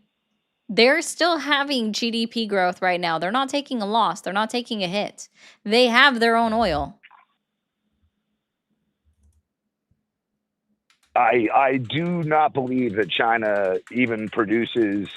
Speaker 2: They're still having GDP growth right now. They're not taking a loss. They're not taking a hit. They have their own oil.
Speaker 7: I do not believe that China even produces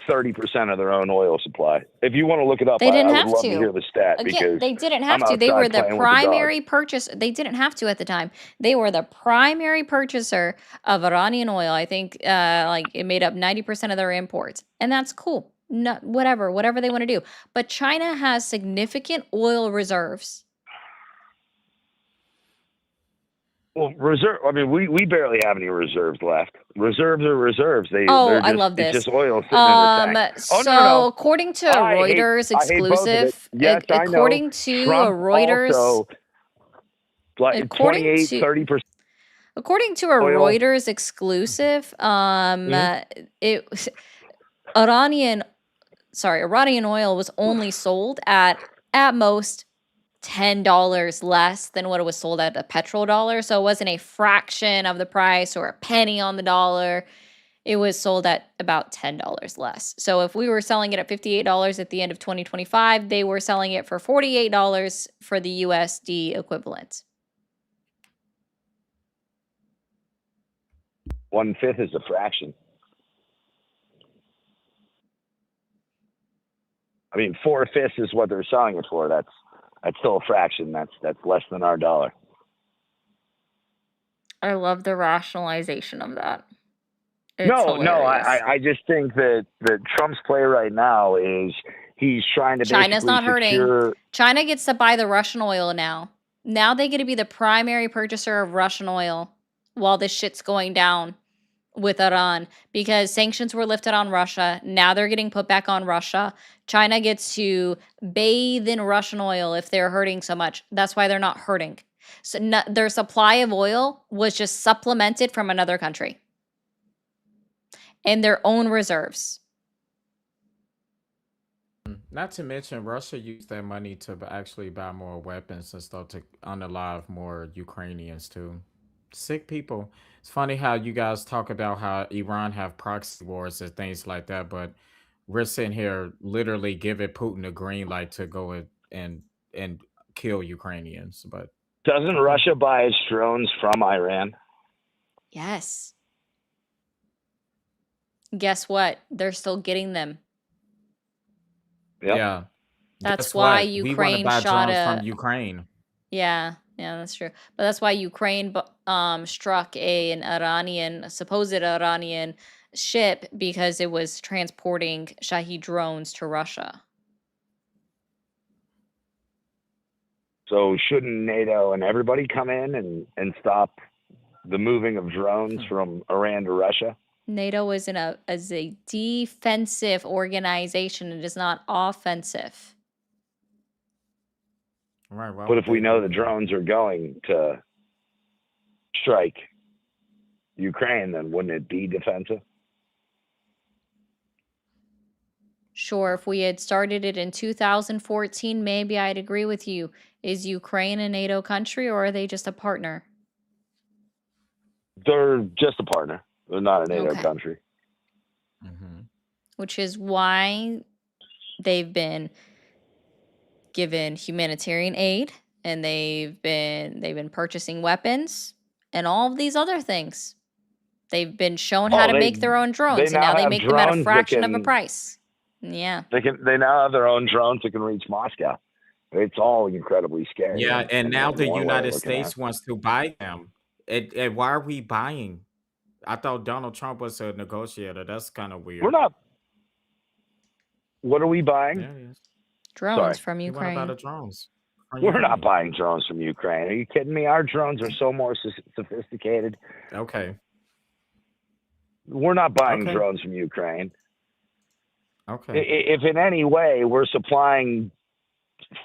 Speaker 7: 30% of their own oil supply. If you want to look it up,
Speaker 2: They didn't
Speaker 7: I would
Speaker 2: have
Speaker 7: love to
Speaker 2: to.
Speaker 7: hear the stat
Speaker 2: Again,
Speaker 7: because
Speaker 2: they didn't
Speaker 7: I'm
Speaker 2: have to. They were
Speaker 7: outside
Speaker 2: the
Speaker 7: playing with the dog.
Speaker 2: primary purchaser. They didn't have to at the time. They were the primary purchaser of Iranian oil. I think like it made up 90% of their imports. And that's cool. No, whatever they want to do. But China has significant oil reserves.
Speaker 7: Well, reserve. I mean, we barely have any reserves left. Reserves are reserves.
Speaker 2: Oh,
Speaker 7: They're
Speaker 2: I
Speaker 7: just
Speaker 2: love
Speaker 7: it's
Speaker 2: this.
Speaker 7: just oil sitting in the tank. Oh
Speaker 2: So
Speaker 7: no.
Speaker 2: according to
Speaker 7: I hate
Speaker 2: Reuters
Speaker 7: both of it.
Speaker 2: exclusive,
Speaker 7: Yes, I know.
Speaker 2: according to a
Speaker 7: Trump
Speaker 2: Reuters,
Speaker 7: also like
Speaker 2: according
Speaker 7: 28,
Speaker 2: to
Speaker 7: 30%
Speaker 2: according to a
Speaker 7: oil.
Speaker 2: Reuters exclusive,
Speaker 7: Mhm.
Speaker 2: it Iranian oil was only sold at most $10 less than what it was sold at a petrodollar. So it wasn't a fraction of the price or a penny on the dollar. It was sold at about $10 less. So if we were selling it at $58 at the end of 2025, they were selling it for $48 for the USD equivalent.
Speaker 7: 1/5 is a fraction. I mean, 4/5 is what they're selling it for. That's still a fraction. That's less than our dollar.
Speaker 2: I love the rationalization of that. It's
Speaker 7: No,
Speaker 2: hilarious.
Speaker 7: I just think that Trump's play right now is he's trying to
Speaker 2: China's
Speaker 7: basically
Speaker 2: not hurting.
Speaker 7: secure.
Speaker 2: China gets to buy the Russian oil now. Now they get to be the primary purchaser of Russian oil while this shit's going down with Iran because sanctions were lifted on Russia. Now they're getting put back on Russia. China gets to bathe in Russian oil if they're hurting so much. That's why they're not hurting. So their supply of oil was just supplemented from another country and their own reserves.
Speaker 1: Not to mention, Russia used that money to actually buy more weapons and stuff to unalive more Ukrainians too. Sick people. It's funny how you guys talk about how Iran have proxy wars and things like that, but we're sitting here literally giving Putin a green light to go and kill Ukrainians. But
Speaker 7: Doesn't Russia buy its drones from Iran?
Speaker 2: Yes. Guess what? They're still getting them.
Speaker 7: Yep.
Speaker 1: yeah,
Speaker 2: That's
Speaker 1: guess
Speaker 2: why
Speaker 1: what? We want to
Speaker 2: Ukraine
Speaker 1: buy
Speaker 2: shot
Speaker 1: drones
Speaker 2: a
Speaker 1: from Ukraine.
Speaker 2: yeah, that's true. But that's why Ukraine struck a supposed Iranian ship because it was transporting Shahed drones to Russia.
Speaker 7: So shouldn't NATO and everybody come in and stop the moving of drones from Iran to Russia?
Speaker 2: NATO is a defensive organization. It is not offensive.
Speaker 1: Right. Why
Speaker 7: But
Speaker 1: would
Speaker 7: if we
Speaker 1: they
Speaker 7: know
Speaker 1: do
Speaker 7: the
Speaker 1: that?
Speaker 7: drones are going to strike Ukraine, then wouldn't it be defensive?
Speaker 2: Sure, if we had started it in 2014, maybe I'd agree with you. Is Ukraine a NATO country or are they just a partner?
Speaker 7: They're just a partner. They're not a NATO
Speaker 2: Okay.
Speaker 7: country.
Speaker 1: Mhm.
Speaker 2: Which is why they've been given humanitarian aid and they've been purchasing weapons and all of these other things. They've been shown how
Speaker 7: Oh,
Speaker 2: to
Speaker 7: they
Speaker 2: make their own drones and
Speaker 7: now
Speaker 2: now they
Speaker 7: have
Speaker 2: make them at a
Speaker 7: drones that
Speaker 2: fraction of a
Speaker 7: can
Speaker 2: price. Yeah.
Speaker 7: they now have their own drones that can reach Moscow. It's all incredibly scary.
Speaker 1: Yeah, and now
Speaker 7: in
Speaker 1: the
Speaker 7: one way of
Speaker 1: United
Speaker 7: looking at it.
Speaker 1: States wants to buy them. And why are we buying? I thought Donald Trump was a negotiator. That's kind of
Speaker 7: We're
Speaker 1: weird.
Speaker 7: not. What are we buying?
Speaker 1: Yeah, it is.
Speaker 2: Drones
Speaker 7: Sorry.
Speaker 2: from
Speaker 1: You want to buy
Speaker 2: Ukraine.
Speaker 1: the drones from
Speaker 7: We're not
Speaker 1: Ukraine?
Speaker 7: buying drones from Ukraine. Are you kidding me? Our drones are so more sophisticated.
Speaker 1: Okay.
Speaker 7: We're not buying
Speaker 1: Okay.
Speaker 7: drones from Ukraine.
Speaker 1: Okay.
Speaker 7: If in any way we're supplying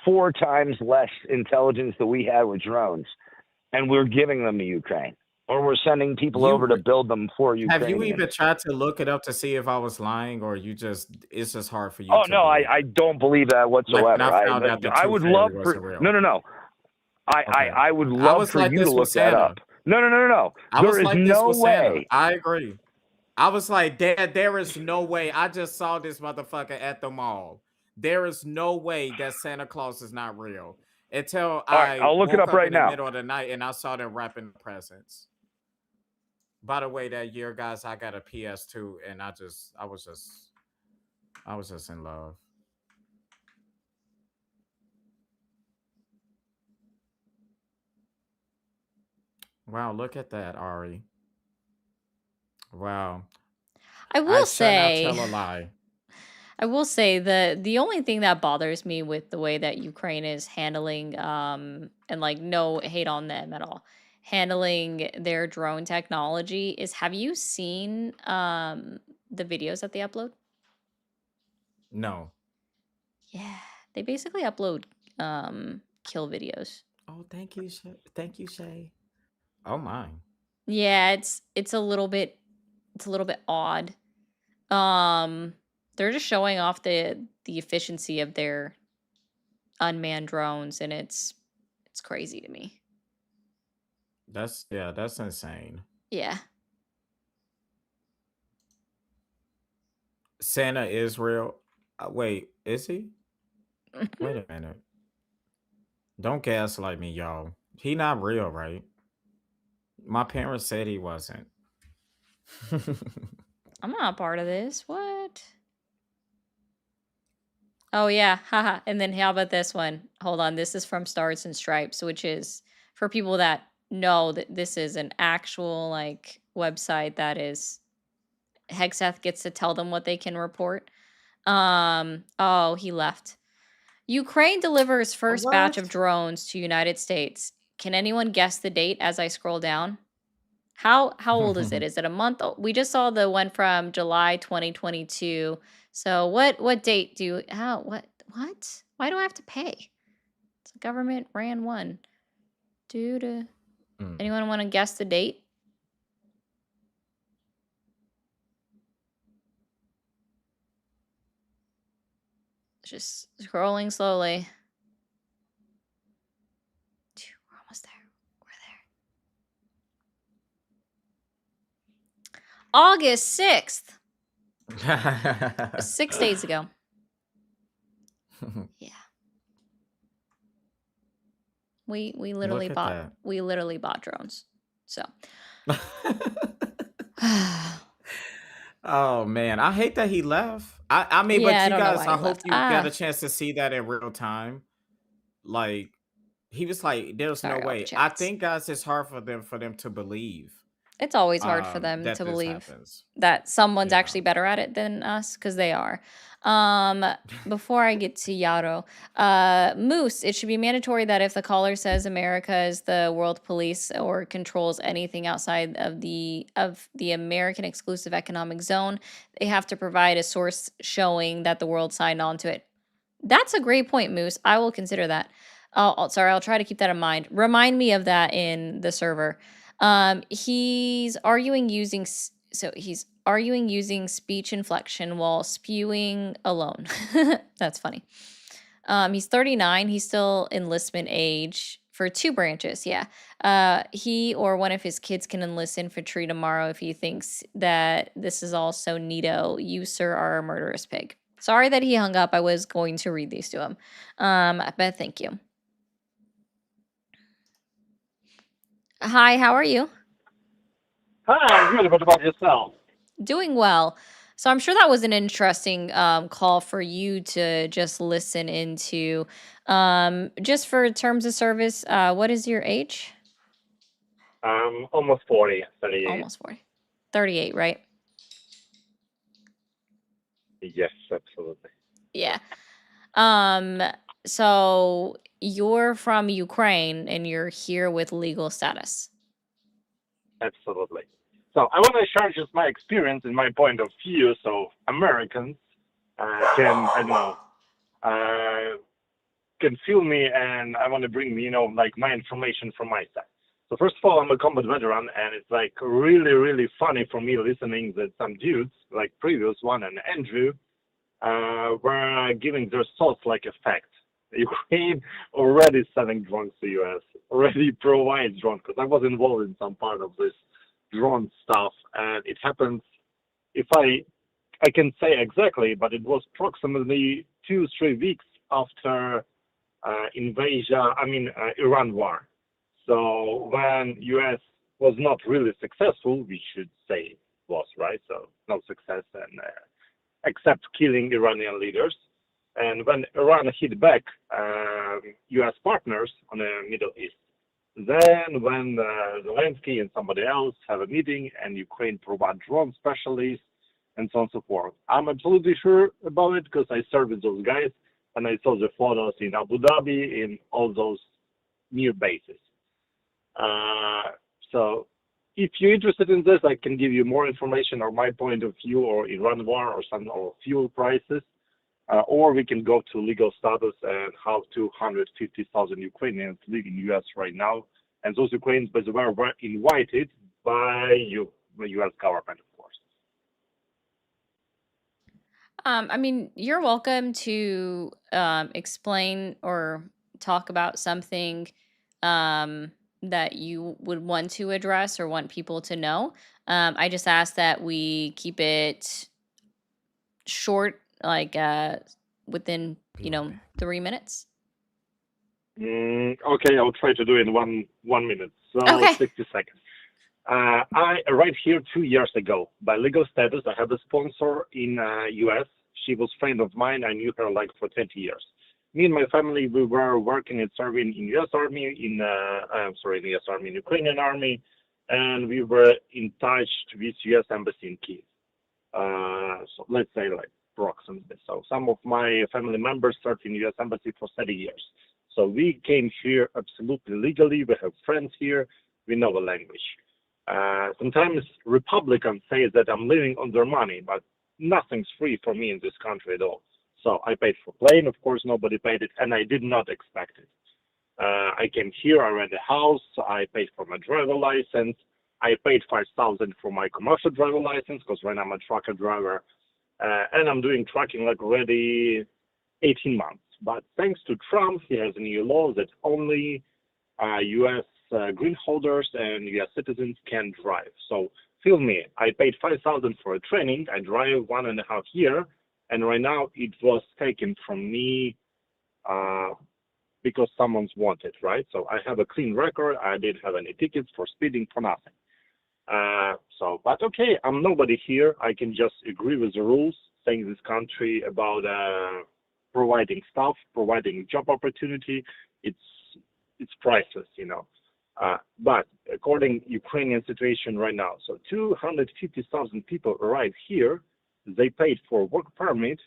Speaker 7: 4 times less intelligence than we had with drones, and we're giving them to Ukraine, or we're sending people
Speaker 1: You
Speaker 7: over to
Speaker 1: re-
Speaker 7: build them for
Speaker 1: have you
Speaker 7: Ukraine.
Speaker 1: even tried to look it up to see if I was lying, or it's just hard for you
Speaker 7: Oh
Speaker 1: to
Speaker 7: no,
Speaker 1: believe?
Speaker 7: I don't believe that
Speaker 1: When
Speaker 7: whatsoever.
Speaker 1: I found out the
Speaker 7: I
Speaker 1: tooth
Speaker 7: would
Speaker 1: fairy
Speaker 7: love
Speaker 1: wasn't
Speaker 7: for
Speaker 1: real.
Speaker 7: no.
Speaker 1: Okay.
Speaker 7: I would
Speaker 1: I
Speaker 7: love
Speaker 1: was
Speaker 7: for
Speaker 1: like
Speaker 7: you to
Speaker 1: this with
Speaker 7: look that
Speaker 1: Santa.
Speaker 7: up. No.
Speaker 1: I
Speaker 7: There
Speaker 1: was
Speaker 7: is
Speaker 1: like this
Speaker 7: no
Speaker 1: with Santa.
Speaker 7: way.
Speaker 1: I agree. I was like, there is no way. I just saw this motherfucker at the mall. There is no way that Santa Claus is not real. Until
Speaker 7: All right,
Speaker 1: I
Speaker 7: I'll look it
Speaker 1: woke
Speaker 7: up
Speaker 1: up
Speaker 7: right
Speaker 1: in the
Speaker 7: now.
Speaker 1: middle of the night and I saw them wrapping presents. By the way, that year, guys, I got a PS2 and I was just I was just in love. Wow, look at that, Ari. Wow.
Speaker 2: I
Speaker 1: I
Speaker 2: will
Speaker 1: shall not
Speaker 2: say,
Speaker 1: tell a lie.
Speaker 2: I will say the only thing that bothers me with the way that Ukraine is handling, and like no hate on them at all, handling their drone technology is, have you seen the videos that they upload?
Speaker 1: No.
Speaker 2: Yeah, they basically upload kill videos.
Speaker 1: Oh, thank you, Shay. Thank you, Shay. Oh my.
Speaker 2: Yeah, it's a little bit, it's a little bit odd. Um they're just showing off the efficiency of their unmanned drones, and it's crazy to me.
Speaker 1: That's yeah, that's insane.
Speaker 2: Yeah.
Speaker 1: Santa is real. Wait, is he? Wait a minute. Don't gaslight me, y'all. He not real, right? My parents said he wasn't.
Speaker 2: I'm not a part of this. What? Oh yeah, haha. And then how about this one? Hold on, this is from Stars and Stripes, which is for people that know that this is an actual like website that is, Hexeth gets to tell them what they can report. Oh, he left. Ukraine delivers first batch of
Speaker 1: What?
Speaker 2: drones to United States. Can anyone guess the date as I scroll down? How old is it? Is it a month old? We just saw the one from July 2022. So what date do you, how what? Why do I have to pay? It's a government ran one. Dude,
Speaker 1: Mm.
Speaker 2: anyone want to guess the date? Just scrolling slowly. We're almost there. We're there. August 6th. 6 days ago. Yeah. We literally
Speaker 1: Look at
Speaker 2: bought
Speaker 1: that.
Speaker 2: we literally bought drones. So
Speaker 1: Oh man, I hate that he left. I mean, but
Speaker 2: yeah, I
Speaker 1: you
Speaker 2: don't know
Speaker 1: guys,
Speaker 2: why he
Speaker 1: I hope
Speaker 2: left.
Speaker 1: you got a chance to see that in real time. Like he was like, "There's no
Speaker 2: Sorry, all the
Speaker 1: way." I
Speaker 2: chats.
Speaker 1: think, guys, it's hard for them to believe
Speaker 2: It's always hard for them
Speaker 1: that
Speaker 2: to
Speaker 1: this
Speaker 2: believe
Speaker 1: happens.
Speaker 2: that someone's
Speaker 1: Yeah.
Speaker 2: actually better at it than us, because they are. Before I get to Yaro, Moose, it should be mandatory that if the caller says America is the world police or controls anything outside of the American exclusive economic zone, they have to provide a source showing that the world signed on to it. That's a great point, Moose. I will consider that. Sorry, I'll try to keep that in mind. Remind me of that in the server. He's arguing using he's arguing using speech inflection while spewing alone. That's funny. He's 39. He's still enlistment age for 2 branches. Yeah. He or one of his kids can enlist infantry tomorrow if he thinks that this is all so neato. You, sir, are a murderous pig. Sorry that he hung up. I was going to read these to him. But thank you. Hi, how are you?
Speaker 8: Hi, I'm good. What about yourself?
Speaker 2: Doing well. So I'm sure that was an interesting call for you to just listen into. Just for terms of service, what is your age?
Speaker 8: Almost 40, 38.
Speaker 2: Almost 40. 38, right?
Speaker 8: Yes, absolutely.
Speaker 2: Yeah. So you're from Ukraine and you're here with legal status.
Speaker 8: Absolutely. So I want to share just my experience and my point of view so Americans can, I don't know, can feel me, and I want to bring, like my information from my side. So first of all, I'm a combat veteran, and it's like really, really funny for me listening that some dudes, like previous one and Andrew, were giving their thoughts like a fact. Ukraine already selling drones to US, already provides drones, because I was involved in some part of this drone stuff, and it happens, if I can say exactly, but it was approximately 2-3 weeks after Iran war. So when US was not really successful, we should say was, right? So no success, and except killing Iranian leaders. And when Iran hit back U.S. partners on the Middle East, then when Zelensky and somebody else have a meeting and Ukraine provide drone specialists and so on and so forth. I'm absolutely sure about it because I served with those guys and I saw the photos in Abu Dhabi in all those new bases. So if you're interested in this, I can give you more information or my point of view or Iran war or fuel prices. Or we can go to legal status and how 250,000 Ukrainians live in the U.S. right now. And those Ukrainians, by the way, were invited by the U.S. government, of course.
Speaker 2: I mean, you're welcome to explain or talk about something that you would want to address or want people to know. I just ask that we keep it short, like within 3 minutes.
Speaker 8: Okay, I'll try to do it in one minute. So
Speaker 2: Okay.
Speaker 8: 60 seconds. I arrived here 2 years ago. By legal status, I have a sponsor in U.S. She was a friend of mine. I knew her like for 20 years. Me and my family, we were working and serving in U.S. Army, in U.S. Army, in Ukrainian Army, and we were in touch with U.S. Embassy in Kyiv. So let's say like approximately. So some of my family members served in U.S. Embassy for 30 years. So we came here absolutely legally. We have friends here. We know the language. Sometimes Republicans say that I'm living on their money, but nothing's free for me in this country at all. So I paid for plane, of course, nobody paid it, and I did not expect it. I came here, I rent a house, I paid for my driver license, I paid $5,000 for my commercial driver license, because right now I'm a trucker driver, and I'm doing trucking like already 18 months. But thanks to Trump, he has a new law that only U.S. Green holders and U.S. citizens can drive. So feel me, I paid $5,000 for a training. I drive 1.5 years, and right now it was taken from me because someone's wanted, right? So I have a clean record. I didn't have any tickets for speeding, for nothing. But okay, I'm nobody here. I can just agree with the rules, saying this country about providing stuff, providing job opportunity. It's priceless, you know. But according to Ukrainian situation right now, so 250,000 people arrived here. They paid for work permit,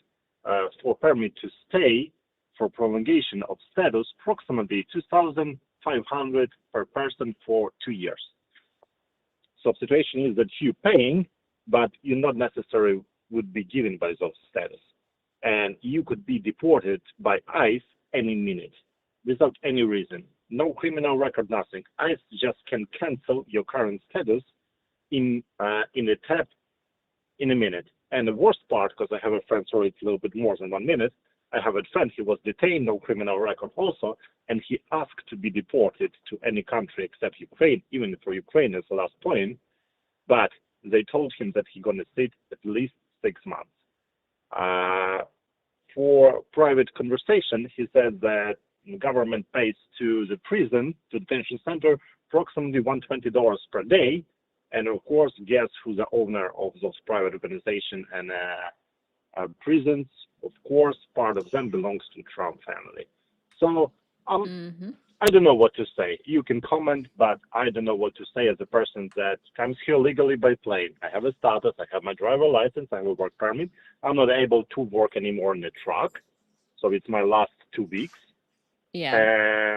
Speaker 8: for permit to stay, for prolongation of status, approximately $2,500 per person for 2 years. So the situation is that you're paying, but you're not necessarily would be given by those status. And you could be deported by ICE any minute without any reason. No criminal record, nothing. ICE just can cancel your current status in a tap in a minute. And the worst part, because I have a friend, sorry, it's a little bit more than 1 minute. I have a friend, he was detained, no criminal record also, and he asked to be deported to any country except Ukraine, even for Ukraine is the last point. But they told him that he's going to sit at least 6 months. For private conversation, he said that the government pays to the prison, to the detention center, approximately $120 per day. And of course, guess who's the owner of those private organizations and prisons? Of course, part of them belongs to Trump family. So I don't know what to say. You can comment, but I don't know what to say as a person that comes here legally by plane. I have a status, I have my driver license, I have a work permit. I'm not able to work anymore in the truck. So it's my last 2 weeks.
Speaker 2: Yeah.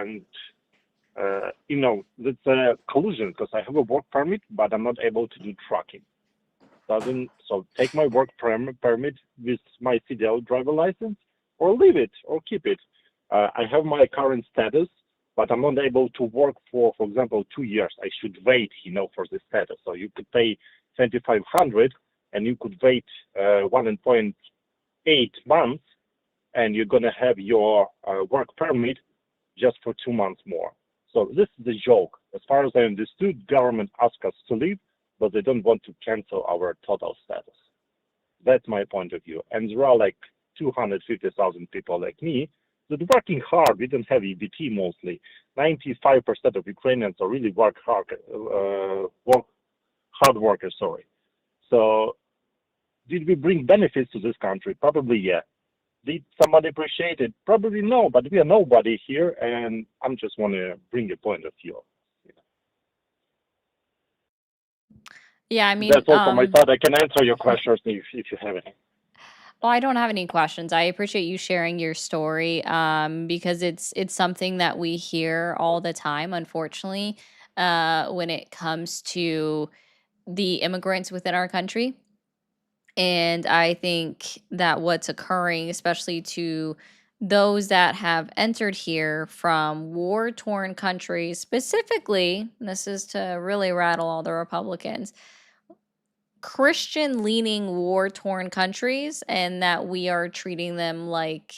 Speaker 8: And, it's a collusion because I have a work permit, but I'm not able to do trucking. So take my work permit with my CDL driver license or leave it or keep it. I have my current status, but I'm not able to work for example, 2 years. I should wait, for the status. So you could pay $2,500 and you could wait 1.8 months and you're going to have your work permit just for 2 months more. So this is a joke. As far as I understood, government asked us to leave, but they don't want to cancel our total status. That's my point of view. And there are like 250,000 people like me that working hard. We don't have EBT mostly. 95% of Ukrainians are really hard workers, sorry. So did we bring benefits to this country? Probably, yeah. Did somebody appreciate it? Probably no, but we are nobody here, and I'm just want to bring a point of view.
Speaker 2: Yeah, I mean,
Speaker 8: That's all from my side. I can answer your questions if you have any.
Speaker 2: well, I don't have any questions. I appreciate you sharing your story, because it's something that we hear all the time, unfortunately, when it comes to the immigrants within our country. And I think that what's occurring, especially to those that have entered here from war torn countries, specifically, and this is to really rattle all the Republicans, Christian leaning war torn countries, and that we are treating them like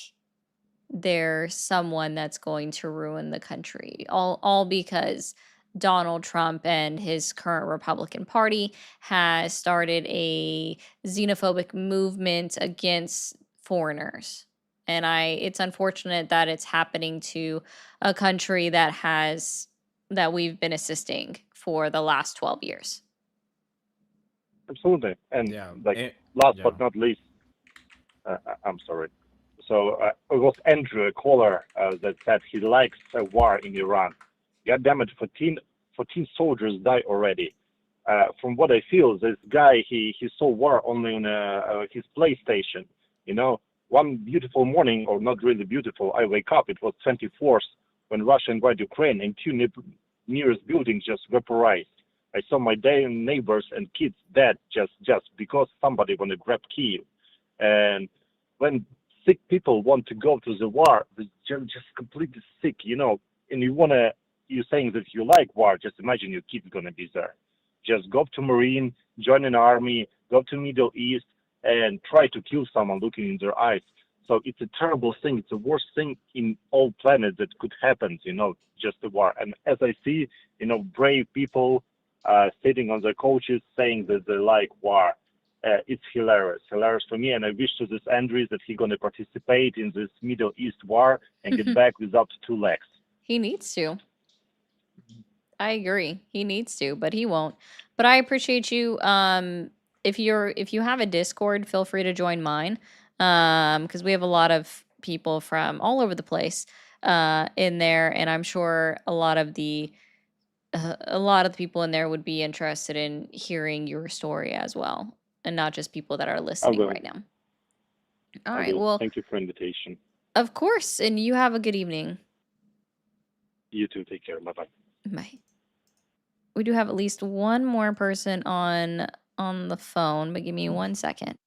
Speaker 2: they're someone that's going to ruin the country. All because Donald Trump and his current Republican Party has started a xenophobic movement against foreigners. And it's unfortunate that it's happening to a country that we've been assisting for the last 12 years.
Speaker 8: Absolutely. And
Speaker 1: Yeah.
Speaker 8: last
Speaker 1: Yeah.
Speaker 8: but not least, I'm sorry. So it was Andrew, a caller, that said he likes a war in Iran. God damn it, 14 soldiers died already. From what I feel, this guy, he saw war only on his PlayStation. You know, one beautiful morning, or not really beautiful, I wake up, it was 24th, when Russia invaded Ukraine, and two nearest buildings just vaporized. I saw my neighbors and kids dead just because somebody want to grab Kyiv. And when sick people want to go to the war, they're just completely sick, you know. And you're saying that you like war, just imagine your kid's gonna be there. Just go to Marine, join an army, go to Middle East, and try to kill someone looking in their eyes. So it's a terrible thing. It's the worst thing in all planets that could happen, you know, just a war. And as I see, you know, brave people sitting on their couches saying that they like war. It's hilarious for me, and I wish to this Andrews that he's going to participate in this Middle East war and get back without 2 legs.
Speaker 2: He needs to. I agree. He needs to, but he won't. But I appreciate you. If you have a Discord, feel free to join mine. Because we have a lot of people from all over the place in there, and I'm sure a lot of the people in there would be interested in hearing your story as well, and not just people that are listening right now. All right. Well,
Speaker 8: thank you for the invitation.
Speaker 2: Of course, and you have a good evening.
Speaker 8: You too. Take care. Bye-bye.
Speaker 2: Bye. We do have at least one more person on the phone, but give me 1 second.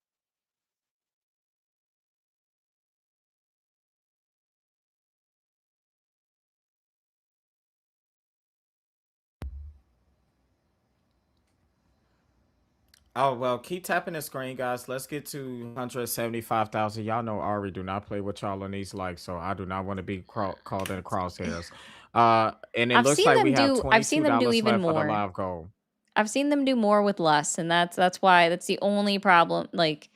Speaker 1: Oh, well, keep tapping the screen, guys. Let's get to 175,000. Y'all know Ari do not play with y'all on these likes, so I do not want to be called in the crosshairs. And it
Speaker 2: I've
Speaker 1: looks
Speaker 2: seen
Speaker 1: like
Speaker 2: them
Speaker 1: we have
Speaker 2: do. I've seen them do
Speaker 1: $22
Speaker 2: even
Speaker 1: left for the
Speaker 2: more.
Speaker 1: live goal.
Speaker 2: I've seen them do more with less, and that's the only problem. Like,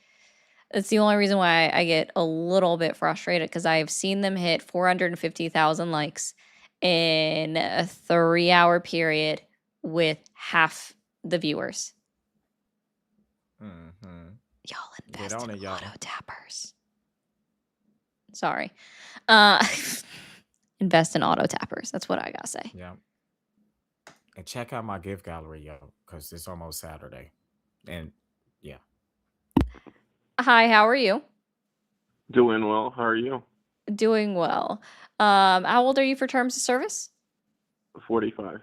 Speaker 2: that's the only reason why I get a little bit frustrated, because I've seen them hit 450,000 likes in a 3-hour period with half the viewers.
Speaker 1: Mm-hmm.
Speaker 2: Y'all
Speaker 1: Get
Speaker 2: invest
Speaker 1: on
Speaker 2: in
Speaker 1: it, y'all.
Speaker 2: auto tappers. Sorry. Invest in auto tappers. That's what I gotta say.
Speaker 1: Yeah. And check out my gift gallery, yo, because it's almost Saturday. And yeah.
Speaker 2: Hi, how are you?
Speaker 9: Doing well. How are you?
Speaker 2: Doing well. How old are you for terms of service?
Speaker 9: 45.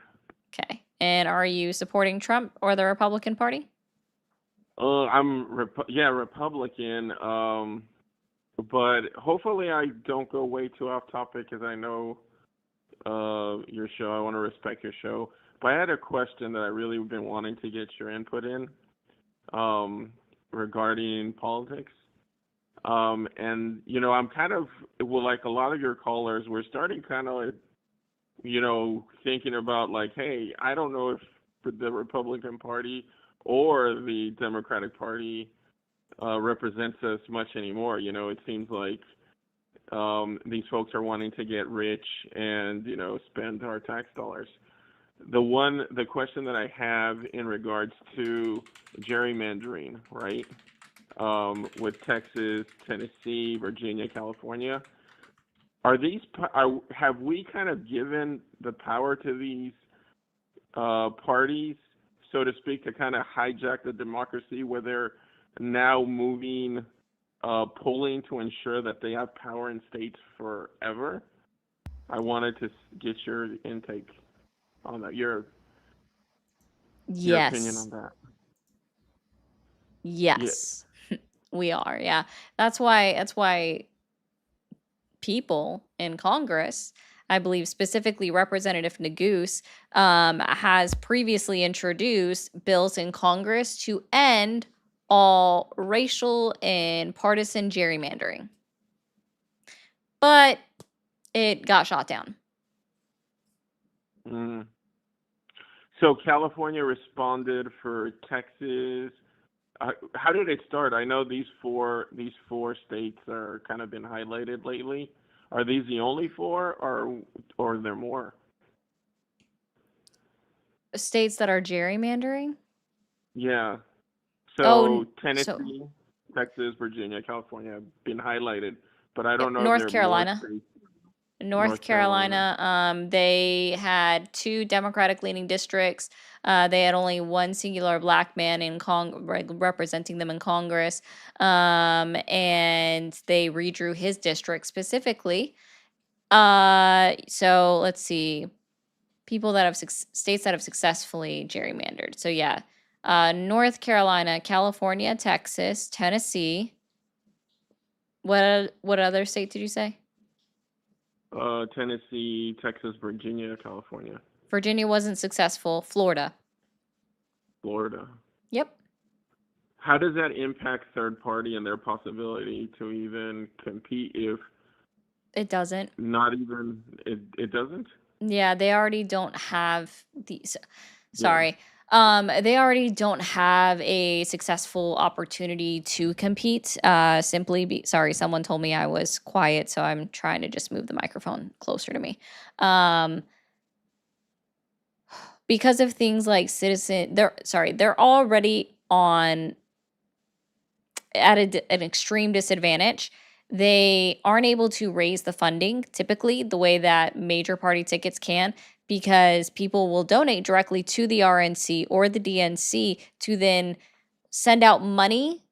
Speaker 2: Okay. And are you supporting Trump or the Republican Party?
Speaker 9: I'm Republican. But hopefully I don't go way too off topic, because I know your show. I want to respect your show. But I had a question that I really been wanting to get your input in regarding politics. And you know, I'm kind of, well, like a lot of your callers, we're starting kind of like, you know, thinking about like, hey, I don't know if the Republican Party or the Democratic Party represents us much anymore. You know, it seems like these folks are wanting to get rich and, you know, spend our tax dollars. The question that I have in regards to gerrymandering, right? with Texas, Tennessee, Virginia, California. Have we kind of given the power to these parties, so to speak, to kind of hijack the democracy, where they're now moving polling to ensure that they have power in states forever? I wanted to get your intake on that, your opinion
Speaker 2: Yes.
Speaker 9: on that.
Speaker 2: Yes. We are. Yeah. That's why people in Congress, I believe specifically Representative Neguse, has previously introduced bills in Congress to end all racial and partisan gerrymandering. But it got shot down.
Speaker 9: Mm. So California responded for Texas. How did it start? I know these four states are kind of been highlighted lately. Are these the only four, or are there more?
Speaker 2: States that are gerrymandering?
Speaker 9: Yeah.
Speaker 2: Oh,
Speaker 9: So Tennessee, Texas, Virginia, California have been highlighted, but I don't know if
Speaker 2: North
Speaker 9: there are
Speaker 2: Carolina.
Speaker 9: more states.
Speaker 2: North Carolina, they had 2 Democratic-leaning districts. They had only one singular black man in representing them in Congress, and they redrew his district specifically. So let's see, states that have successfully gerrymandered. So yeah, North Carolina, California, Texas, Tennessee. What other state did you say?
Speaker 9: Tennessee, Texas, Virginia, California.
Speaker 2: Virginia wasn't successful. Florida. Yep.
Speaker 9: How does that impact third party and their possibility to even compete if
Speaker 2: It doesn't.
Speaker 9: not even it doesn't?
Speaker 2: Yeah, they already don't have these. Sorry. They already don't have a successful opportunity to compete. Sorry, someone told me I was quiet, so I'm trying to just move the microphone closer to me. Because of things like they're already at an extreme disadvantage. They aren't able to raise the funding typically the way that major party tickets can, because people will donate directly to the RNC or the DNC to then send out money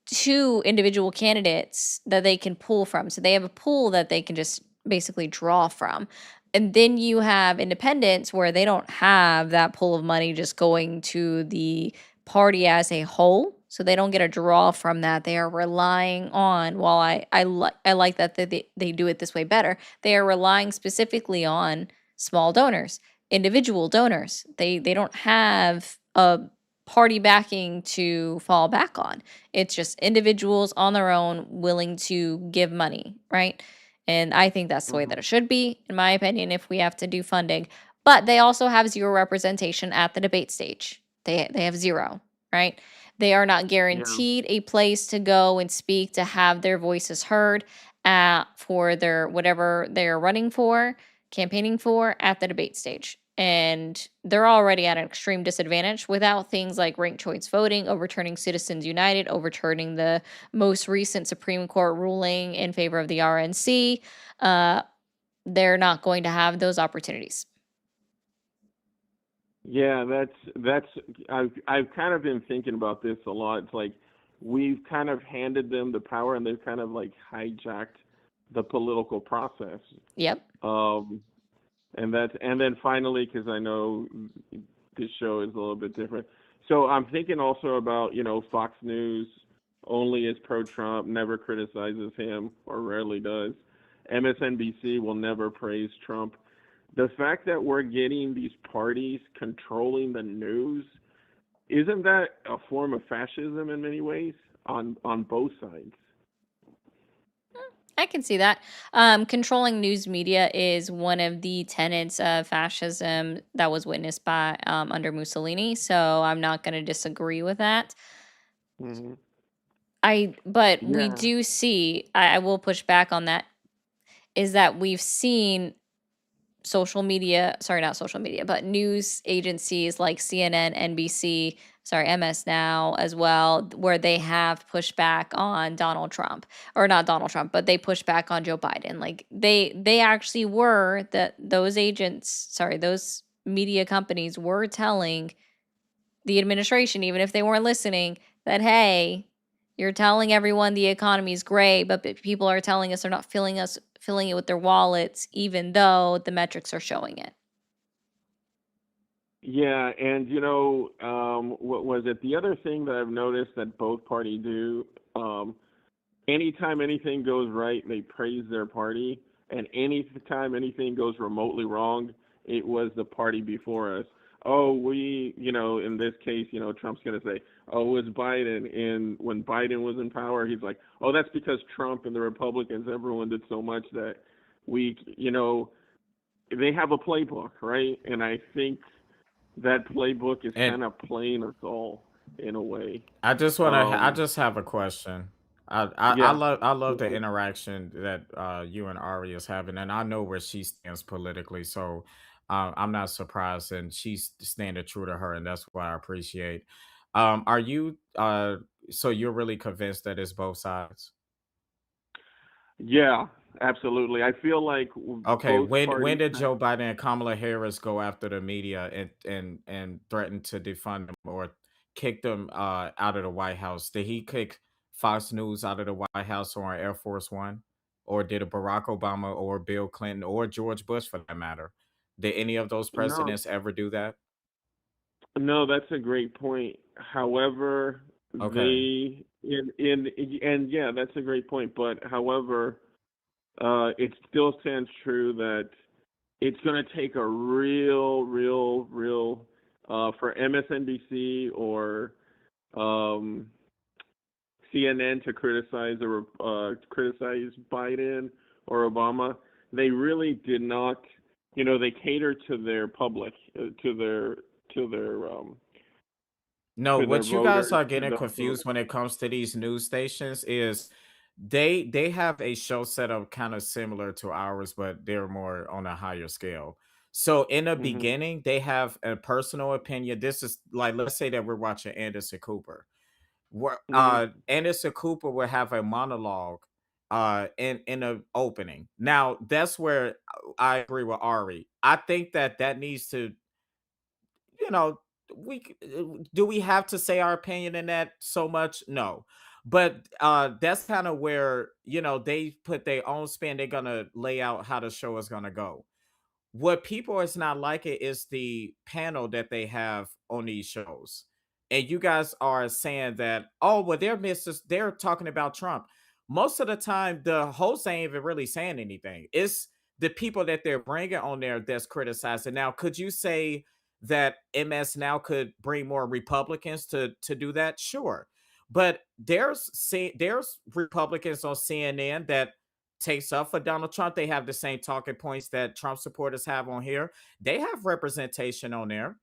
Speaker 2: to individual candidates that they can pull from. So they have a pool that they can just basically draw from. And then you have independents where they don't have that pool of money just going to the party as a whole. So they don't get a draw from that. They are relying on, while I like that they do it this way better, they are relying specifically on small donors, individual donors. They don't have a party backing to fall back on. It's just individuals on their own willing to give money, right? And I think that's the way that it should be, in my opinion, if we have to do funding. But they also have zero representation at the debate stage. They have zero, right? They are not guaranteed a place to go and speak, to have their voices heard for their whatever they're running for, campaigning for at the debate stage. And they're already at an extreme disadvantage without things like ranked choice voting, overturning Citizens United, overturning the most recent Supreme Court ruling in favor of the RNC. They're not going to have those opportunities.
Speaker 9: Yeah, that's I've kind of been thinking about this a lot. It's like we've kind of handed them the power, and they've kind of like hijacked the political process.
Speaker 2: Yep.
Speaker 9: And then finally, because I know this show is a little bit different, so I'm thinking also about, Fox News only is pro-Trump, never criticizes him, or rarely does. MSNBC will never praise Trump. The fact that we're getting these parties controlling the news, isn't that a form of fascism in many ways on both sides?
Speaker 2: I can see that. Controlling news media is one of the tenets of fascism that was witnessed by under Mussolini. So I'm not going to disagree with that.
Speaker 9: Mm-hmm.
Speaker 2: We do see. I will push back on that. Is that we've seen not social media, but news agencies like CNN, NBC, MS Now as well, where they have pushed back on Donald Trump, or not Donald Trump, but they pushed back on Joe Biden. Like they actually were that those agents, sorry, those media companies were telling the administration, even if they weren't listening, that hey, you're telling everyone the economy is great, but people are telling us they're not filling it with their wallets, even though the metrics are showing it.
Speaker 9: Yeah, and what was it? The other thing that I've noticed that both parties do, anytime anything goes right, they praise their party, and anytime anything goes remotely wrong, it was the party before us. Oh, in this case, Trump's going to say, oh, it was Biden. And when Biden was in power, he's like, oh, that's because Trump and the Republicans, everyone did so much that they have a playbook, right? And I think that playbook is
Speaker 1: And
Speaker 9: kind of playing us all in a way.
Speaker 1: I just I just have a question.
Speaker 9: Yeah.
Speaker 1: I love the interaction that you and Ari is having, and I know where she stands politically, so I'm not surprised, and she's standing true to her, and that's what I appreciate. Are you so you're really convinced that it's both sides?
Speaker 9: Yeah, absolutely. I feel like
Speaker 1: Okay,
Speaker 9: both
Speaker 1: when
Speaker 9: parties
Speaker 1: did
Speaker 9: have.
Speaker 1: Joe Biden and Kamala Harris go after the media and threaten to defund them or kick them out of the White House? Did he kick Fox News out of the White House or on Air Force One? Or did a Barack Obama or Bill Clinton or George Bush for that matter? Did any of those
Speaker 9: No,
Speaker 1: presidents ever do that?
Speaker 9: no, that's a great point. However,
Speaker 1: Okay.
Speaker 9: and yeah, that's a great point. But however, it still stands true that it's going to take a real, for MSNBC or um, CNN to criticize Biden or Obama. They really did not. They cater to their public, to their um,
Speaker 1: No,
Speaker 9: to their
Speaker 1: what you guys
Speaker 9: voters,
Speaker 1: are
Speaker 9: to
Speaker 1: getting
Speaker 9: the
Speaker 1: confused
Speaker 9: voters.
Speaker 1: when it comes to these news stations is they have a show setup kind of similar to ours, but they're more on a higher scale. So in the
Speaker 9: Hmm.
Speaker 1: beginning, they have a personal opinion. This is like let's say that we're watching Anderson Cooper. Where
Speaker 9: Hmm.
Speaker 1: Anderson Cooper will have a monologue in the opening. Now that's where I agree with Ari. I think that that needs to you know, do we have to say our opinion in that so much? No. But that's kind of where, they put their own spin. They're gonna lay out how the show is gonna go. What people is not liking is the panel that they have on these shows. And you guys are saying that, oh, well, they're talking about Trump. Most of the time, the host ain't even really saying anything. It's the people that they're bringing on there that's criticizing. Now, could you say that MS Now could bring more Republicans to do that? Sure. But there's Republicans on CNN that takes up for Donald Trump. They have the same talking points that Trump supporters have on here. They have representation on there.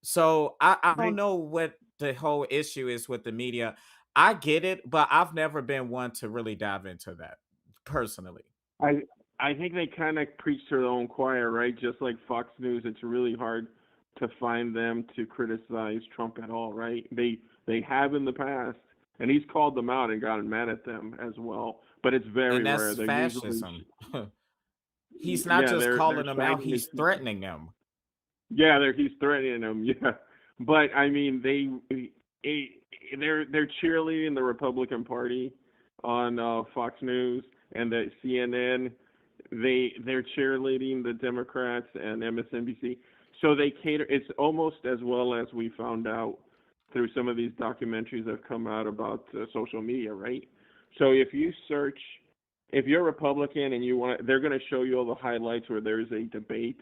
Speaker 1: So I don't
Speaker 9: I
Speaker 1: know what the whole issue is with the media. I get it, but I've never been one to really dive into that personally.
Speaker 9: I I think they kind of preach to their own choir, right? Just like Fox News, it's really hard to find them to criticize Trump at all, right? They have in the past, and he's called them out and gotten mad at them as well. But it's very
Speaker 1: And
Speaker 9: rare.
Speaker 1: that's
Speaker 9: They're usually,
Speaker 1: fascism. He's not
Speaker 9: yeah,
Speaker 1: just
Speaker 9: they're
Speaker 1: calling them out,
Speaker 9: shining the
Speaker 1: he's threatening them.
Speaker 9: Yeah, he's threatening them. Yeah, but I mean, eh, they're cheerleading the Republican Party on Fox News and the CNN. They're cheerleading the Democrats and MSNBC. So they cater. It's almost as well as we found out through some of these documentaries that have come out about social media, right? So if you're a Republican and they're going to show you all the highlights where there's a debate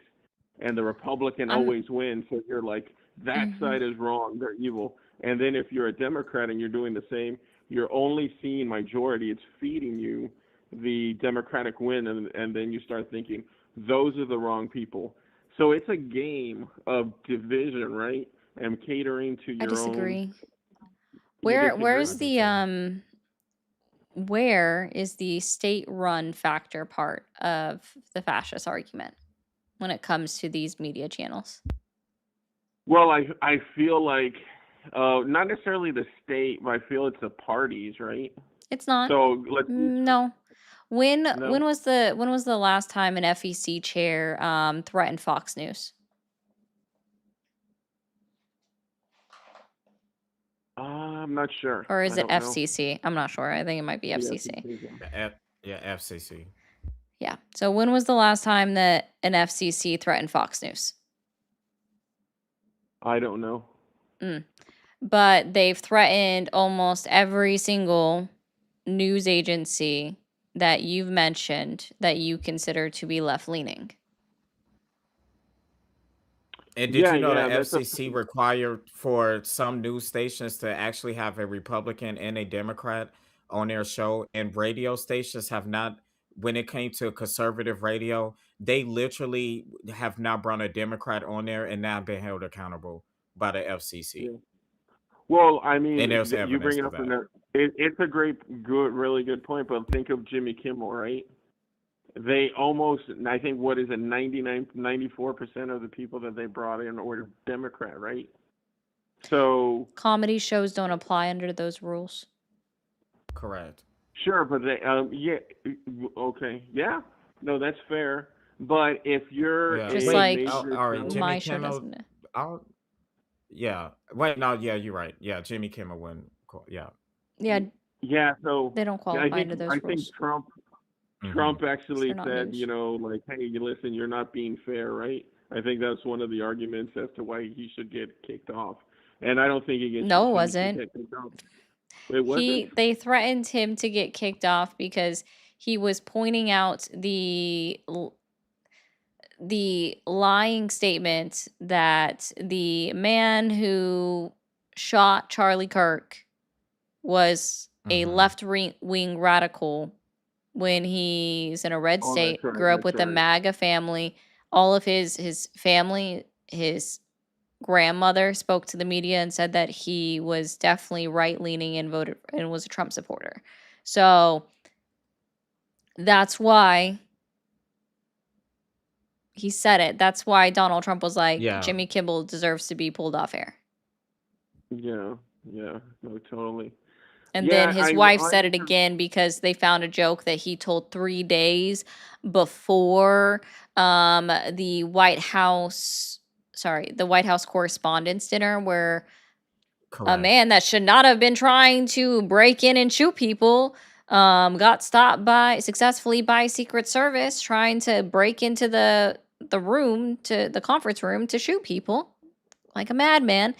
Speaker 9: and the Republican
Speaker 2: I'm
Speaker 9: always wins. So you're like, that
Speaker 2: mhm.
Speaker 9: side is wrong, they're evil. And then if you're a Democrat and you're doing the same, you're only seeing majority. It's feeding you the Democratic win, and then you start thinking those are the wrong people. So it's a game of division, right? And catering to
Speaker 2: I
Speaker 9: your own.
Speaker 2: disagree.
Speaker 9: You
Speaker 1: I
Speaker 2: Where's
Speaker 9: disagree?
Speaker 1: do
Speaker 2: the
Speaker 1: too.
Speaker 2: where is the state run factor part of the fascist argument when it comes to these media channels?
Speaker 9: Well, I feel like not necessarily the state, but I feel it's the parties, right?
Speaker 2: It's not.
Speaker 9: So let's
Speaker 2: No. When
Speaker 9: no.
Speaker 2: was the last time an FEC chair threatened Fox News?
Speaker 9: I'm not sure.
Speaker 2: Or is
Speaker 9: I
Speaker 2: it
Speaker 9: don't know.
Speaker 2: FCC? I'm not sure. I think it might be
Speaker 9: Yeah,
Speaker 2: FCC.
Speaker 1: FCC.
Speaker 2: Yeah. So when was the last time that an FCC threatened Fox News?
Speaker 9: I don't know.
Speaker 2: But they've threatened almost every single news agency that you've mentioned that you consider to be left leaning.
Speaker 1: And did
Speaker 9: Yeah,
Speaker 1: you know
Speaker 9: yeah,
Speaker 1: the
Speaker 9: that's a
Speaker 1: FCC required for some news stations to actually have a Republican and a Democrat on their show, and radio stations have not, when it came to conservative radio, they literally have not brought a Democrat on there and now been held accountable by the FCC.
Speaker 9: yeah. Well, I
Speaker 1: And
Speaker 9: mean,
Speaker 1: there's
Speaker 9: you bring
Speaker 1: evidence
Speaker 9: it
Speaker 1: of
Speaker 9: up in
Speaker 1: that.
Speaker 9: there. It's a really good point. But think of Jimmy Kimmel, right? They almost, I think, what is it, 94% of the people that they brought in were Democrat, right? So
Speaker 2: Comedy shows don't apply under those rules.
Speaker 1: Correct.
Speaker 9: sure, but they, okay, yeah, no, that's fair. But if you're
Speaker 1: Yeah.
Speaker 2: Just
Speaker 9: a
Speaker 2: like
Speaker 9: major
Speaker 1: All right.
Speaker 9: channel,
Speaker 1: Jimmy
Speaker 2: my show
Speaker 1: Kimmel.
Speaker 2: doesn't.
Speaker 1: I'll, yeah. Wait, no, yeah, you're right. Yeah, Jimmy Kimmel wouldn't. Yeah.
Speaker 2: Yeah,
Speaker 9: yeah, so
Speaker 2: they don't
Speaker 9: I
Speaker 2: qualify
Speaker 9: think
Speaker 2: under those
Speaker 9: I think
Speaker 2: rules.
Speaker 9: Trump
Speaker 1: Mhm.
Speaker 9: Trump
Speaker 2: They're
Speaker 9: actually
Speaker 2: not
Speaker 9: said,
Speaker 2: news.
Speaker 9: you know, like, hey, listen, you're not being fair, right? I think that's one of the arguments as to why he should get kicked off. And I don't think he
Speaker 2: No, it
Speaker 9: should
Speaker 2: wasn't.
Speaker 9: get kicked off. It wasn't?
Speaker 2: They threatened him to get kicked off because he was pointing out the lying statement that the man who shot Charlie Kirk was a
Speaker 1: Mhm.
Speaker 2: left-wing radical when he's in a red
Speaker 9: Oh, that's
Speaker 2: state,
Speaker 9: right,
Speaker 2: grew up
Speaker 9: that's
Speaker 2: with a
Speaker 9: right.
Speaker 2: MAGA family. All of his family, his grandmother spoke to the media and said that he was definitely right-leaning and voted and was a Trump supporter. So that's why he said it. That's why Donald Trump was like,
Speaker 1: Yeah.
Speaker 2: Jimmy Kimmel deserves to be pulled off air.
Speaker 9: Yeah, no, totally.
Speaker 2: And
Speaker 9: Yeah,
Speaker 2: then his
Speaker 9: I
Speaker 2: wife
Speaker 9: I
Speaker 2: said it again because they found a joke that he told 3 days before the White House Correspondents' Dinner, where a
Speaker 1: Correct.
Speaker 2: man that should not have been trying to break in and shoot people got stopped successfully by Secret Service trying to break into the conference room to shoot people like a madman.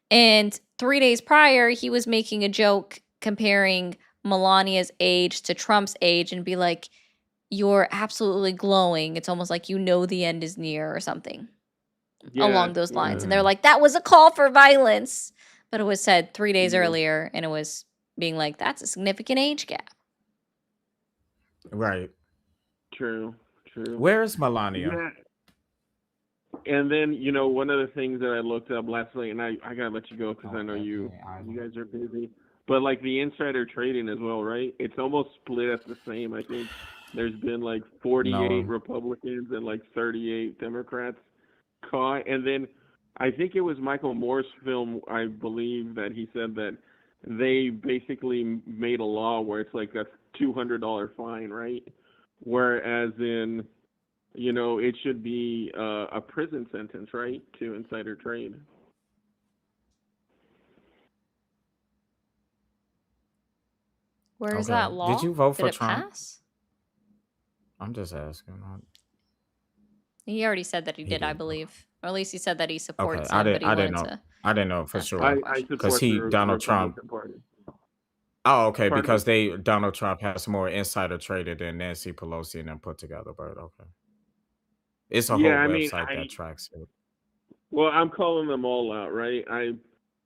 Speaker 2: And 3 days prior, he was making a joke comparing Melania's age to Trump's age and be like, "You're absolutely glowing. It's almost like you know the end is near," or something along those lines. And they're
Speaker 1: Mhm.
Speaker 2: like, "That was a call for violence." But it was said 3 days
Speaker 9: Yeah.
Speaker 2: earlier, and it was being like, "That's a significant age gap."
Speaker 1: Right.
Speaker 9: True.
Speaker 1: Where is Melania?
Speaker 9: Yeah. And then, you know, one of the things that I looked up last night, and I gotta let you go because I know you guys are busy. But like the insider trading as well, right? It's almost split at the same. I think there's been like 48
Speaker 1: No.
Speaker 9: Republicans and like 38 Democrats caught. And then I think it was Michael Moore's film, I believe, that he said that they basically made a law where it's like a $200 fine, right? Whereas in, you know, it should be a prison sentence, right, to insider trade.
Speaker 2: Where is
Speaker 1: Okay.
Speaker 2: that law?
Speaker 1: Did you vote
Speaker 2: Did
Speaker 1: for
Speaker 2: it
Speaker 1: Trump?
Speaker 2: pass?
Speaker 1: I'm just asking.
Speaker 2: He already said that he
Speaker 1: He
Speaker 2: did, I
Speaker 1: did.
Speaker 2: believe. Or at least he said that he
Speaker 1: Okay.
Speaker 2: supports
Speaker 1: I
Speaker 2: him, but
Speaker 1: didn't.
Speaker 2: he
Speaker 1: I didn't
Speaker 2: wanted
Speaker 1: know.
Speaker 2: to
Speaker 1: I didn't know for
Speaker 2: ask
Speaker 1: sure
Speaker 2: more
Speaker 9: I
Speaker 2: questions.
Speaker 1: because
Speaker 9: support the
Speaker 1: Donald Trump.
Speaker 9: Republican Party.
Speaker 1: Oh, okay.
Speaker 9: Pardon
Speaker 1: Because
Speaker 9: me?
Speaker 1: Donald Trump has more insider traded than Nancy Pelosi and them put together. But okay, it's a whole
Speaker 9: Yeah, I mean,
Speaker 1: website that tracks it.
Speaker 9: well, I'm calling them all out, right?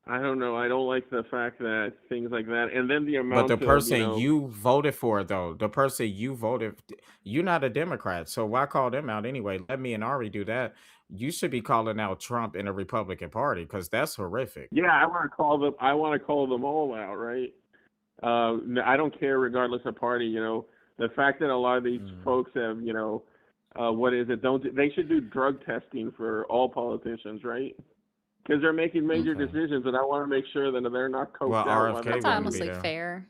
Speaker 9: I don't know. I don't like the fact that things like that, and then the
Speaker 1: But
Speaker 9: amount
Speaker 1: the
Speaker 9: of, you
Speaker 1: person
Speaker 9: know,
Speaker 1: you voted for, though, the person you voted, you're not a Democrat, so why call them out anyway? Let me and Ari do that. You should be calling out Trump and the Republican Party because that's horrific.
Speaker 9: yeah, I want to call them. I want to call them all out, right? I don't care, regardless of party. You know, the fact that a lot of these folks have, you know, what is it? They should do drug testing for all politicians, right? because they're making major
Speaker 1: Okay.
Speaker 9: decisions, and I want to make sure that they're not
Speaker 1: Well,
Speaker 9: coked out while
Speaker 1: RFK
Speaker 9: they're
Speaker 2: That's
Speaker 1: wouldn't
Speaker 9: doing
Speaker 1: be
Speaker 2: honestly
Speaker 9: it.
Speaker 1: there.
Speaker 2: fair.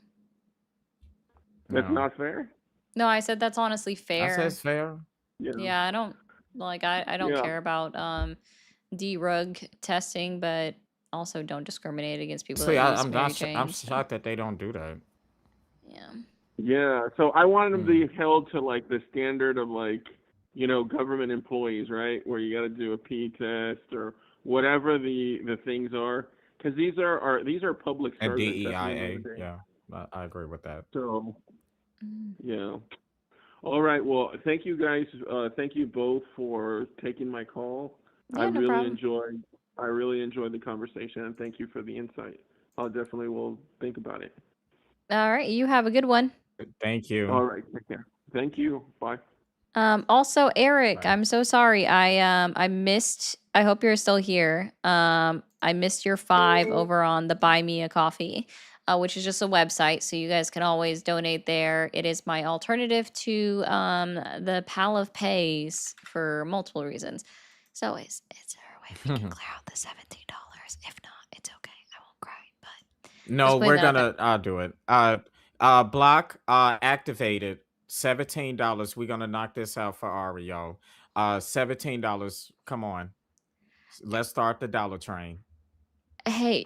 Speaker 9: That's
Speaker 1: No.
Speaker 9: not fair.
Speaker 2: No, I said that's honestly
Speaker 1: I said
Speaker 2: fair.
Speaker 1: it's fair.
Speaker 9: Yeah.
Speaker 2: Yeah, I don't I don't
Speaker 9: Yeah.
Speaker 2: care about drug testing, but also don't discriminate against people
Speaker 1: See,
Speaker 2: that use
Speaker 1: I'm
Speaker 2: Mary
Speaker 1: not. I'm
Speaker 2: Jane. So
Speaker 1: shocked that they don't do that.
Speaker 2: yeah.
Speaker 9: Yeah. So I want them to
Speaker 1: Mm.
Speaker 9: be held to like the standard of like, government employees, right? Where you got to do a P test or whatever the things are, because these are public
Speaker 1: And
Speaker 9: servants at the end
Speaker 1: DEIA.
Speaker 9: of the day.
Speaker 1: Yeah, I agree with that.
Speaker 9: So
Speaker 2: Mm.
Speaker 9: yeah. All right. Well, thank you guys. Thank you both for taking my call.
Speaker 2: Yeah, no problem.
Speaker 9: I really enjoyed the conversation, and thank you for the insight. I'll definitely will think about it.
Speaker 2: All right, you have a good one.
Speaker 1: Thank you.
Speaker 9: All right. Take care. Thank you. Bye.
Speaker 2: Also, Eric,
Speaker 1: Bye.
Speaker 2: I'm so sorry. I missed. I hope you're still here. I missed your 5 over on the Buy Me a Coffee, which is just a website, so you guys can always donate there. It is my alternative to the Pal of Pays for multiple reasons. So is there a way we can clear out the $17? If not, it's okay. I won't cry. But
Speaker 1: No,
Speaker 2: just putting
Speaker 1: we're
Speaker 2: that out there.
Speaker 1: gonna do it. Block activated. $17. We're gonna knock this out for Ari, y'all. $17. Come on. Let's start the dollar train.
Speaker 2: Hey,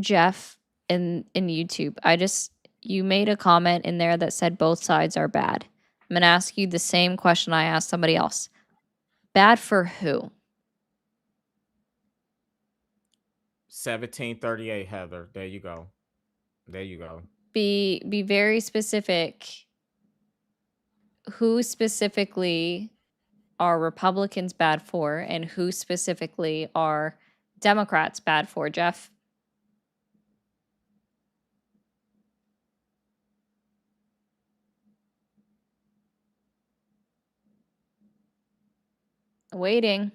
Speaker 2: Jeff in YouTube, you made a comment in there that said both sides are bad. I'm gonna ask you the same question I asked somebody else. Bad for who?
Speaker 1: 1738, Heather. There you go. There you go.
Speaker 2: Be very specific. Who specifically are Republicans bad for, and who specifically are Democrats bad for, Jeff? Waiting.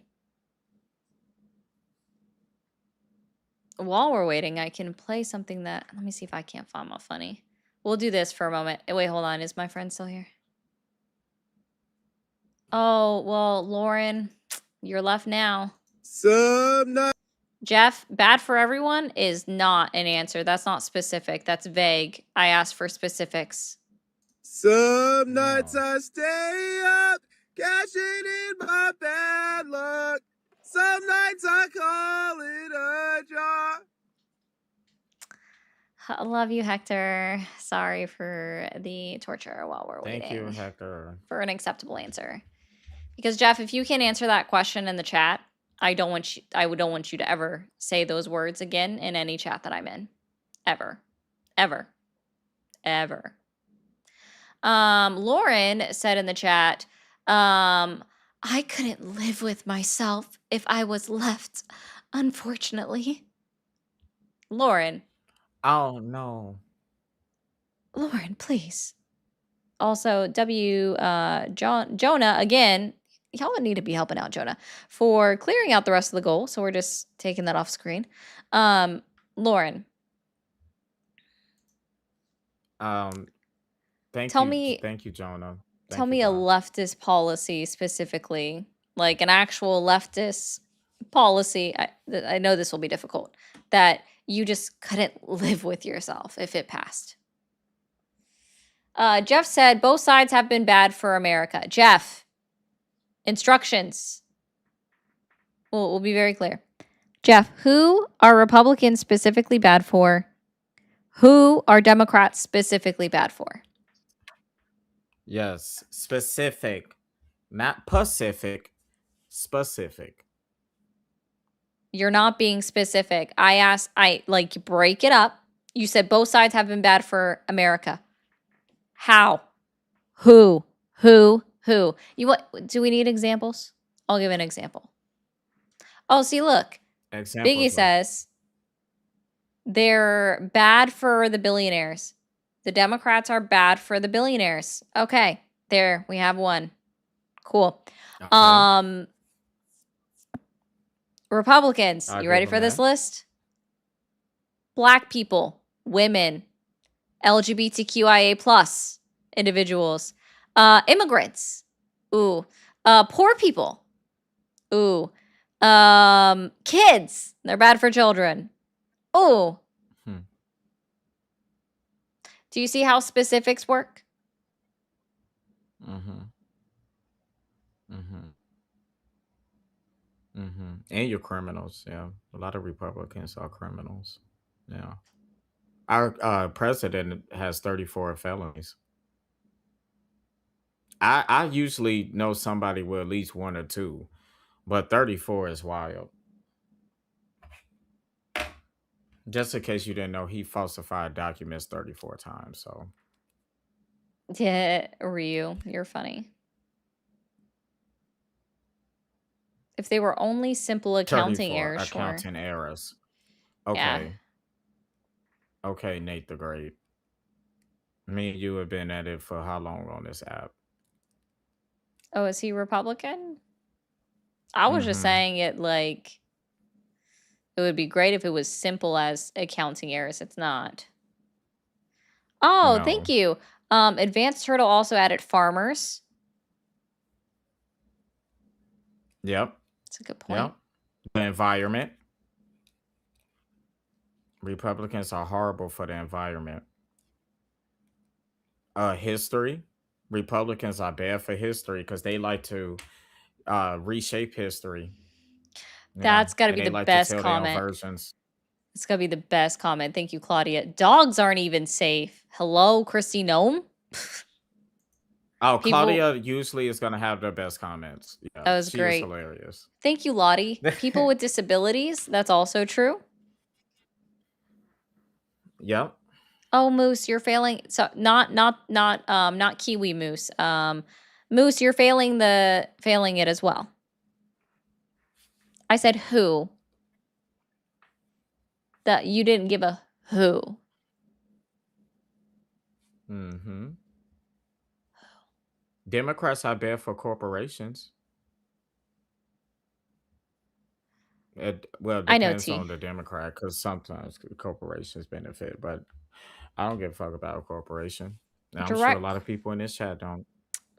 Speaker 2: While we're waiting, I can play something that. Let me see if I can't find my funny. We'll do this for a moment. Wait, hold on. Is my friend still here? Oh, well, Lauren, you're left now. Jeff, bad for everyone is not an answer. That's not specific. That's vague. I asked for specifics.
Speaker 10: Some nights
Speaker 1: No.
Speaker 10: I stay up, cashing in my bad luck. Some nights I call it a job.
Speaker 2: I love you, Hector. Sorry for the torture while we're
Speaker 1: Thank you,
Speaker 2: waiting
Speaker 1: Hector.
Speaker 2: for an acceptable answer. Because Jeff, if you can't answer that question in the chat, I don't want you to ever say those words again in any chat that I'm in. Ever. Ever. Ever. Lauren said in the chat, I couldn't live with myself if I was left, unfortunately. Lauren,
Speaker 1: Oh no.
Speaker 2: Lauren, please. Also, Jonah, again, y'all would need to be helping out Jonah for clearing out the rest of the goal. So we're just taking that off screen. Lauren,
Speaker 1: Thank
Speaker 2: tell
Speaker 1: you.
Speaker 2: me,
Speaker 1: Thank you, Jonah.
Speaker 2: tell
Speaker 1: Thank you,
Speaker 2: me a
Speaker 1: Doc.
Speaker 2: leftist policy specifically, like an actual leftist policy. I know this will be difficult, that you just couldn't live with yourself if it passed. Jeff said both sides have been bad for America. Jeff, instructions. We'll be very clear. Jeff, who are Republicans specifically bad for? Who are Democrats specifically bad for?
Speaker 1: Yes, specific, not Pacific. Specific.
Speaker 2: You're not being specific. I asked, break it up. You said both sides have been bad for America. How? Who? You what? Do we need examples? I'll give an example. Oh, see, look.
Speaker 1: Examples.
Speaker 2: Biggie says they're bad for the billionaires. The Democrats are bad for the billionaires. Okay, there we have one. Cool.
Speaker 1: Okay.
Speaker 2: Republicans,
Speaker 1: I
Speaker 2: you
Speaker 1: agree
Speaker 2: ready
Speaker 1: with
Speaker 2: for this
Speaker 1: that.
Speaker 2: list? Black people, women, LGBTQIA plus individuals, immigrants, poor people, Kids. They're bad for children. Oh.
Speaker 1: Hmm.
Speaker 2: Do you see how specifics work?
Speaker 1: Mm-hmm. Mm-hmm. Mm-hmm. And you're criminals. Yeah. A lot of Republicans are criminals. Yeah. Our president has 34 felonies. I usually know somebody with at least one or two, but 34 is wild. Just in case you didn't know, he falsified documents 34 times. So
Speaker 2: Yeah, Ryu, you're funny. If they were only simple accounting
Speaker 1: 34
Speaker 2: errors, sure.
Speaker 1: accounting errors.
Speaker 2: Yeah.
Speaker 1: Okay. Okay, Nate the Great. Me and you have been at it for how long on this app?
Speaker 2: Oh, is he Republican? I was just
Speaker 1: Mm-hmm.
Speaker 2: saying it like it would be great if it was simple as accounting errors. It's not. Oh, thank
Speaker 1: No.
Speaker 2: you. Advanced Turtle also added farmers.
Speaker 1: Yep.
Speaker 2: That's a good point.
Speaker 1: Yep. The environment. Republicans are horrible for the environment. History. Republicans are bad for history because they like to reshape history. You know,
Speaker 2: That's got to
Speaker 1: and
Speaker 2: be
Speaker 1: they
Speaker 2: the
Speaker 1: like to
Speaker 2: best
Speaker 1: tell their own
Speaker 2: comment.
Speaker 1: versions.
Speaker 2: It's got to be the best comment. Thank you, Claudia. Dogs aren't even safe. Hello, Christy Gnome?
Speaker 1: Oh,
Speaker 2: People,
Speaker 1: Claudia usually is gonna have the best comments.
Speaker 2: that
Speaker 1: Yeah,
Speaker 2: was
Speaker 1: she is
Speaker 2: great.
Speaker 1: hilarious.
Speaker 2: Thank you, Lottie. People with disabilities, that's also true.
Speaker 1: Yep.
Speaker 2: Oh, Moose, you're failing. So not Kiwi Moose. Moose, you're failing it as well. I said who. That you didn't give a who.
Speaker 1: Mm-hmm. Democrats are bad for corporations. Well, it
Speaker 2: I know
Speaker 1: depends
Speaker 2: T.
Speaker 1: on the Democrat because sometimes corporations benefit, but I don't give a fuck about a corporation. And I'm sure a
Speaker 2: Direct
Speaker 1: lot of people in this chat don't.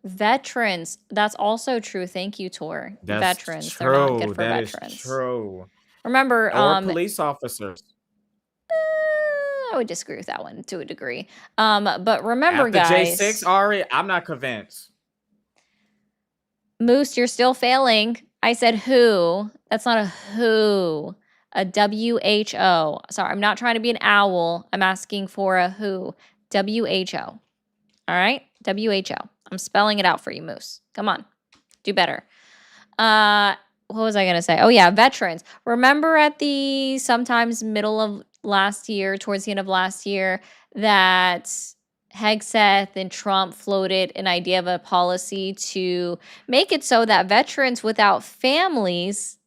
Speaker 2: veterans. That's also true. Thank you, Tor.
Speaker 1: That's
Speaker 2: Veterans. They're not good
Speaker 1: true.
Speaker 2: for
Speaker 1: That is
Speaker 2: veterans.
Speaker 1: true.
Speaker 2: Remember,
Speaker 1: Or police officers.
Speaker 2: I would disagree with that one to a degree. But remember,
Speaker 1: After J6,
Speaker 2: guys,
Speaker 1: Ari, I'm not convinced.
Speaker 2: Moose, you're still failing. I said who. That's not a who. A WHO. Sorry, I'm not trying to be an owl. I'm asking for a who. WHO. All right? WHO. I'm spelling it out for you, Moose. Come on. Do better. What was I going to say? Oh, yeah, veterans. Remember at the sometimes middle of last year, towards the end of last year, that Hegseth and Trump floated an idea of a policy to make it so that veterans without families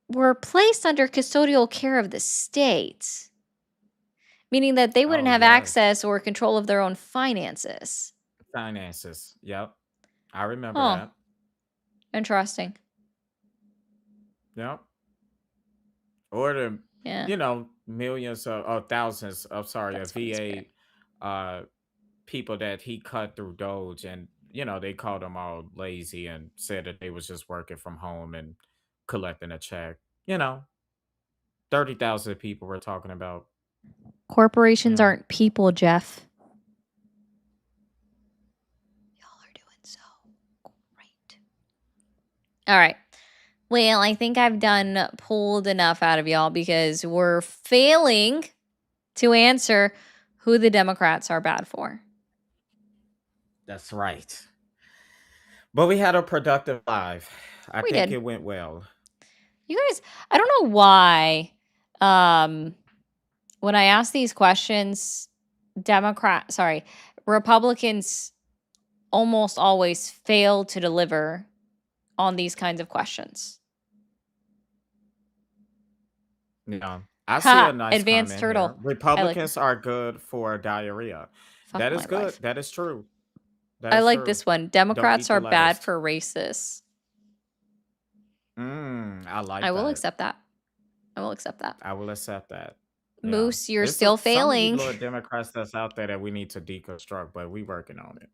Speaker 2: were placed under custodial care of the state, meaning that they wouldn't
Speaker 1: Oh,
Speaker 2: have
Speaker 1: yes.
Speaker 2: access or control of their own finances.
Speaker 1: Finances. Yep. I remember
Speaker 2: Oh,
Speaker 1: that.
Speaker 2: interesting.
Speaker 1: Yep. Or the,
Speaker 2: Yeah.
Speaker 1: millions or thousands of,
Speaker 2: That's funny
Speaker 1: VA
Speaker 2: spirit.
Speaker 1: people that he cut through Doge, and they called them all lazy and said that they was just working from home and collecting a check. 30,000 people we're talking about.
Speaker 2: Corporations
Speaker 1: Yeah.
Speaker 2: aren't people, Jeff. Y'all are doing so great. All right. Well, I think I've pulled enough out of y'all because we're failing to answer who the Democrats are bad for.
Speaker 1: That's right. But we had a productive live. I
Speaker 2: We
Speaker 1: think
Speaker 2: did.
Speaker 1: it went well.
Speaker 2: You guys, I don't know why when I ask these questions, Republicans almost always fail to deliver on these kinds of questions.
Speaker 1: Yeah. I see a nice
Speaker 2: Advanced
Speaker 1: comment
Speaker 2: Turtle.
Speaker 1: here. Republicans are good for diarrhea.
Speaker 2: Fuck
Speaker 1: That is
Speaker 2: my
Speaker 1: good.
Speaker 2: life.
Speaker 1: That is true.
Speaker 2: I like this one. Democrats
Speaker 1: eat the
Speaker 2: are bad
Speaker 1: lettuce.
Speaker 2: for racists.
Speaker 1: I like
Speaker 2: I will
Speaker 1: that.
Speaker 2: accept that. I will accept that.
Speaker 1: I will accept that. Yeah.
Speaker 2: Moose, you're
Speaker 1: There's
Speaker 2: still
Speaker 1: some of these
Speaker 2: failing.
Speaker 1: little Democrats that's out there that we need to deconstruct, but we working on it.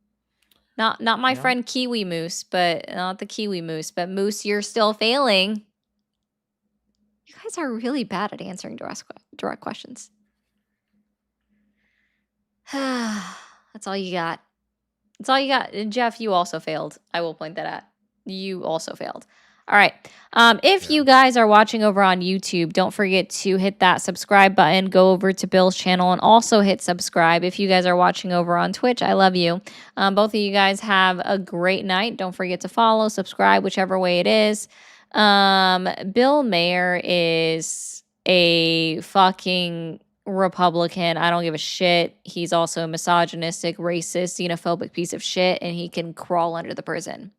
Speaker 2: Not my
Speaker 1: Yeah.
Speaker 2: friend Kiwi Moose, but not the Kiwi Moose, but Moose, you're still failing. You guys are really bad at answering direct questions. That's all you got. That's all you got. And Jeff, you also failed. I will point that out. You also failed. All right. If you guys are watching over on YouTube, don't forget to hit that subscribe button. Go over to Bill's channel and also hit subscribe. If you guys are watching over on Twitch, I love you. Both of you guys have a great night. Don't forget to follow, subscribe, whichever way it is. Bill Maher is a fucking Republican. I don't give a shit. He's also a misogynistic, racist, xenophobic piece of shit, and he can crawl under the prison.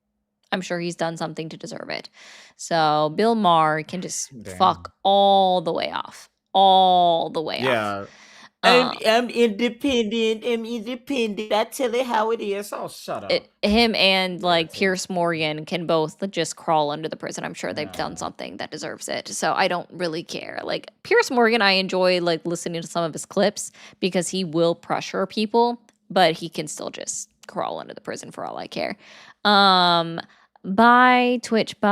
Speaker 2: I'm sure he's done something to deserve it. So Bill Maher can just fuck all the way off. All the way off.
Speaker 1: I'm independent. I'm independent. I tell it how it is. Oh, shut up.
Speaker 2: Him and like Pierce Morgan can both just crawl under the prison. I'm sure they've done something that deserves it. So I don't really care. Like Pierce Morgan, I enjoy like listening to some of his clips because he will pressure people, but he can still just crawl under the prison for all I care. Bye, Twitch. Bye.